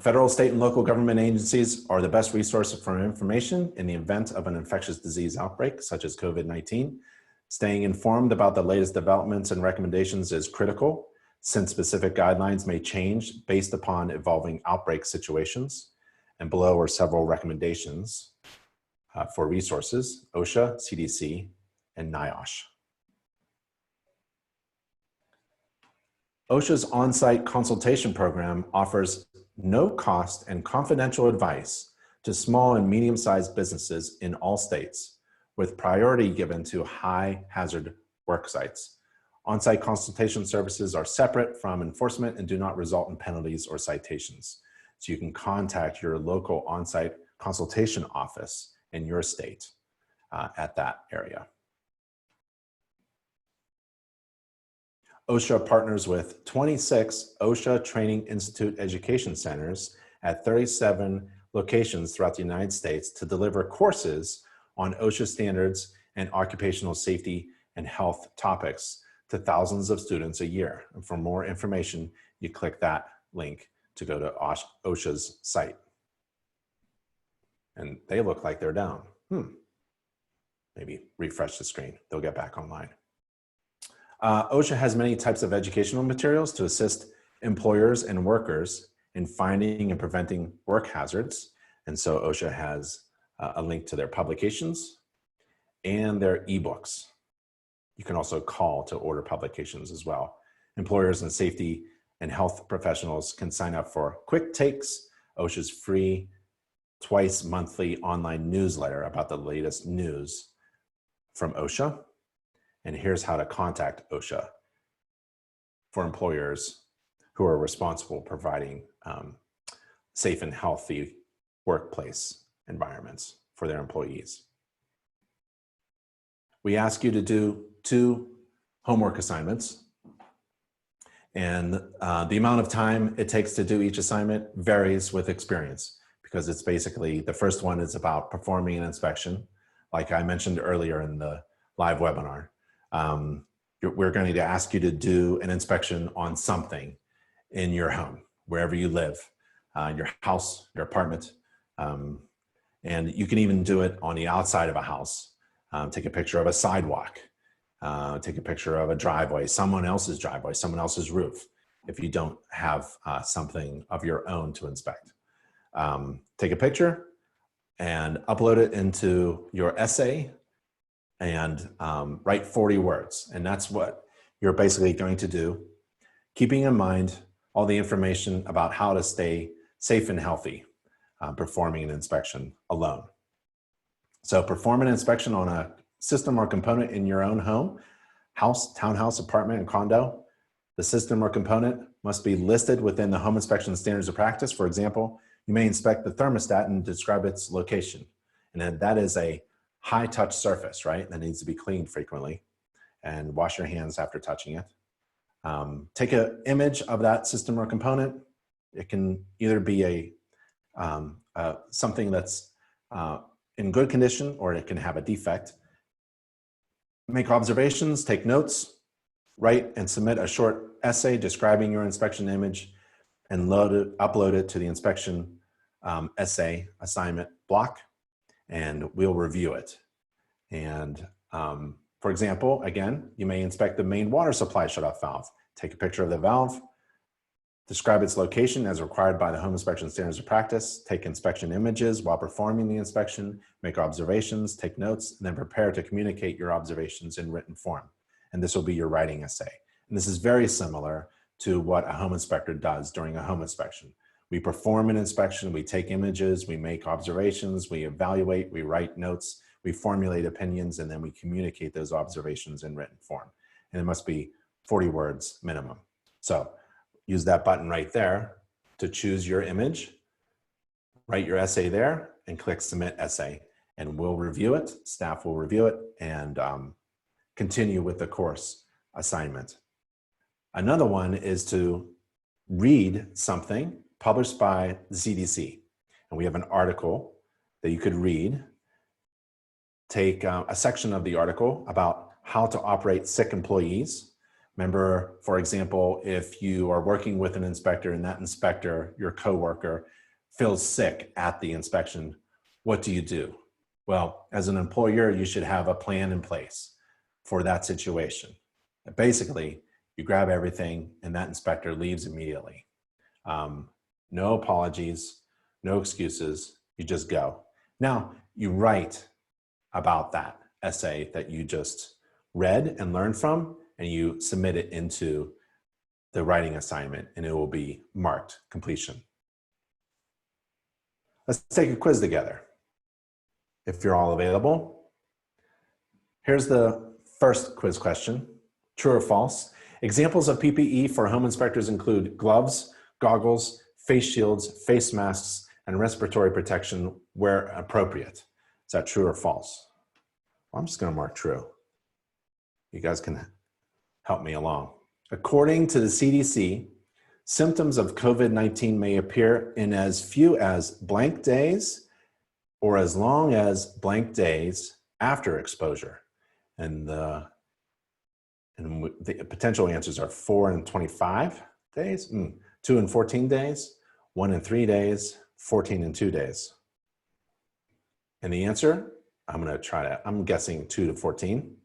Federal, state, and local government agencies are the best resource for information in the event of an infectious disease outbreak, such as COVID-19. Staying informed about the latest developments and recommendations is critical, since specific guidelines may change based upon evolving outbreak situations. And below are several recommendations for resources: OSHA, CDC, and NIOSH. OSHA's on-site consultation program offers no cost and confidential advice to small and medium-sized businesses in all states, with priority given to high hazard work sites. On-site consultation services are separate from enforcement and do not result in penalties or citations. So you can contact your local on-site consultation office in your state at that area. OSHA partners with 26 OSHA Training Institute education centers at 37 locations throughout the United States to deliver courses on OSHA standards and occupational safety and health topics to thousands of students a year. And for more information, you click that link to go to OSHA's site. And they look like they're down. Maybe refresh the screen. They'll get back online. OSHA has many types of educational materials to assist employers and workers in finding and preventing work hazards. And so OSHA has a link to their publications and their ebooks. You can also call to order publications as well. Employers and safety and health professionals can sign up for Quick Takes, OSHA's free twice monthly online newsletter about the latest news from OSHA. And here's how to contact OSHA for employers who are responsible for providing safe and healthy workplace environments for their employees. We ask you to do 2 homework assignments. And the amount of time it takes to do each assignment varies with experience, because it's basically, the first one is about performing an inspection, like I mentioned earlier in the live webinar. We're going to ask you to do an inspection on something in your home, wherever you live, your house, your apartment. And you can even do it on the outside of a house. Take a picture of a sidewalk, take a picture of a driveway, someone else's driveway, someone else's roof, if you don't have something of your own to inspect. Take a picture and upload it into your essay and write 40 words. And that's what you're basically going to do, keeping in mind all the information about how to stay safe and healthy performing an inspection alone. So perform an inspection on a system or component in your own home, house, townhouse, apartment, and condo. The system or component must be listed within the home inspection standards of practice. For example, you may inspect the thermostat and describe its location. And that is a high touch surface, right? That needs to be cleaned frequently, and wash your hands after touching it. Take an image of that system or component. It can either be something that's in good condition, or it can have a defect. Make observations, take notes, write and submit a short essay describing your inspection image, and upload it to the inspection essay assignment block, and we'll review it. And for example, again, you may inspect the main water supply shutoff valve. Take a picture of the valve, describe its location as required by the home inspection standards of practice, take inspection images while performing the inspection, make observations, take notes, and then prepare to communicate your observations in written form. And this will be your writing essay. And this is very similar to what a home inspector does during a home inspection. We perform an inspection, we take images, we make observations, we evaluate, we write notes, we formulate opinions, and then we communicate those observations in written form. And it must be 40 words minimum. So use that button right there to choose your image, write your essay there, and click Submit Essay. And we'll review it, staff will review it, and continue with the course assignment. Another one is to read something published by the CDC. And we have an article that you could read. Take a section of the article about how to operate sick employees. Remember, for example, if you are working with an inspector and that inspector, your coworker, feels sick at the inspection, what do you do? Well, as an employer, you should have a plan in place for that situation. Basically, you grab everything and that inspector leaves immediately. No apologies, no excuses, you just go. Now, you write about that essay that you just read and learned from, and you submit it into the writing assignment, and it will be marked completion. Let's take a quiz together, if you're all available. Here's the first quiz question. True or false? Examples of PPE for home inspectors include gloves, goggles, face shields, face masks, and respiratory protection where appropriate. Is that true or false? Well, I'm just going to mark true. You guys can help me along. According to the CDC, symptoms of COVID-19 may appear in as few as blank days or as long as blank days after exposure. And the potential answers are 4 and 25 days, 2 and 14 days, 1 and 3 days, 14 and 2 days. And the answer, I'm guessing 2 to 14.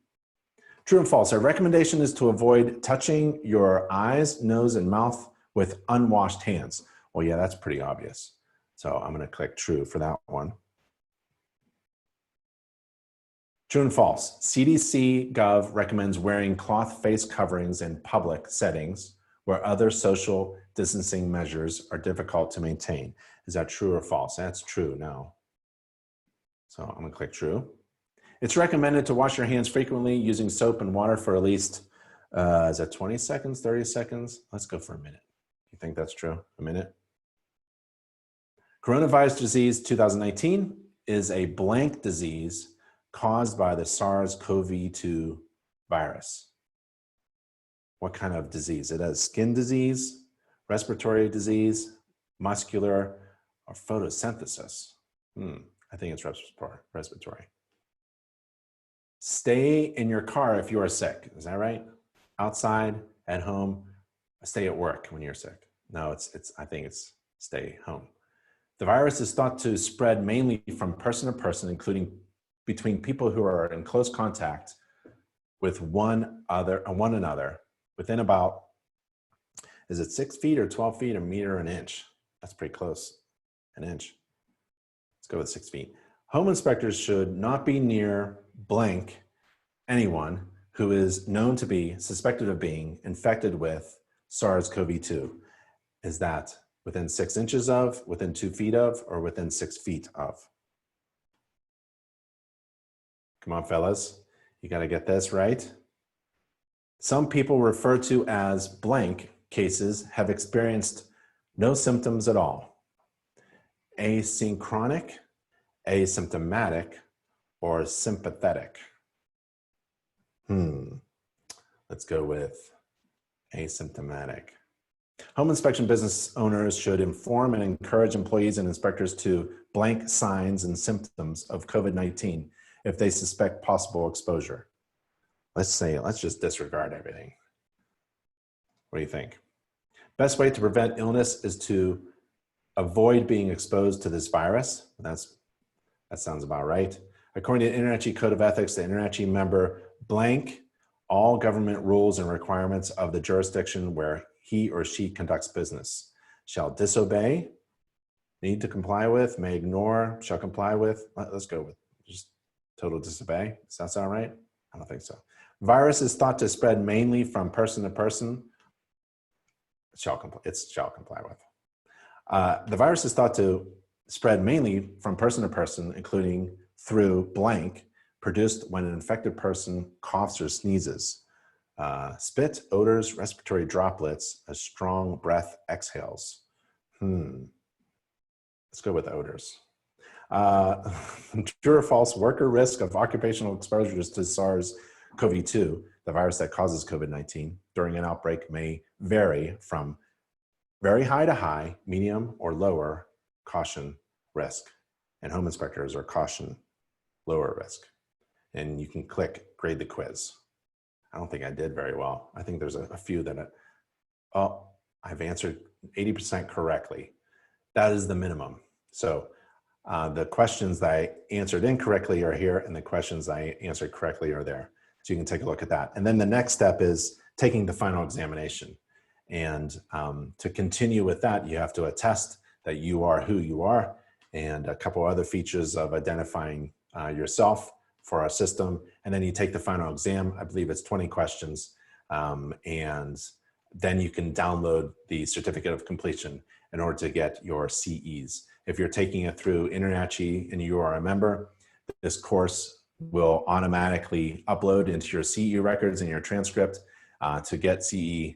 True and false. Our recommendation is to avoid touching your eyes, nose, and mouth with unwashed hands. Well, yeah, that's pretty obvious. So I'm going to click true for that one. True and false. CDC Gov recommends wearing cloth face coverings in public settings where other social distancing measures are difficult to maintain. Is that true or false? That's true, no. So I'm going to click true. It's recommended to wash your hands frequently using soap and water for at least, is that 20 seconds, 30 seconds? Let's go for a minute. You think that's true? A minute? Coronavirus disease 2019 is a blank disease caused by the SARS-CoV-2 virus. What kind of disease? It has skin disease, respiratory disease, muscular, or photosynthesis. I think it's respiratory. Stay in your car if you are sick. Is that right? Outside, at home, stay at work when you're sick. No, I think it's stay home. The virus is thought to spread mainly from person to person, including between people who are in close contact with one another within about, is it 6 feet or 12 feet, a meter, an inch? That's pretty close, an inch. Let's go with 6 feet. Home inspectors should not be near blank anyone who is known to be suspected of being infected with SARS-CoV-2. Is that within 6 inches of, within 2 feet of, or within 6 feet of? Come on, fellas, you got to get this right. Some people referred to as blank cases have experienced no symptoms at all. Asynchronic, asymptomatic, or sympathetic? Let's go with asymptomatic. Home inspection business owners should inform and encourage employees and inspectors to blank signs and symptoms of COVID-19 if they suspect possible exposure. Let's just disregard everything. What do you think? Best way to prevent illness is to avoid being exposed to this virus. That sounds about right. According to InterNACHI Code of Ethics, the InterNACHI member blank all government rules and requirements of the jurisdiction where he or she conducts business. Shall disobey, need to comply with, may ignore, shall comply with. Let's go with just total disobey. Does that sound right? I don't think so. Virus is thought to spread mainly from person to person. It shall comply with. The virus is thought to spread mainly from person to person, including through blank, produced when an infected person coughs or sneezes. Spit, odors, respiratory droplets, a strong breath exhales. Let's go with odors. True or false, worker risk of occupational exposures to SARS-CoV-2, the virus that causes COVID-19, during an outbreak may vary from very high to high, medium or lower caution risk. And home inspectors are caution lower risk. And you can click grade the quiz. I don't think I did very well. I think there's a few that, I've answered 80% correctly. That is the minimum. So the questions that I answered incorrectly are here, and the questions I answered correctly are there. So you can take a look at that. And then the next step is taking the final examination. And to continue with that, you have to attest that you are who you are, and a couple other features of identifying yourself for our system. And then you take the final exam. I believe it's 20 questions. And then you can download the certificate of completion in order to get your CEs. If you're taking it through InterNACHI and you are a member, this course will automatically upload into your CE records and your transcript to get CE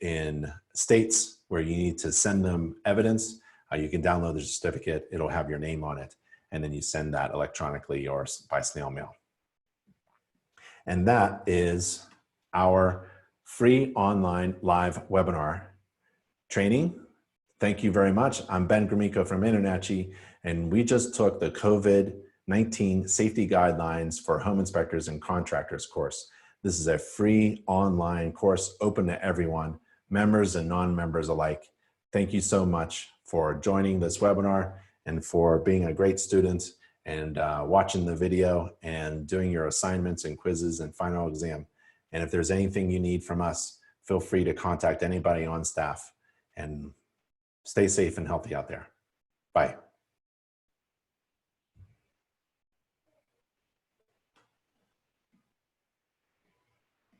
in states where you need to send them evidence. You can download the certificate. It'll have your name on it. And then you send that electronically or by snail mail. And that is our free online live webinar training. Thank you very much. I'm Ben Gromyko from InterNACHI, and we just took the COVID-19 safety guidelines for home inspectors and contractors course. This is a free online course open to everyone, members and non-members alike. Thank you so much for joining this webinar and for being a great student and watching the video and doing your assignments and quizzes and final exam. And if there's anything you need from us, feel free to contact anybody on staff, and stay safe and healthy out there. Bye.